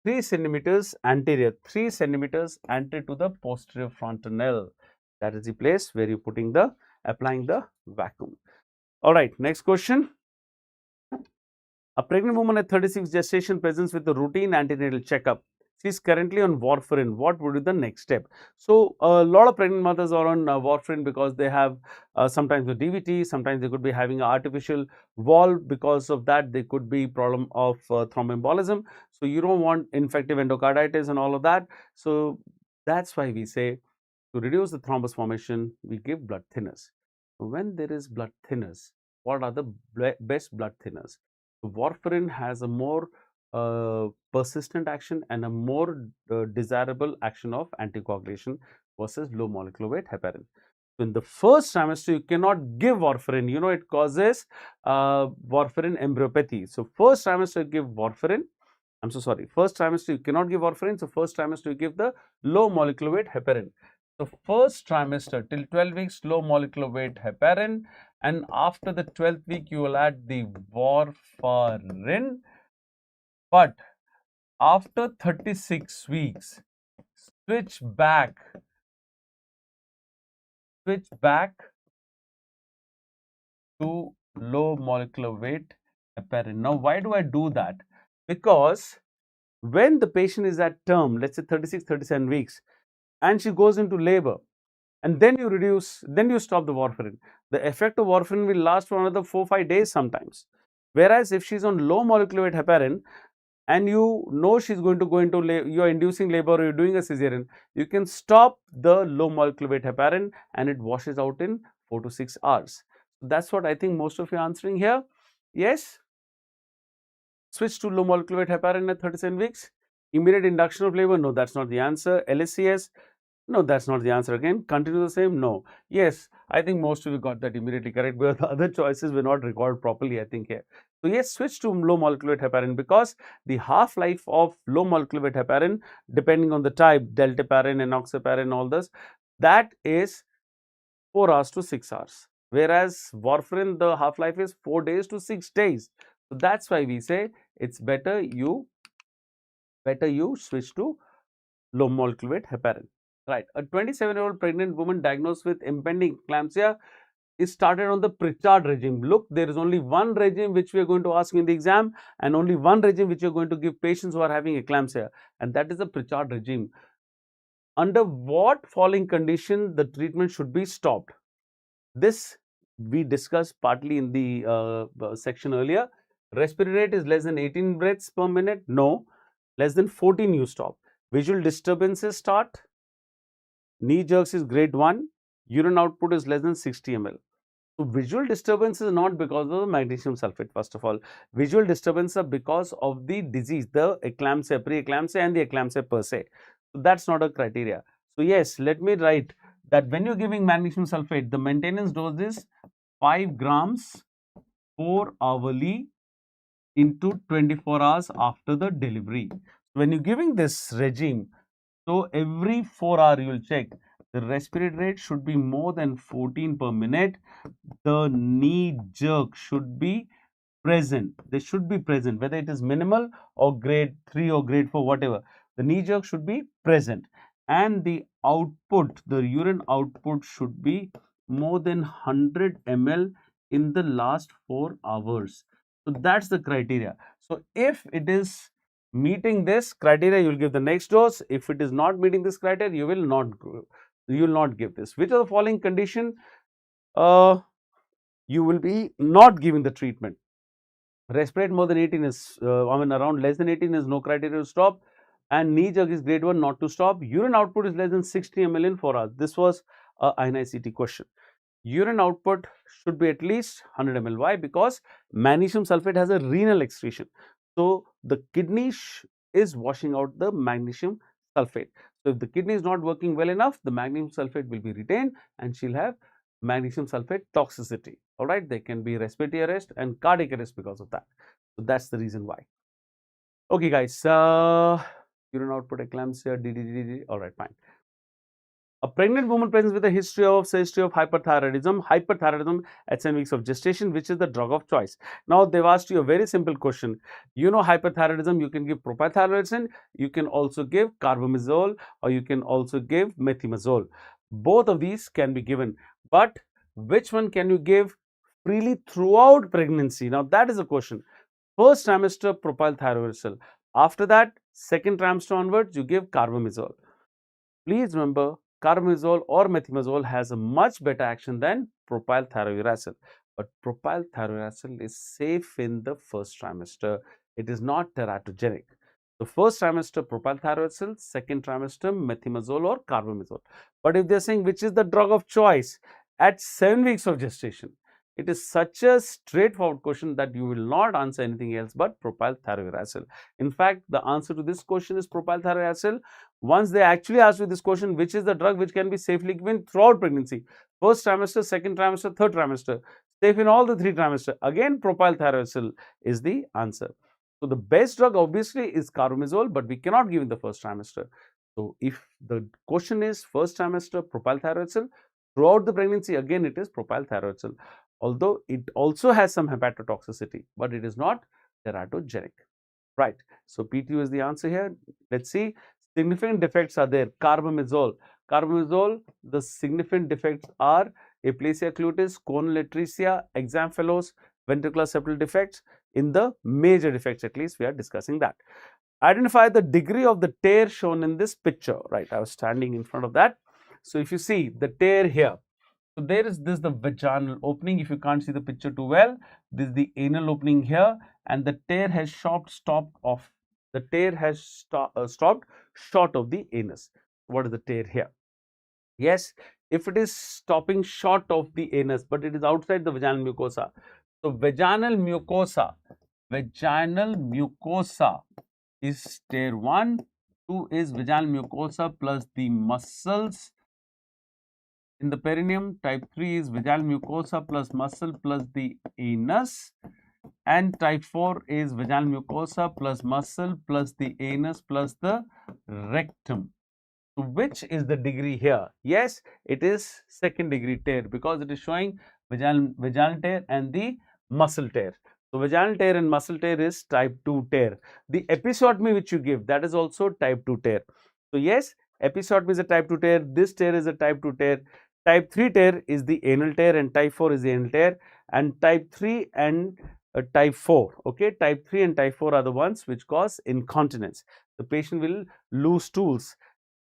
3 centimeters anterior, 3 centimeters anterior to the posterior frontal. That is the place where you're putting the, applying the vacuum. Alright, next question. A pregnant woman at 36 gestation presents with a routine antenatal checkup. She is currently on warfarin. What would be the next step? So, a lot of pregnant mothers are on warfarin because they have sometimes a DVT, sometimes they could be having an artificial valve. Because of that, there could be problem of thromboembolism. So, you don't want infective endocarditis and all of that. So, that's why we say to reduce the thrombus formation, we give blood thinners. When there is blood thinners, what are the best blood thinners? Warfarin has a more persistent action and a more desirable action of anticoagulation versus low molecular weight heparin. So, in the first trimester, you cannot give warfarin. You know, it causes warfarin embryopathy. So, first trimester, you give warfarin. I'm so sorry. First trimester, you cannot give warfarin. So, first trimester, you give the low molecular weight heparin. So, first trimester till 12 weeks, low molecular weight heparin, and after the 12th week, you will add the warfarin. But after 36 weeks, switch back switch back to low molecular weight heparin. Now, why do I do that? Because when the patient is at term, let's say 36, 37 weeks, and she goes into labor, and then you stop the warfarin. The effect of warfarin will last for another 4-5 days sometimes. Whereas if she's on low molecular weight heparin, and you know she's going to go into you're inducing labor or you're doing a cesarean, you can stop the low molecular weight heparin and it washes out in 4 to 6 hours. That's what I think most of you are answering here. Yes, switch to low molecular weight heparin at 37 weeks. Immediate induction of labor, no, that's not the answer. LSCS, no, that's not the answer again. Continue the same, no. Yes, I think most of you got that immediately correct, but the other choices were not recorded properly, I think here. So yes, switch to low molecular weight heparin because the half-life of low molecular weight heparin, depending on the type, deltaparin, enoxaparin, all this, that is 4 hours to 6 hours. Whereas warfarin, the half-life is 4 days to 6 days. So that's why we say it's better you switch to low molecular weight heparin. Right, a 27-year-old pregnant woman diagnosed with impending eclampsia is started on the Pritchard regime. Look, there is only one regime which we are going to ask in the exam and only one regime which you are going to give patients who are having eclampsia, and that is the Pritchard regime. Under what following condition the treatment should be stopped? This we discussed partly in the section earlier. Respiratory rate is less than 18 breaths per minute. No. Less than 14 you stop. Visual disturbances start. Knee jerks is grade 1. Urine output is less than 60 ml. So, visual disturbance is not because of the magnesium sulfate, first of all. Visual disturbance are because of the disease, the eclampsia, preeclampsia and the eclampsia per se. So, that's not a criteria. So, yes, let me write that when you're giving magnesium sulfate, the maintenance dose is 5 grams 4 hourly into 24 hours after the delivery. When you're giving this regime, so every 4 hours you will check the respiratory rate should be more than 14 per minute. The knee jerk should be present. They should be present, whether it is minimal or grade 3 or grade 4, whatever. The knee jerk should be present. And the output, the urine output should be more than 100 ml in the last 4 hours. So that's the criteria. So if it is meeting this criteria, you will give the next dose. If it is not meeting this criteria, you will not give this. Which of the following condition you will be not giving the treatment? Respirate more than 18 is, around less than 18 is no criteria to stop, and knee jerk is grade 1 not to stop. Urine output is less than 60 ml in 4 hours. This was a INICET question. Urine output should be at least 100 ml. Why? Because magnesium sulfate has a renal excretion. So, the kidney is washing out the magnesium sulfate. So, if the kidney is not working well enough, the magnesium sulfate will be retained and she will have magnesium sulfate toxicity. Alright, there can be respiratory arrest and cardiac arrest because of that. So, that's the reason why. Okay, guys, urine output eclampsia, DDDD. Alright, fine. A pregnant woman presents with a history of hyperthyroidism at 7 weeks of gestation, which is the drug of choice. Now, they've asked you a very simple question. You know hyperthyroidism, you can give propylthyroxine, you can also give carbamazole, or you can also give methimazole. Both of these can be given, but which one can you give freely throughout pregnancy? Now, that is the question. First trimester, propylthyroxine. After that, second trimester onwards, you give carbamazole. Please remember, carbamazole or methimazole has a much better action than propylthyroxine. But propylthyroxine is safe in the first trimester. It is not teratogenic. The first trimester propylthyroxine, second trimester methimazole or carbamazole. But if they are saying which is the drug of choice at 7 weeks of gestation, it is such a straightforward question that you will not answer anything else but propylthyroxine. In fact, the answer to this question is propylthyroxine. Once they actually ask you this question, which is the drug which can be safely given throughout pregnancy? First trimester, second trimester, third trimester, safe in all the 3 trimesters. Again, propylthyroxine is the answer. So, the best drug obviously is carbamazole, but we cannot give in the first trimester. So, if the question is first trimester propylthyroxine, throughout the pregnancy, again it is propylthyroxine. Although it also has some hepatotoxicity, but it is not teratogenic. Right. So, PTU is the answer here. Let's see. Significant defects are there. Carbamazole. Carbamazole, the significant defects are aplasia cutis, conal atresia, examphelos, ventricular septal defects. In the major defects, at least, we are discussing that. Identify the degree of the tear shown in this picture. Right, I was standing in front of that. So if you see the tear here, so there is this the vaginal opening. If you can't see the picture too well, this is the anal opening here, and the tear has stopped off. The tear has stopped short of the anus. What is the tear here? Yes, if it is stopping short of the anus, but it is outside the vaginal mucosa. So vaginal mucosa is tear 1, 2 is vaginal mucosa plus the muscles in the perineum. Type 3 is vaginal mucosa plus muscle plus the anus, and type 4 is vaginal mucosa plus muscle plus the anus plus the rectum. So which is the degree here? Yes, it is second degree tear because it is showing vaginal tear and the muscle tear. So vaginal tear and muscle tear is type 2 tear. The episiotomy which you give, that is also type 2 tear. So yes, episiotomy is a type 2 tear. This tear is a type 2 tear. Type 3 tear is the anal tear and type 4 is the anal tear, and type 3 and type 4. Okay, type 3 and type 4 are the ones which cause incontinence. The patient will lose stools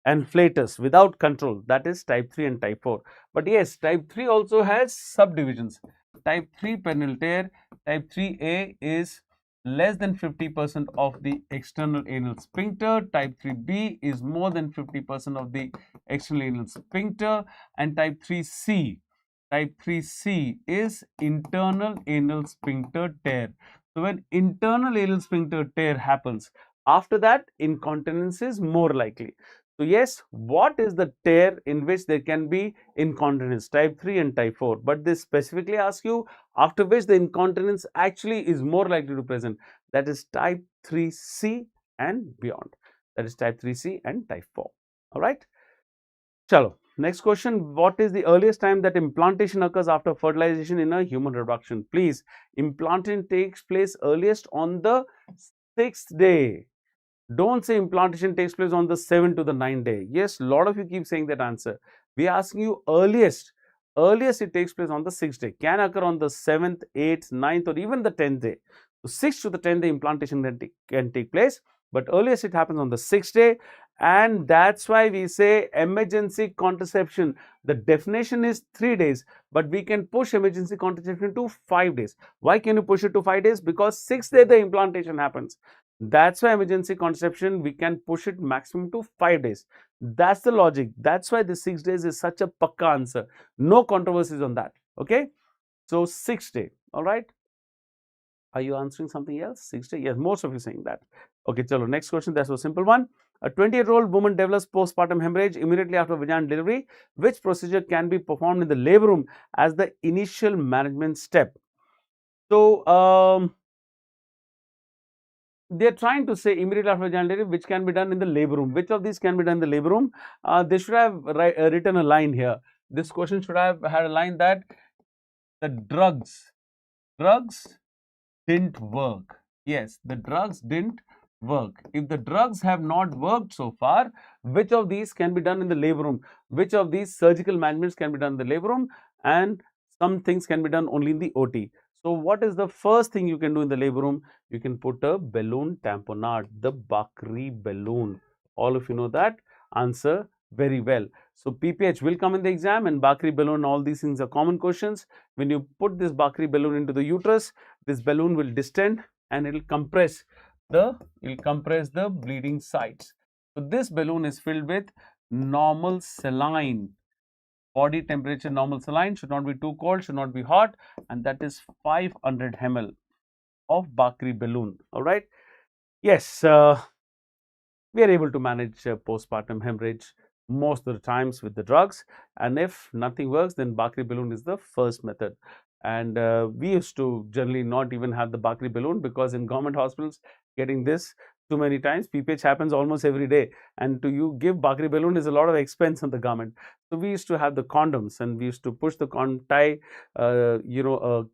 and flatus without control. That is type 3 and type 4. But yes, type 3 also has subdivisions. Type 3 perineal tear, type 3A is less than 50% of the external anal sphincter. Type 3B is more than 50% of the external anal sphincter, and type 3C is internal anal sphincter tear. So when internal anal sphincter tear happens, after that incontinence is more likely. So yes, what is the tear in which there can be incontinence? Type 3 and type 4. But they specifically ask you after which the incontinence actually is more likely to present. That is type 3C and beyond. That is type 3C and type 4. Alright. Chalo. Next question. What is the earliest time that implantation occurs after fertilization in a human reproduction? Please, implantation takes place earliest on the 6th day. Don't say implantation takes place on the 7th to the 9th day. Yes, a lot of you keep saying that answer. We are asking you earliest. Earliest it takes place on the 6th day. Can occur on the 7th, 8th, 9th or even the 10th day. So 6th to the 10th day implantation can take place. But earliest it happens on the 6th day. And that's why we say emergency contraception. The definition is 3 days. But we can push emergency contraception to 5 days. Why can you push it to 5 days? Because 6th day the implantation happens. That's why emergency contraception, we can push it maximum to 5 days. That's the logic. That's why the 6 days is such a pakka answer. No controversies on that. Okay. So 6th day. All right. Are you answering something else? 6th day? Yes, most of you saying that. Okay, chalo. Next question. That's a simple one. A 20-year-old woman develops postpartum hemorrhage immediately after vaginal delivery. Which procedure can be performed in the labor room as the initial management step? So, they're trying to say immediately after vaginal delivery, which can be done in the labor room. Which of these can be done in the labor room? They should have written a line here. This question should have had a line that the drugs didn't work. Yes, the drugs didn't work. If the drugs have not worked so far, which of these can be done in the labor room? Which of these surgical managements can be done in the labor room? And some things can be done only in the OT. So what is the first thing you can do in the labor room? You can put a balloon tamponade, the Bakri balloon. All of you know that answer very well. So PPH will come in the exam, and Bakri balloon, all these things are common questions. When you put this Bakri balloon into the uterus, this balloon will distend and it will compress the bleeding sites. So this balloon is filled with normal saline. Body temperature normal saline, should not be too cold, should not be hot, and that is 500 ml of Bakri balloon. All right. Yes, we are able to manage postpartum hemorrhage most of the times with the drugs, and if nothing works, then Bakri balloon is the first method. And we used to generally not even have the Bakri balloon, because in government hospitals getting this too many times, PPH happens almost every day, and to you give Bakri balloon is a lot of expense on the government. So we used to have the condoms, and we used to push the tie a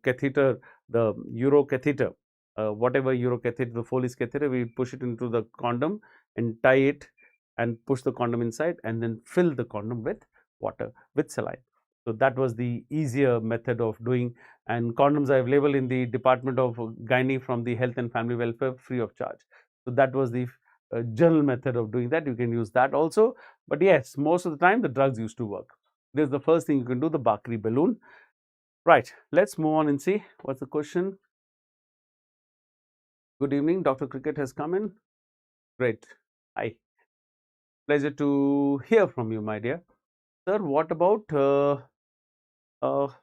catheter, the Euro catheter, whatever Euro catheter, the Foley's catheter, we push it into the condom and tie it and push the condom inside and then fill the condom with water, with saline. So that was the easier method of doing, and condoms are available in the Department of Gynae from the Health and Family Welfare free of charge. So that was the general method of doing that. You can use that also, but yes, most of the time the drugs used to work. This is the first thing you can do, the Bakri balloon. Right, let's move on and see what's the question. Good evening, Dr. Cricket has come in. Great. Hi. Pleasure to hear from you, my dear. Sir, what about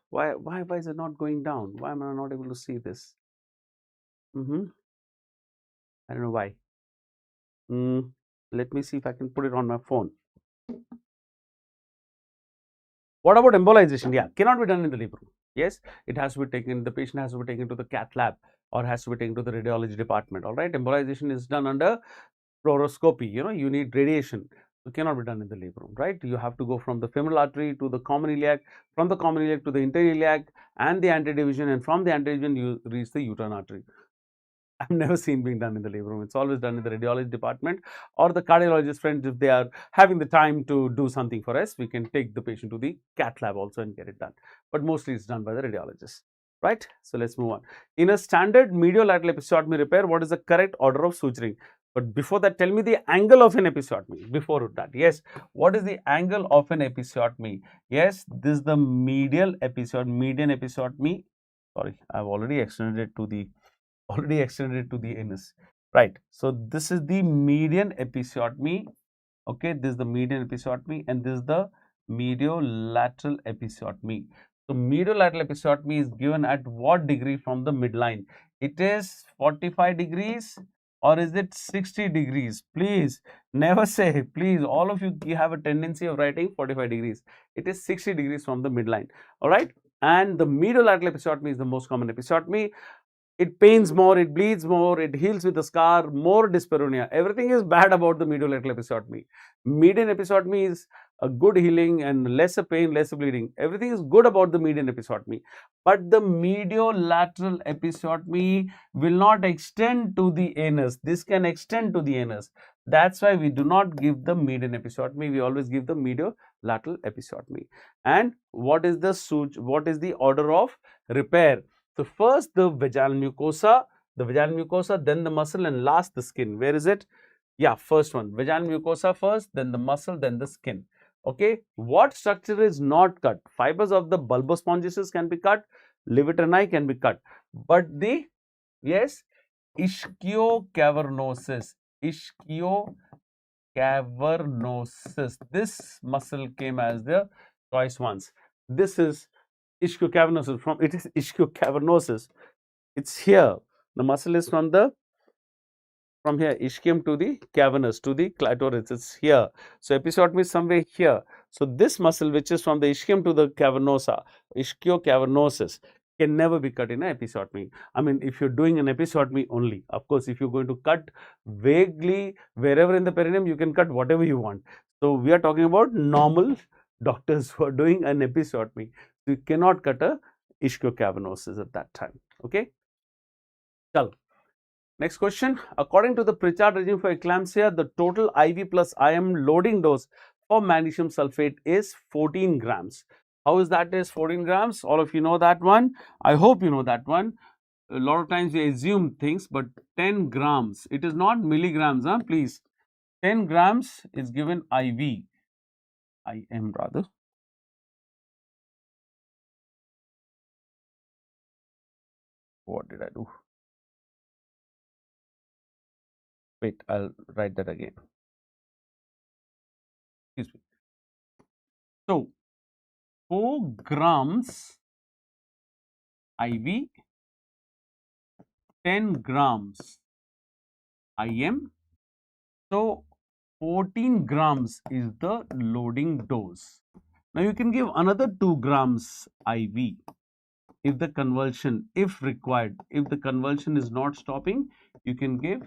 why is it not going down? Why am I not able to see this? I don't know why. Let me see if I can put it on my phone. What about embolization? Yeah, cannot be done in the labor room. Yes, it has to be taken, the patient has to be taken to the cath lab or has to be taken to the radiology department. All right, embolization is done under fluoroscopy. You know, you need radiation. It cannot be done in the labor room, right? You have to go from the femoral artery to the common iliac, from the common iliac to the interiliac and the antedivision, and from the antedivision you reach the uterine artery. I've never seen being done in the labor room. It's always done in the radiology department or the cardiologist friends. If they are having the time to do something for us, we can take the patient to the cath lab also and get it done. But mostly it's done by the radiologist, right? So let's move on. In a standard mediolateral episiotomy repair, what is the correct order of suturing? But before that, tell me the angle of an episiotomy. Before that, yes, what is the angle of an episiotomy? Yes, this is the median episiotomy. Sorry, I've already extended it to the anus, right? So this is the median episiotomy. Okay, this is the median episiotomy and this is the mediolateral episiotomy. So mediolateral episiotomy is given at what degree from the midline? It is 45 degrees or is it 60 degrees? Please never say, please, all of you have a tendency of writing 45 degrees. It is 60 degrees from the midline. All right, and the mediolateral episiotomy is the most common episiotomy. It pains more, it bleeds more, it heals with a scar, more dyspareunia. Everything is bad about the mediolateral episiotomy. Median episiotomy is a good healing and lesser pain, lesser bleeding. Everything is good about the median episiotomy. But the mediolateral episiotomy will not extend to the anus. This can extend to the anus. That's why we do not give the median episiotomy. We always give the mediolateral episiotomy. And what is the order of repair? So first the vaginal mucosa, then the muscle, and last the skin. Where is it? Yeah, first one, vaginal mucosa first, then the muscle, then the skin. Okay, what structure is not cut? Fibers of the bulbospongices can be cut, levitorni can be cut, but the, yes, ischiocavernosus, this muscle came as the choice ones. This is ischiocavernosus. From it is ischiocavernosus. It's here. The muscle is from here ischium to the cavernous to the clitoris. It's here. So episiotomy is somewhere here. So this muscle, which is from the ischium to the cavernosa, ischiocavernosus, can never be cut in an episiotomy. I mean, if you're doing an episiotomy only. Of course, if you're going to cut vaguely wherever in the perineum, you can cut whatever you want. So we are talking about normal doctors who are doing an episiotomy. So you cannot cut a ischiocavernosus at that time. Okay. Chalo. Next question. According to the Pritchard regime for eclampsia, the total IV plus IM loading dose for magnesium sulfate is 14 grams. How is that is 14 grams? All of you know that one. I hope you know that one. A lot of times we assume things, but 10 grams. It is not milligrams, huh? Please. 10 grams is given IV. IM rather. What did I do? Wait, I'll write that again. Excuse me. So, 4 grams IV, 10 grams IM. So, 14 grams is the loading dose. Now, you can give another 2 grams IV if the convulsion, if required, if the convulsion is not stopping, you can give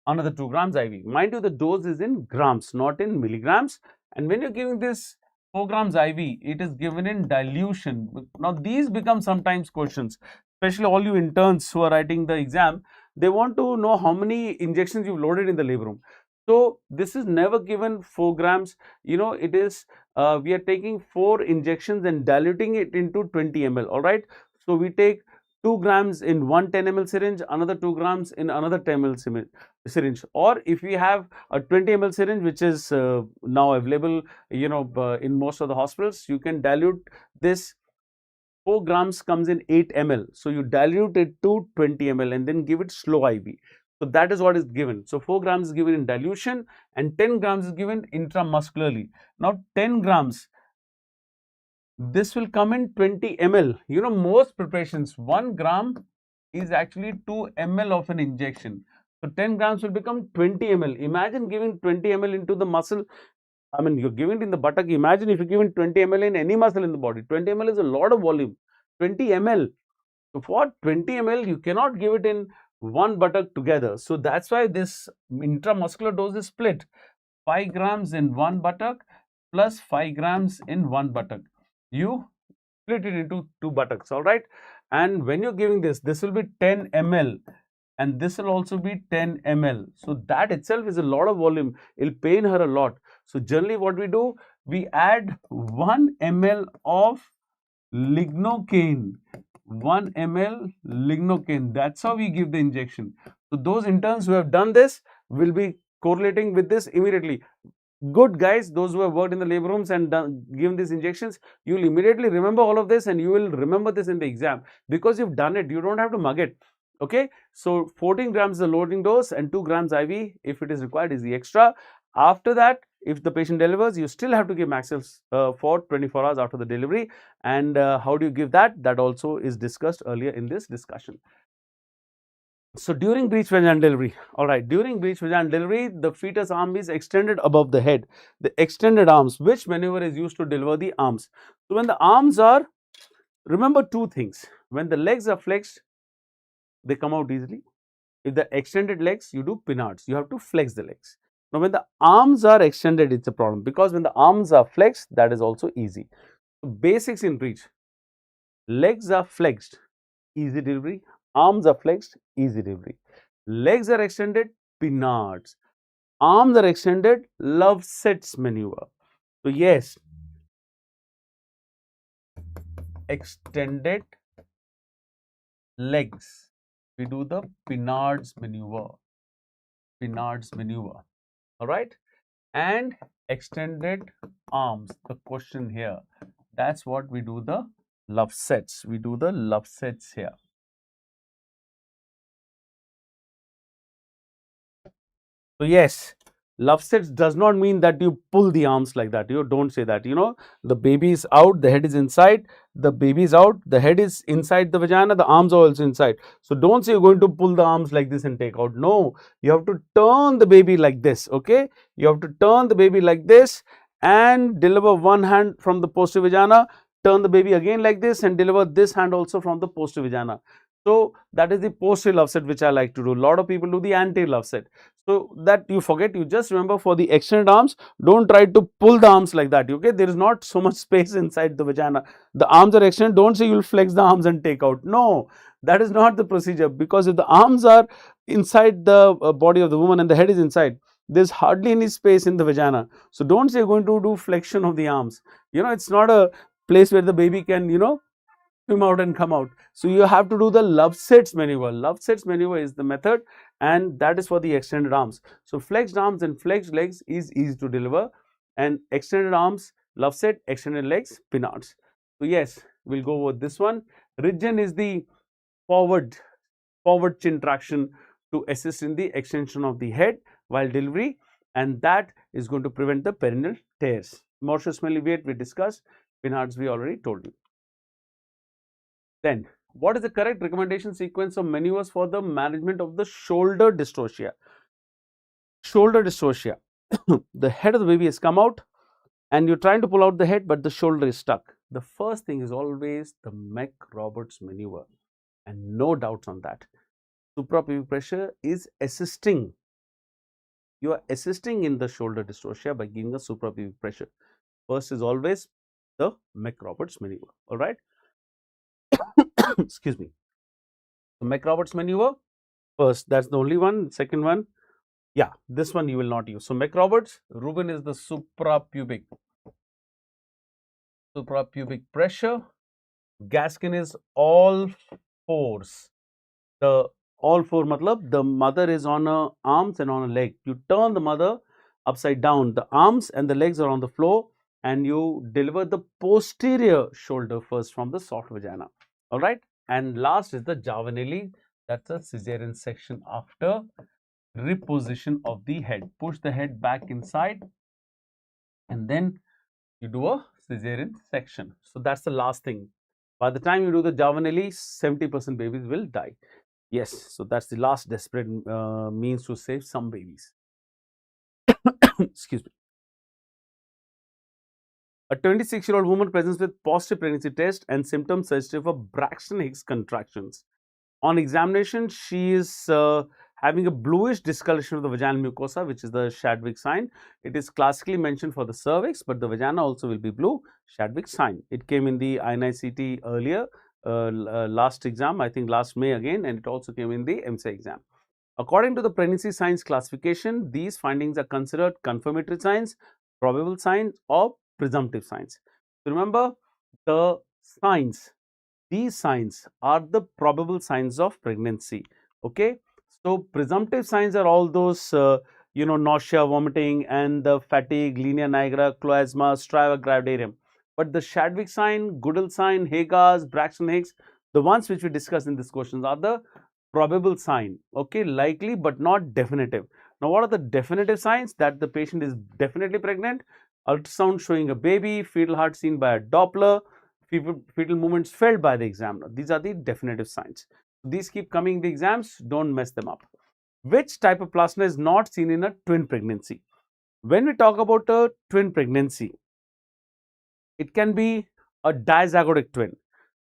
another 2 grams IV. Mind you, the dose is in grams, not in milligrams. And when you're giving this 4 grams IV, it is given in dilution. Now, these become sometimes questions, especially all you interns who are writing the exam. They want to know how many injections you've loaded in the labor room. So this is never given 4 grams, it is, we are taking 4 injections and diluting it into 20 ml, alright. So we take 2 grams in one 10 ml syringe, another 2 grams in another 10 ml syringe, or if we have a 20 ml syringe, which is now available, in most of the hospitals, you can dilute this. 4 grams comes in 8 ml. So you dilute it to 20 ml and then give it slow IV. So that is what is given. So 4 grams is given in dilution and 10 grams is given intramuscularly. Now 10 grams, this will come in 20 ml. Most preparations, 1 gram is actually 2 ml of an injection. So 10 grams will become 20 ml. Imagine giving 20 ml into the muscle. I mean, you're giving it in the buttock. Imagine if you're giving 20 ml in any muscle in the body. 20 ml is a lot of volume. 20 ml. So for 20 ml, you cannot give it in one buttock together. So that's why this intramuscular dose is split. 5 grams in one buttock plus 5 grams in one buttock. You split it into 2 buttocks, all right. And when you're giving this will be 10 ml and this will also be 10 ml. So that itself is a lot of volume. It'll pain her a lot. So generally what we do, we add 1 ml of lignocaine. 1 ml lignocaine. That's how we give the injection. So those interns who have done this will be correlating with this immediately. Good guys, those who have worked in the labor rooms and given these injections, you will immediately remember all of this and you will remember this in the exam because you've done it. You don't have to mug it. Okay, so 14 grams is the loading dose and 2 grams IV if it is required is the extra. After that, if the patient delivers, you still have to give Maxials for 24 hours after the delivery. And how do you give that? That also is discussed earlier in this discussion. So during breech vaginal delivery, all right, during breech vaginal delivery, the fetus arm is extended above the head. The extended arms, which maneuver is used to deliver the arms. So when the arms are, remember 2 things. When the legs are flexed, they come out easily. If the extended legs, you do pinards. You have to flex the legs. Now, when the arms are extended, it's a problem because when the arms are flexed, that is also easy. So basics in breech: legs are flexed, easy delivery. Arms are flexed, easy delivery. Legs are extended, pinards. Arms are extended, Lovset's maneuver. So yes, extended legs, we do the pinards maneuver. Pinards maneuver. All right. And extended arms, the question here, that's what we do the Lovsets. We do the Lovsets here. So yes, Lovesets does not mean that you pull the arms like that. You don't say that. The baby is out, the head is inside. The baby is out, the head is inside the vagina, the arms are also inside. So don't say you're going to pull the arms like this and take out. No, you have to turn the baby like this. Okay, you have to turn the baby like this and deliver one hand from the posterior vagina. Turn the baby again like this and deliver this hand also from the posterior vagina. So that is the posterior Loveset which I like to do. A lot of people do the anterior Loveset. So that you forget, you just remember for the extended arms, don't try to pull the arms like that. Okay, there is not so much space inside the vagina. The arms are extended. Don't say you'll flex the arms and take out. No, that is not the procedure, because if the arms are inside the body of the woman and the head is inside, there's hardly any space in the vagina. So don't say you're going to do flexion of the arms. It's not a place where the baby can, swim out and come out. So you have to do the Lovesets maneuver. Lovesets maneuver is the method, and that is for the extended arms. So flexed arms and flexed legs is easy to deliver, and extended arms, Loveset, extended legs, pinards. So yes, we'll go over this one. Ridgen is the forward chin traction to assist in the extension of the head while delivery, and that is going to prevent the perineal tears. Mortius alleviate we discussed, pinards we already told you. Then, what is the correct recommendation sequence of maneuvers for the management of the shoulder dystocia? Shoulder dystocia. The head of the baby has come out and you're trying to pull out the head, but the shoulder is stuck. The first thing is always the Mac-Roberts maneuver, and no doubts on that. Suprapubic pressure is assisting. You are assisting in the shoulder dystocia by giving a suprapubic pressure. First is always the Mac-Roberts maneuver. All right. Excuse me. The Mac-Roberts maneuver, first, that's the only one. Second one, Yeah, this one you will not use. So McRoberts, Reuben is the suprapubic pressure. Gaskin is all fours. The all four matlab the mother is on her arms and on a leg. You turn the mother upside down. The arms and the legs are on the floor, and you deliver the posterior shoulder first from the soft vagina. All right. And last is the Javanelli. That's a cesarean section after reposition of the head. Push the head back inside, and then you do a cesarean section. So that's the last thing. By the time you do the Javanelli, 70% babies will die. Yes, so that's the last desperate means to save some babies. Excuse me. A 26-year-old woman presents with positive pregnancy test and symptoms suggestive of Braxton Hicks contractions. On examination, she is having a bluish discoloration of the vaginal mucosa, which is the Chadwick sign. It is classically mentioned for the cervix, but the vagina also will be blue, Chadwick sign. It came in the INICET earlier, last exam, I think last May again, and it also came in the MSA exam. According to the pregnancy signs classification, these findings are considered confirmatory signs, probable signs, or presumptive signs. So remember, the signs, these signs are the probable signs of pregnancy. Okay, so presumptive signs are all those nausea, vomiting, and the fatigue, linea nigra, chloasma, striva gravidarum. But the Chadwick sign, Goodell sign, Hagas, Braxton Hicks, the ones which we discussed in this questions are the probable sign. Okay, likely but not definitive. Now, what are the definitive signs? That the patient is definitely pregnant, ultrasound showing a baby, fetal heart seen by a Doppler, fetal movements felt by the examiner. These are the definitive signs. These keep coming in the exams, don't mess them up. Which type of placenta is not seen in a twin pregnancy? When we talk about a twin pregnancy, it can be a dizygotic twin.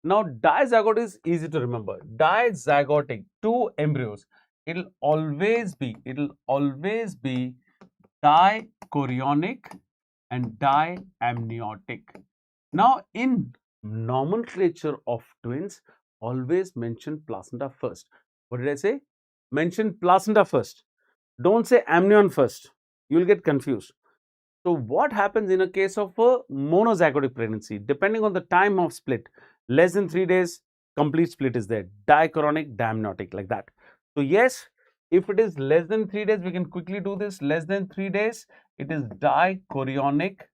Now, dizygote is easy to remember. Dizygotic, two embryos. It'll always be dichorionic and diamniotic. Now, in nomenclature of twins, always mention placenta first. What did I say? Mention placenta first. Don't say amnion first. You will get confused. So, what happens in a case of a monozygotic pregnancy? Depending on the time of split, less than 3 days, complete split is there. Dichorionic, diamniotic, like that. So, yes, if it is less than 3 days, we can quickly do this. Less than 3 days, it is dichorionic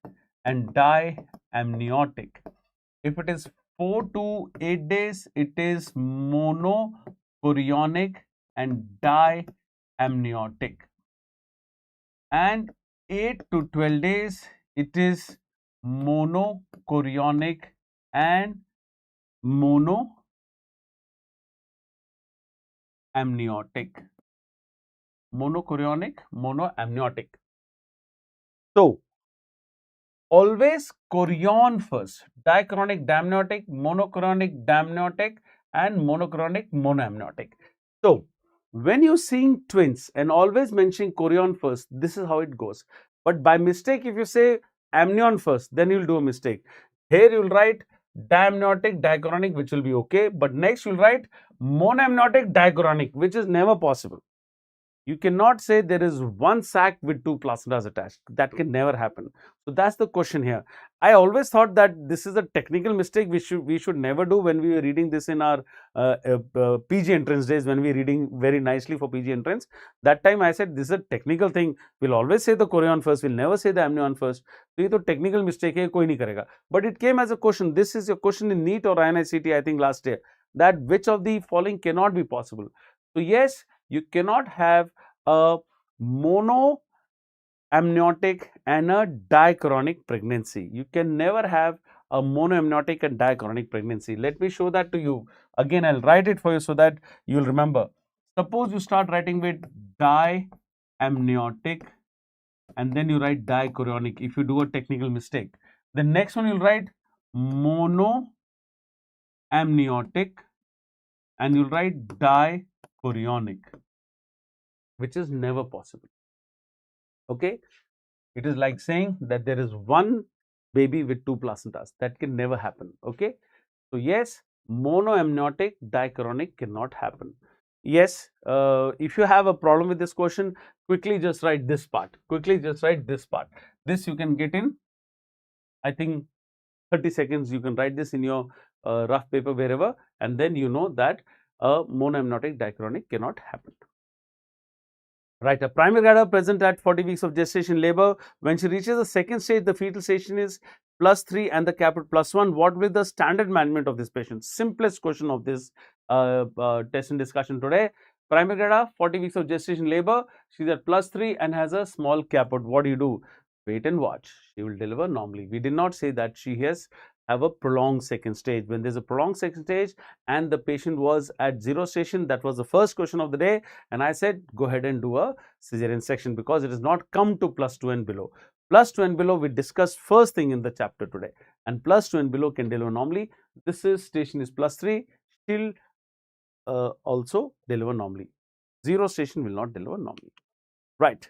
and diamniotic. If it is 4 to 8 days, it is monochorionic and diamniotic. And 8 to 12 days, it is monochorionic and monoamniotic. Monochorionic, monoamniotic. So, always chorion first. Dichorionic, diamniotic, monochorionic, diamniotic, and monochorionic, monoamniotic. So, when you're seeing twins and always mentioning chorion first, this is how it goes. But by mistake, if you say amnion first, then you'll do a mistake. Here you'll write diamniotic, dichorionic, which will be okay. But next you'll write monoamniotic, dichorionic, which is never possible. You cannot say there is one sac with two placentas attached. That can never happen. So that's the question here. I always thought that this is a technical mistake we should never do when we were reading this in our PG entrance days, when we were reading very nicely for PG entrance. That time I said this is a technical thing. We'll always say the chorion first. We'll never say the amnion first. So ये तो technical mistake है, कोई नहीं करेगा. But it came as a question. This is your question in NEET or INICET, I think last year. That which of the following cannot be possible? So yes, you cannot have a monoamniotic and a dichorionic pregnancy. You can never have a monoamniotic and dichorionic pregnancy. Let me show that to you. Again, I'll write it for you so that you'll remember. Suppose you start writing with diamniotic and then you write dichorionic if you do a technical mistake. The next one you'll write monoamniotic and you'll write dichorionic, which is never possible. Okay, it is like saying that there is one baby with two placentas. That can never happen. Okay, so yes, monoamniotic, dichorionic cannot happen. Yes, if you have a problem with this question, quickly just write this part. Quickly just write this part. This you can get in, I think, 30 seconds. You can write this in your rough paper wherever, and then you know that a monoamniotic dichronic cannot happen. Right, a primary grader present at 40 weeks of gestation labor. When she reaches the second stage, the fetal station is +3 and the caput +1. What will be the standard management of this patient? Simplest question of this test and discussion today. Primary grader, 40 weeks of gestation labor. She's at +3 and has a small caput. What do? Wait and watch. She will deliver normally. We did not say that she has have a prolonged second stage. When there's a prolonged second stage and the patient was at 0 station, that was the first question of the day, and I said go ahead and do a cesarean section because it has not come to +2 and below. +2 and below we discussed first thing in the chapter today, and +2 and below can deliver normally. This is station is +3, still also deliver normally. 0 station will not deliver normally. Right.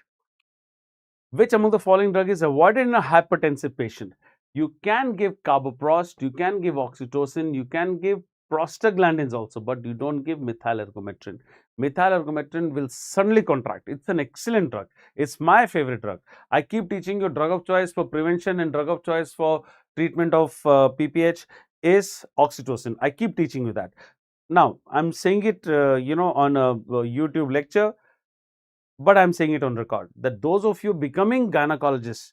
Which among the following drug is avoided in a hypertensive patient? You can give Carboprost, you can give oxytocin, you can give prostaglandins also, but you don't give methylergometrin. Methylergometrin will suddenly contract. It's an excellent drug. It's my favorite drug. I keep teaching you drug of choice for prevention and drug of choice for treatment of PPH is oxytocin. I keep teaching you that. Now, I'm saying it, on a YouTube lecture, but I'm saying it on record that those of you becoming gynecologists,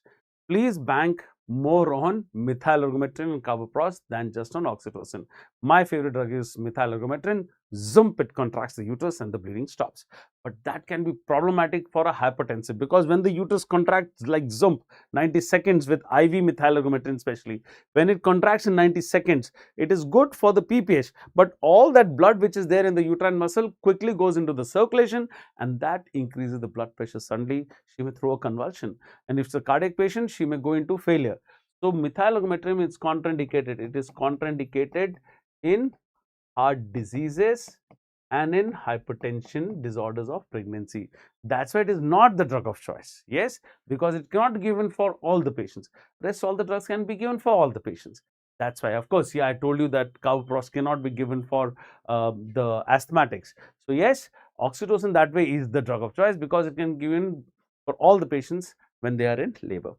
please bank more on methylergometrin and Carboprost than just on oxytocin. My favorite drug is methylergometrin. Zump, it contracts the uterus and the bleeding stops. But that can be problematic for a hypertensive because when the uterus contracts like Zump, 90 seconds with IV methylergometrin especially, when it contracts in 90 seconds, it is good for the PPH, but all that blood which is there in the uterine muscle quickly goes into the circulation and that increases the blood pressure. Suddenly, she may throw a convulsion. And if it's a cardiac patient, she may go into failure. So, methylergometrin is contraindicated. It is contraindicated in heart diseases and in hypertension disorders of pregnancy. That's why it is not the drug of choice. Yes, because it cannot be given for all the patients. Rest all the drugs can be given for all the patients. That's why, of course, yeah, I told you that Carboprost cannot be given for the asthmatics. So yes, oxytocin that way is the drug of choice because it can be given for all the patients when they are in labor.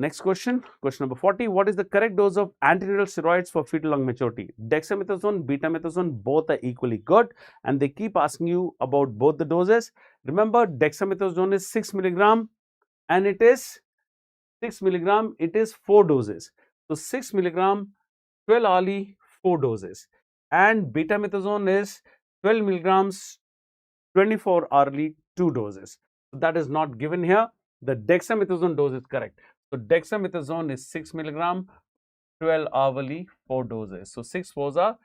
Next question, question number 40. What is the correct dose of antenatal steroids for fetal lung maturity? Dexamethasone, betamethasone, both are equally good, and they keep asking you about both the doses. Remember, dexamethasone is 6 milligram, and it is 6 milligram. It is 4 doses. So 6 milligram, 12 hourly, 4 doses, and betamethasone is 12 milligrams, 24 hourly, 2 doses. So that is not given here. The dexamethasone dose is correct. So dexamethasone is 6 milligram, 12 hourly, 4 doses. So 6 4s are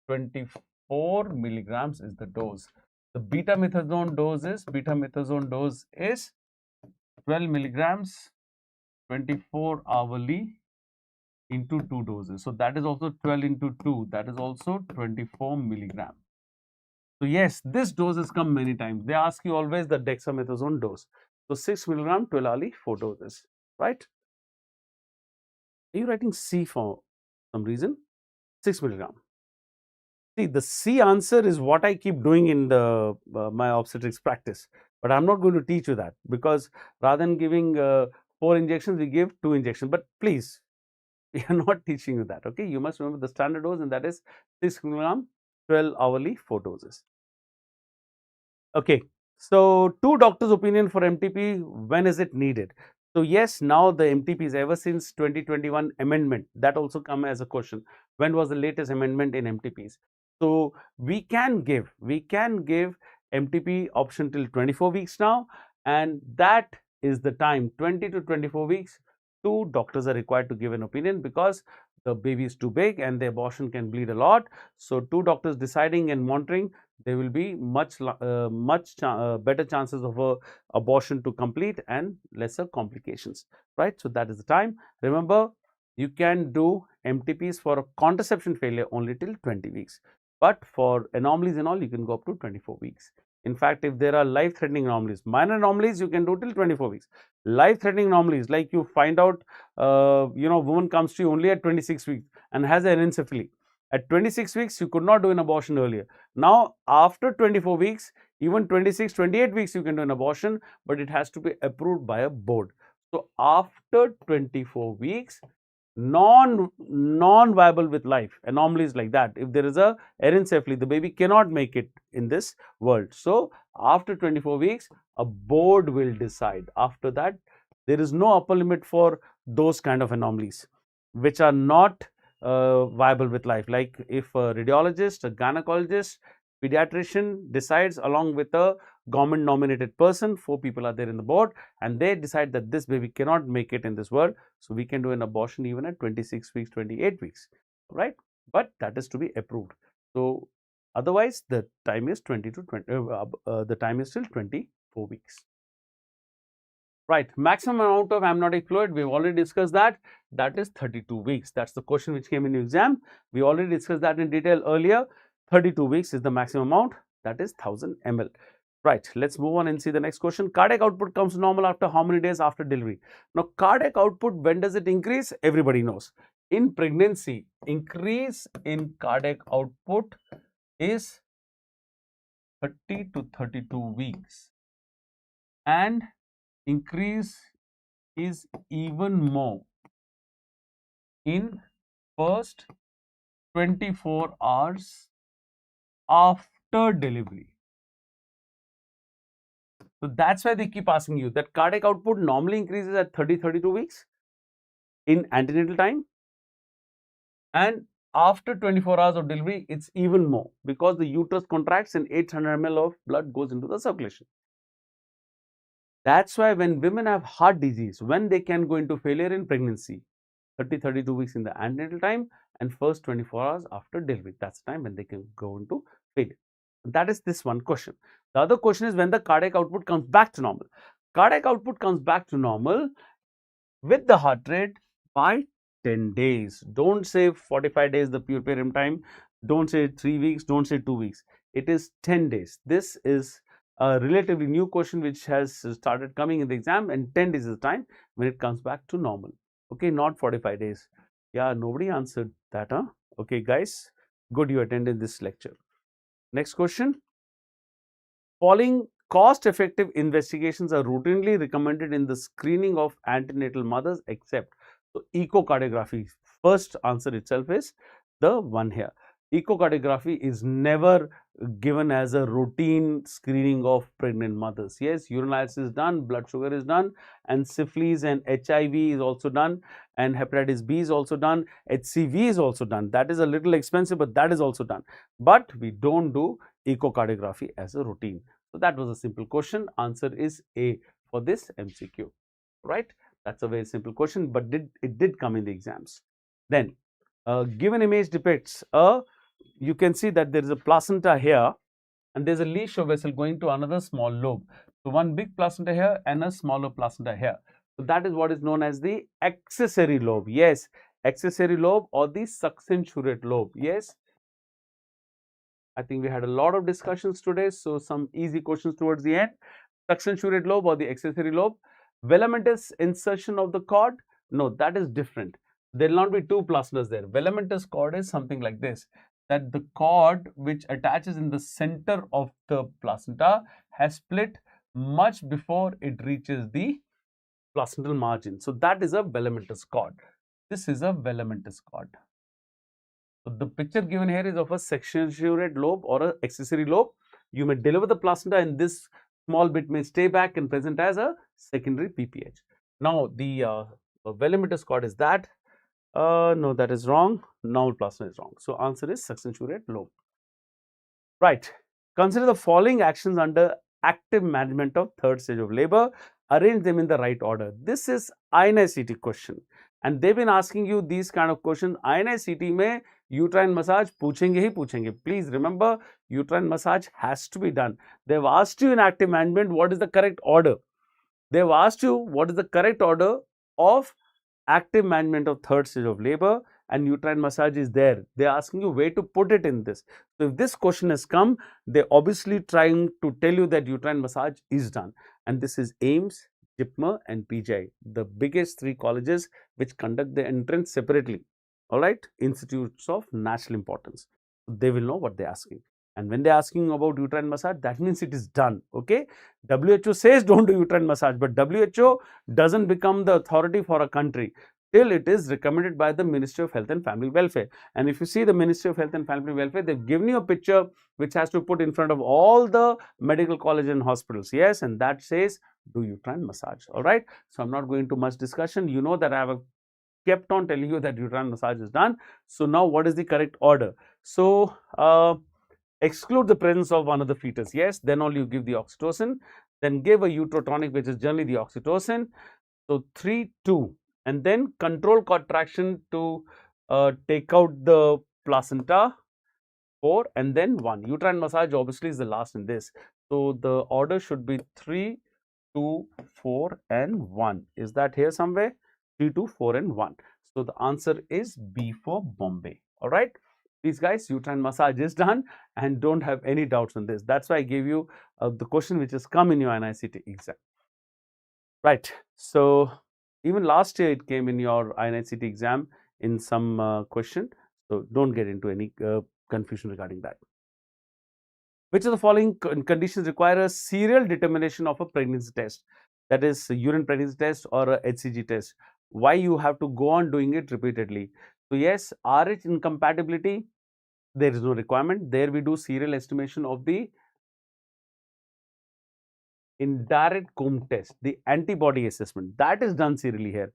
24 milligrams is the dose. The betamethasone dose is 12 milligrams, 24 hourly into 2 doses. So that is also 12 into 2. That is also 24 milligram. So yes, this dose has come many times. They ask you always the dexamethasone dose. So 6 milligram, 12 hourly, 4 doses, right? Are you writing C for some reason? 6 milligram. See, the C answer is what I keep doing in the my obstetrics practice. But I'm not going to teach you that because rather than giving 4 injections, we give 2 injections. But please, we are not teaching you that. Okay, you must remember the standard dose, and that is 6 milligram, 12 hourly, 4 doses. Okay, so 2 doctors' opinion for MTP. When is it needed? So yes, now the MTPs ever since 2021 amendment, that also come as a question. When was the latest amendment in MTPs? So we can give MTP option till 24 weeks now, and that is the time 20 to 24 weeks. 2 doctors are required to give an opinion because the baby is too big and the abortion can bleed a lot. So 2 doctors deciding and monitoring, there will be much better chances of a abortion to complete and lesser complications, right? So that is the time. Remember, you can do MTPs for a contraception failure only till 20 weeks, but for anomalies and all, you can go up to 24 weeks. In fact, if there are life-threatening anomalies, minor anomalies you can do till 24 weeks. Life-threatening anomalies, like you find out, woman comes to you only at 26 weeks and has an anencephaly. At 26 weeks, you could not do an abortion earlier. Now, after 24 weeks, even 26, 28 weeks, you can do an abortion, but it has to be approved by a board. So, after 24 weeks, non-viable with life, anomalies like that. If there is a anencephaly, the baby cannot make it in this world. So, after 24 weeks, a board will decide. After that, there is no upper limit for those kind of anomalies, which are not viable with life. Like if a radiologist, a gynecologist, pediatrician decides along with a government nominated person, 4 people are there in the board, and they decide that this baby cannot make it in this world, so we can do an abortion even at 26 weeks, 28 weeks, right? But that is to be approved. So otherwise the time is 20 to 20 the time is still 24 weeks. Right, maximum amount of amniotic fluid, we've already discussed that. That is 32 weeks. That's the question which came in your exam. We already discussed that in detail earlier. 32 weeks is the maximum amount. That is 1000 ml. Right, let's move on and see the next question. Cardiac output comes normal after how many days after delivery? Now, cardiac output, when does it increase? Everybody knows. In pregnancy, increase in cardiac output is 30 to 32 weeks. And increase is even more in first 24 hours after delivery. So that's why they keep asking you that cardiac output normally increases at 30-32 weeks in antenatal time, and after 24 hours of delivery it's even more because the uterus contracts and 800 ml of blood goes into the circulation. That's why when women have heart disease, when they can go into failure in pregnancy, 30-32 weeks in the antenatal time and first 24 hours after delivery, that's the time when they can go into failure. That is this one question. The other question is when the cardiac output comes back to normal. Cardiac output comes back to normal with the heart rate by 10 days. Don't say 45 days, the puerperium time. Don't say 3 weeks, don't say 2 weeks. It is 10 days. This is a relatively new question which has started coming in the exam, and 10 days is the time when it comes back to normal. Okay, not 45 days. Yeah, nobody answered that, huh? Okay, guys, good you attended this lecture. Next question. Following cost-effective investigations are routinely recommended in the screening of antenatal mothers except. So, echocardiography, first answer itself is the one here. Echocardiography is never given as a routine screening of pregnant mothers. Yes, urinalysis is done, blood sugar is done, and syphilis and HIV is also done, and hepatitis B is also done, HCV is also done. That is a little expensive, but that is also done. But we don't do echocardiography as a routine. So that was a simple question. Answer is A for this MCQ, right? That's a very simple question, but it did come in the exams. Then, given image depicts you can see that there is a placenta here, and there's a leash vessel going to another small lobe. So one big placenta here and a smaller placenta here. So that is what is known as the accessory lobe. Yes, accessory lobe or the succensurate lobe. Yes. I think we had a lot of discussions today, so some easy questions towards the end. Succensurate lobe or the accessory lobe. Velamentous insertion of the cord. No, that is different. There will not be two placentas there. Velamentous cord is something like this, that the cord which attaches in the center of the placenta has split much before it reaches the placental margin. So that is a velamentous cord. This is a velamentous cord. So the picture given here is of a succensurate lobe or an accessory lobe. You may deliver the placenta and this small bit may stay back and present as a secondary PPH. Now the velamentous cord is that. No, that is wrong. Normal placenta is wrong. So answer is succensurate lobe. Right. Consider the following actions under active management of third stage of labor. Arrange them in the right order. This is INICET question, and they've been asking you these kind of questions. INICET में uterine massage पूछेंगे ही पूछेंगे. Please remember, uterine massage has to be done. They've asked you in active management what is the correct order. They've asked you what is the correct order of active management of third stage of labor, and uterine massage is there. They're asking you where to put it in this. So if this question has come, they're obviously trying to tell you that uterine massage is done. And this is AIIMS, JIPMER and PGI, the biggest 3 colleges which conduct the entrance separately. all right, institutes of national importance. They will know what they're asking. And when they're asking about uterine massage, that means it is done. Okay, WHO says don't do uterine massage, but WHO doesn't become the authority for a country till it is recommended by the Ministry of Health and Family Welfare. And if you see the Ministry of Health and Family Welfare, they've given you a picture which has to put in front of all the medical colleges and hospitals. Yes, and that says do uterine massage. All right, so I'm not going to much discussion. You know that I have kept on telling you that uterine massage is done. So now what is the correct order? So exclude the presence of one of the fetus. Yes, then only you give the oxytocin, then give a uterotonic, which is generally the oxytocin. So 3, 2, and then control contraction to take out the placenta. 4 and then 1. Uterine massage obviously is the last in this. So the order should be 3, 2, 4 and 1. Is that here somewhere? 3, 2, 4 and 1. So the answer is B for Bombay. All right. These guys, uterine massage is done and don't have any doubts on this. That's why I gave you the question which has come in your NICT exam. Right. So even last year it came in your INICT exam in some question. So don't get into any confusion regarding that. Which of the following conditions require a serial determination of a pregnancy test? That is a urine pregnancy test or a HCG test. Why you have to go on doing it repeatedly? So yes, RH incompatibility, there is no requirement. There we do serial estimation of the indirect comb test, the antibody assessment. That is done serially here.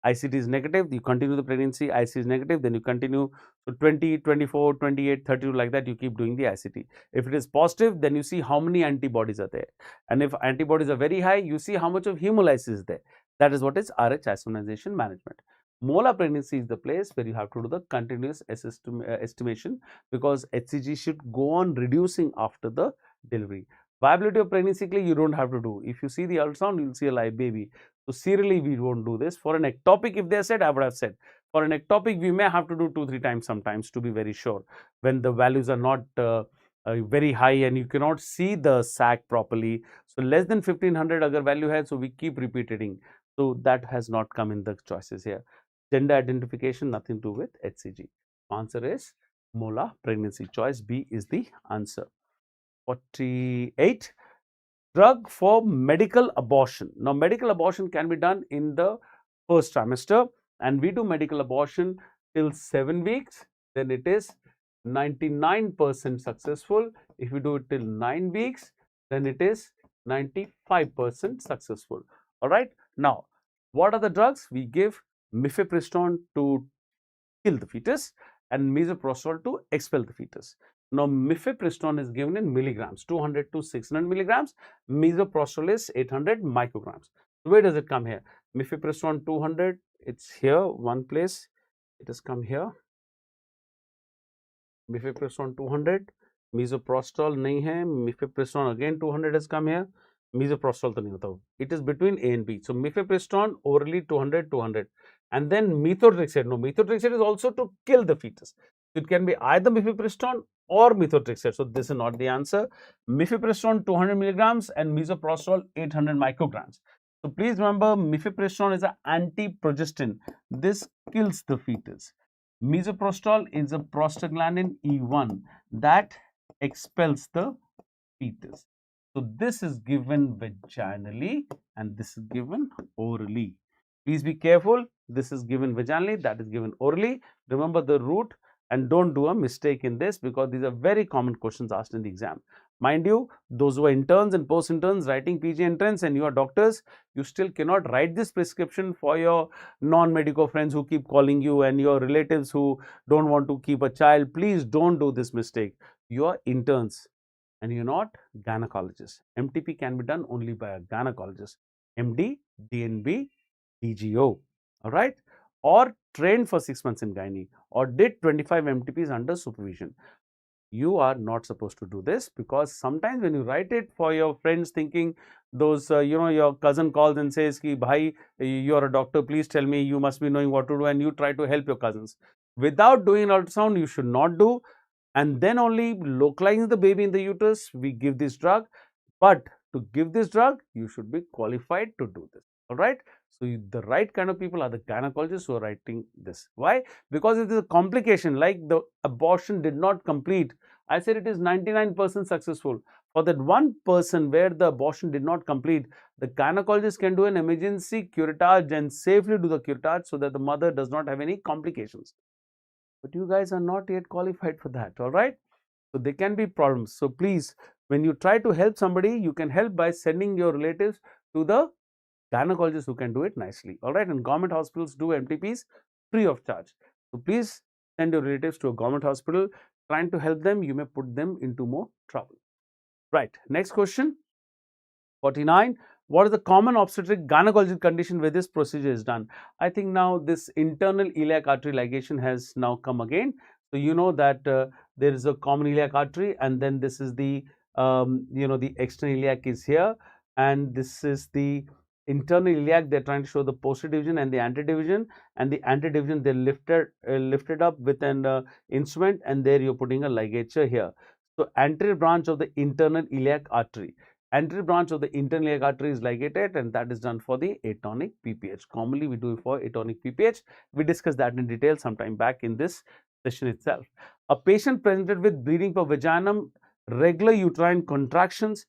ICT is negative, you continue the pregnancy. IC is negative, then you continue. So 20, 24, 28, 32, like that, you keep doing the ICT. If it is positive, then you see how many antibodies are there. And if antibodies are very high, you see how much of hemolysis is there. That is what is RH isomerization management. Molar pregnancy is the place where you have to do the continuous estimation, because HCG should go on reducing after the delivery. Viability of pregnancy, you don't have to do. If you see the ultrasound, you will see a live baby. So serially, we won't do this. For an ectopic, if they said, I would have said. For an ectopic, we may have to do 2-3 times sometimes to be very sure, when the values are not very high and you cannot see the sac properly. So less than 1500 agar value hai, so we keep repeating. So that has not come in the choices here. Gender identification, nothing to do with HCG. Answer is molar pregnancy. Choice B is the answer. 48. Drug for medical abortion. Now, medical abortion can be done in the first trimester, and we do medical abortion till 7 weeks, then it is 99% successful. If we do it till 9 weeks, then it is 95% successful. All right. Now, what are the drugs? We give mifepristone to kill the fetus and misoprostol to expel the fetus. Now, mifepristone is given in milligrams, 200 to 600 milligrams. Misoprostol is 800 micrograms. So where does it come here? Mifepristone 200, it's here, one place. It has come here. Mifepristone 200, misoprostol nahi hai. Mifepristone again 200 has come here. Misoprostol to nahi hota. It is between A and B. So mifepristone orally 200, 200. And then methotrexate. No, methotrexate is also to kill the fetus. It can be either mifepristone or methotrexate. So this is not the answer. Mifepristone 200 milligrams and misoprostol 800 micrograms. So please remember, mifepristone is an anti-progestin. This kills the fetus. Misoprostol is a prostaglandin E1 that expels the fetus. So this is given vaginally and this is given orally. Please be careful. This is given vaginally, that is given orally. Remember the route and don't do a mistake in this, because these are very common questions asked in the exam. Mind you, those who are interns and post-interns writing PG entrance and you are doctors, you still cannot write this prescription for your non-medico friends who keep calling you and your relatives who don't want to keep a child. Please don't do this mistake. You are interns and you're not gynecologists. MTP can be done only by a gynecologist. MD, DNB, DGO. All right. Or trained for 6 months in gynae or did 25 MTPs under supervision. You are not supposed to do this, because sometimes when you write it for your friends thinking those, your cousin calls and says, ki, bhai, you're a doctor, please tell me, you must be knowing what to do, and you try to help your cousins. Without doing an ultrasound, you should not do. And then only localizing the baby in the uterus, we give this drug. But to give this drug, you should be qualified to do this. All right. So, the right kind of people are the gynecologists who are writing this. Why? Because it is a complication, like the abortion did not complete. I said it is 99% successful. For that 1% where the abortion did not complete, the gynecologist can do an emergency curettage and safely do the curettage so that the mother does not have any complications. But you guys are not yet qualified for that, all right? So, there can be problems. So, please, when you try to help somebody, you can help by sending your relatives to the gynecologists who can do it nicely, all right? And government hospitals do MTPs free of charge. So, please send your relatives to a government hospital. Trying to help them, you may put them into more trouble. Right, next question. 49. What is the common obstetric gynecological condition where this procedure is done? I think now this internal iliac artery ligation has now come again. So, you know that there is a common iliac artery, and then this is the, the external iliac is here, and this is the internal iliac. They're trying to show the posterior division and the anterior division, and the anterior division they lifted up with an instrument, and there you're putting a ligature here. So, anterior branch of the internal iliac artery. Anterior branch of the internal iliac artery is ligated, and that is done for the atonic PPH. Commonly, we do it for atonic PPH. We discussed that in detail some time back in this session itself. A patient presented with bleeding per vaginum, regular uterine contractions,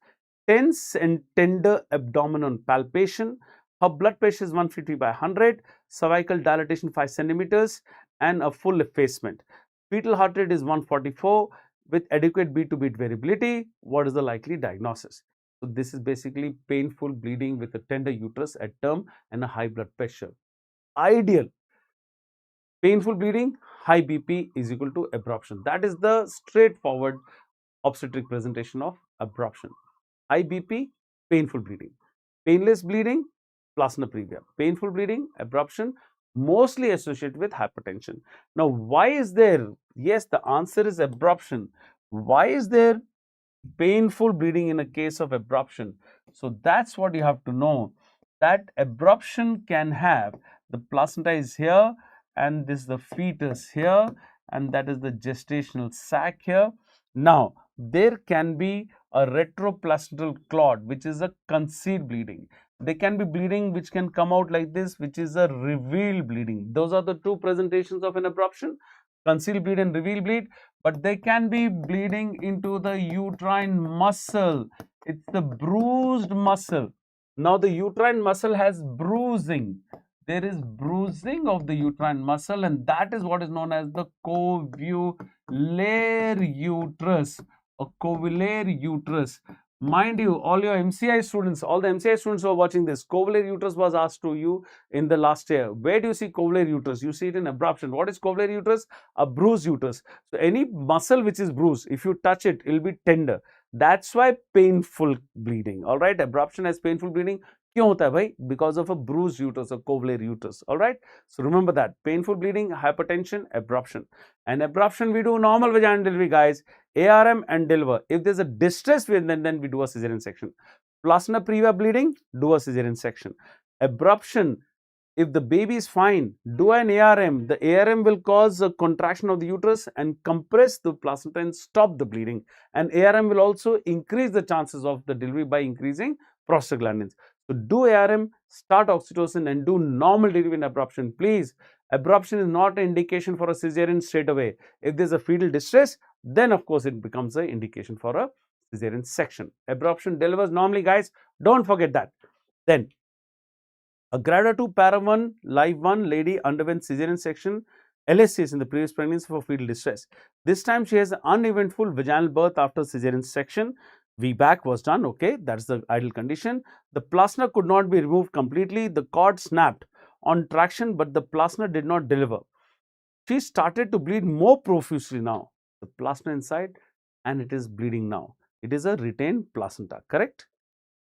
tense and tender abdomen on palpation. Her blood pressure is 150/100, cervical dilatation 5 centimeters, and a full effacement. Fetal heart rate is 144 with adequate beat to beat variability. What is the likely diagnosis? So, this is basically painful bleeding with a tender uterus at term and a high blood pressure. Ideal. Painful bleeding, high BP is equal to abruption. That is the straightforward obstetric presentation of abruption. High BP, painful bleeding. Painless bleeding, placenta previa. Painful bleeding, abruption, mostly associated with hypertension. Now, why is there? Yes, the answer is abruption. Why is there painful bleeding in a case of abruption? So, that's what you have to know, that abruption can have the placenta is here, and this is the fetus here, and that is the gestational sac here. Now, there can be a retroplacental clot, which is a concealed bleeding. There can be bleeding which can come out like this, which is a revealed bleeding. Those are the two presentations of an abruption, concealed bleed and revealed bleed. But they can be bleeding into the uterine muscle. It's the bruised muscle. Now, the uterine muscle has bruising. There is bruising of the uterine muscle, and that is what is known as the covular uterus, a covular uterus. Mind you, all your MCI students, all the MCI students who are watching this, covular uterus was asked to you in the last year. Where do you see covular uterus? You see it in abruption. What is covular uterus? A bruised uterus. So, any muscle which is bruised, if you touch it, it will be tender. That's why painful bleeding. All right, abruption has painful bleeding. क्यों होता है भाई? Because of a bruised uterus, a covular uterus. All right. So remember that painful bleeding, hypertension, abruption. And abruption we do normal vaginal delivery, guys. ARM and deliver. If there's a distress, then we do a cesarean section. Placenta previa bleeding, do a cesarean section. Abruption. If the baby is fine, do an ARM. The ARM will cause a contraction of the uterus and compress the placenta and stop the bleeding. And ARM will also increase the chances of the delivery by increasing prostaglandins. So, do ARM, start oxytocin, and do normal delivery in abruption. Please, abruption is not an indication for a cesarean straight away. If there's a fetal distress, then of course it becomes an indication for a cesarean section. Abruption delivers normally, guys. Don't forget that. Then, a Grada 2 Para 1 Live 1 lady underwent cesarean section LSCS in the previous pregnancy for fetal distress. This time she has an uneventful vaginal birth after cesarean section. VBAC was done, okay, that's the ideal condition. The placenta could not be removed completely. The cord snapped on traction, but the placenta did not deliver. She started to bleed more profusely now. The placenta inside, and it is bleeding now. It is a retained placenta, correct?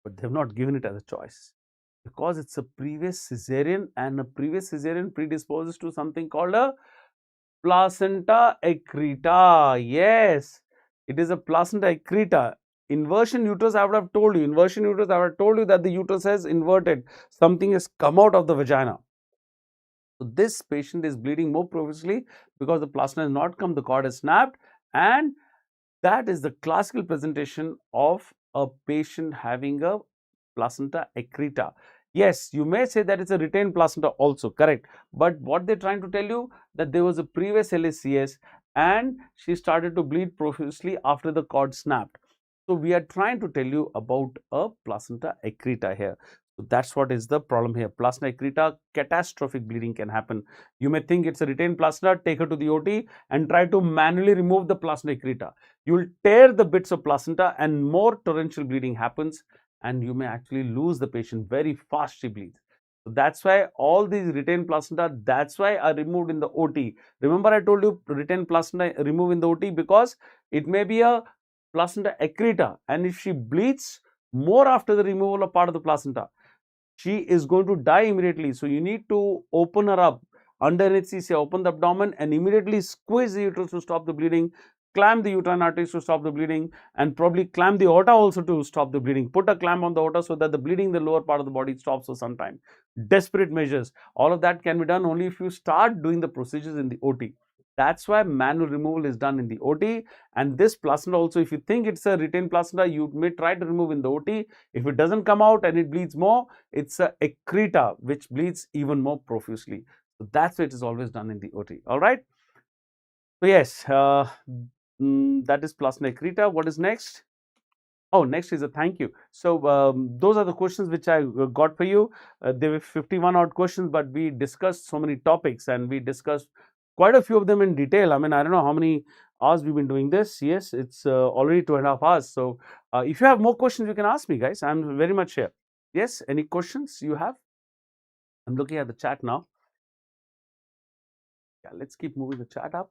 But they have not given it as a choice, because it's a previous cesarean, and a previous cesarean predisposes to something called a placenta accreta. Yes, it is a placenta accreta. Inversion uterus, I would have told you. Inversion uterus, I would have told you that the uterus has inverted. Something has come out of the vagina. So, this patient is bleeding more profusely because the placenta has not come, the cord has snapped, and that is the classical presentation of a patient having a placenta accreta. Yes, you may say that it's a retained placenta also, correct. But what they're trying to tell you that there was a previous LACS and she started to bleed profusely after the cord snapped. So we are trying to tell you about a placenta accreta here. So that's what is the problem here. Placenta accreta, catastrophic bleeding can happen. You may think it's a retained placenta, take her to the OT and try to manually remove the placenta accreta. You will tear the bits of placenta and more torrential bleeding happens, and you may actually lose the patient very fast. She bleeds. So that's why all these retained placenta, that's why are removed in the OT. Remember I told you retained placenta remove in the OT because it may be a placenta accreta, and if she bleeds more after the removal of part of the placenta, she is going to die immediately. So you need to open her up under anesthesia, open the abdomen and immediately squeeze the uterus to stop the bleeding, clamp the uterine arteries to stop the bleeding, and probably clamp the aorta also to stop the bleeding. Put a clamp on the aorta so that the bleeding in the lower part of the body stops for some time. Desperate measures. All of that can be done only if you start doing the procedures in the OT. That's why manual removal is done in the OT. And this placenta also, if you think it's a retained placenta, you may try to remove in the OT. If it doesn't come out and it bleeds more, it's a accreta which bleeds even more profusely. So that's why it is always done in the OT. All right. So yes, that is placenta accreta. What is next? Oh, next is a thank you. So those are the questions which I got for you. There were 51 odd questions, but we discussed so many topics and we discussed quite a few of them in detail. I mean, I don't know how many hours we've been doing this. Yes, it's already 2.5 hours. So if you have more questions, you can ask me, guys. I'm very much here. Yes, any questions you have? I'm looking at the chat now. Yeah, let's keep moving the chat up.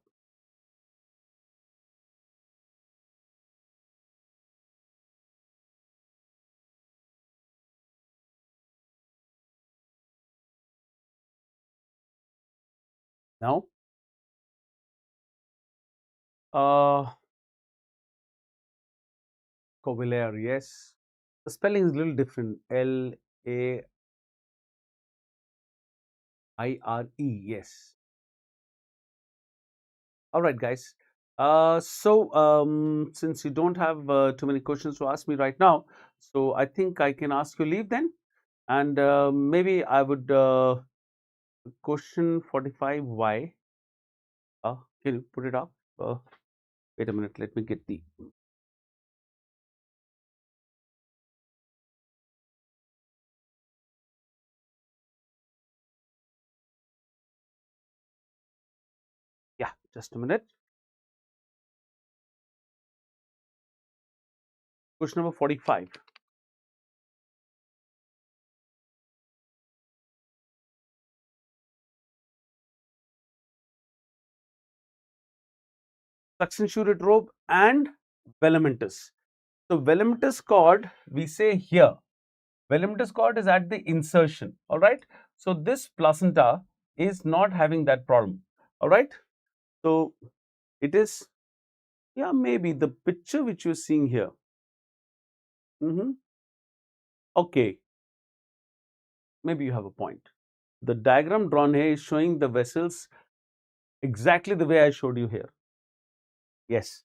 Now, Covillare, yes. The spelling is a little different. Laire, yes. All right, guys. Since you don't have too many questions to ask me right now, so I think I can ask you leave then. And maybe I would question 45 why. Can you put it up? Wait a minute, let me get the. Yeah, just a minute. Question number 45. Suction shurate rope and velamentous. So velamentous cord, we say here. Velamentous cord is at the insertion. All right. So this placenta is not having that problem. All right. So it is, yeah, maybe the picture which you're seeing here. Okay. Maybe you have a point. The diagram drawn here is showing the vessels exactly the way I showed you here. Yes.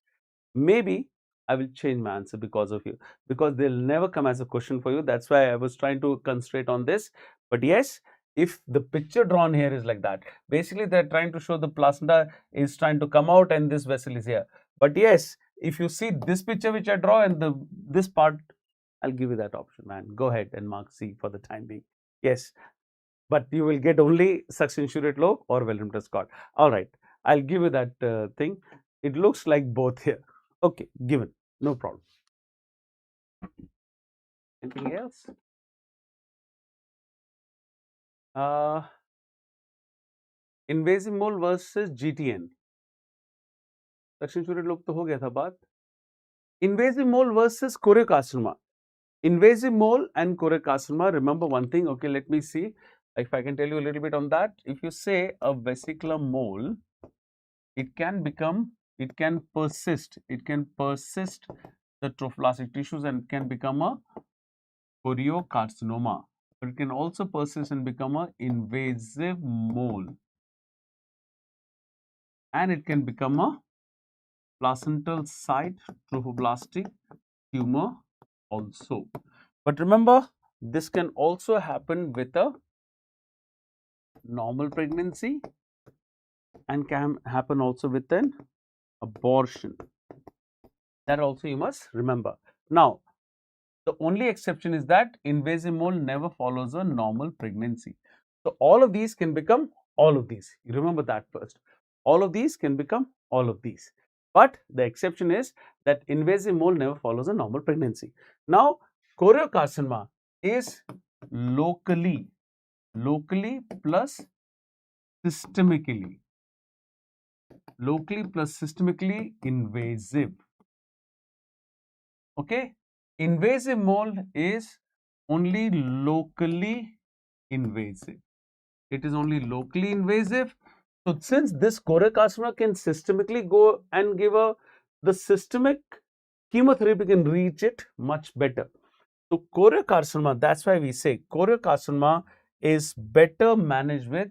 Maybe I will change my answer because of you, because they'll never come as a question for you. That's why I was trying to concentrate on this. But yes, if the picture drawn here is like that, basically they're trying to show the placenta is trying to come out and this vessel is here. But yes, if you see this picture which I draw and this part, I'll give you that option, man. Go ahead and mark C for the time being. Yes, but you will get only suction shurate lobe or velamentous cord. All right, I'll give you that thing. It looks like both here. Okay, given, no problem. Anything else? Invasive mole versus GTN. Suction shurate lobe तो हो गया था बात. Invasive mole versus choriocarcinoma. Invasive mole and choriocarcinoma. Remember one thing. Okay, let me see if I can tell you a little bit on that. If you say a vesicular mole, it can persist the trophoblastic tissues and can become a choriocarcinoma, but it can also persist and become a invasive mole, and it can become a placental site trophoblastic tumor also. But remember, This can also happen with a normal pregnancy and can happen also with an abortion. That also you must remember. Now, the only exception is that invasive mole never follows a normal pregnancy. So, all of these can become all of these. You remember that first. All of these can become all of these. But the exception is that invasive mole never follows a normal pregnancy. Now, choriocarcinoma is locally plus systemically. Locally plus systemically invasive. Okay, invasive mole is only locally invasive. It is only locally invasive. So, since this choriocarcinoma can systemically go and give the systemic chemotherapy can reach it much better. So, choriocarcinoma, that's why we say choriocarcinoma is better managed with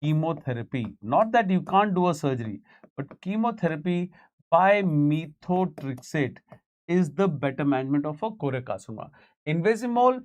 chemotherapy. Not that you can't do a surgery, but chemotherapy by methotrexate is the better management of a choriocarcinoma. Invasive mole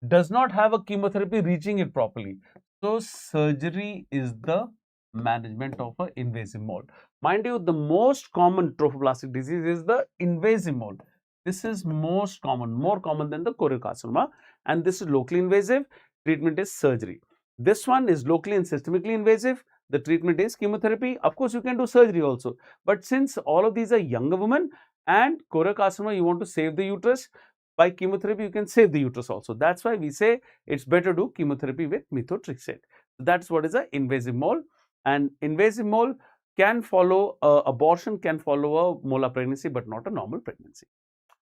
does not have a chemotherapy reaching it properly. So, surgery is the management of an invasive mole. Mind you, the most common trophoblastic disease is the invasive mole. This is most common, more common than the choriocarcinoma, and this is locally invasive. Treatment is surgery. This one is locally and systemically invasive. The treatment is chemotherapy. Of course, you can do surgery also, but since all of these are younger women and choriocarcinoma, you want to save the uterus. By chemotherapy, you can save the uterus also. That's why we say it's better to do chemotherapy with methotrexate. That's what is an invasive mole, and invasive mole can follow abortion, can follow a molar pregnancy, but not a normal pregnancy.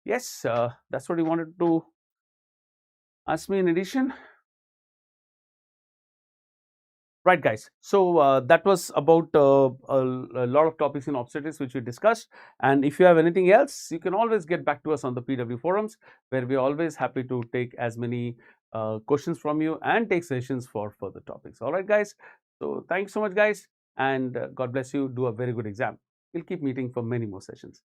Yes, that's what you wanted to ask me in addition. Right, guys. So that was about a lot of topics in obstetrics which we discussed. And if you have anything else, you can always get back to us on the PW forums, where we're always happy to take as many questions from you and take sessions for further topics. All right, guys. So thanks so much, guys, and God bless you. Do a very good exam. We'll keep meeting for many more sessions.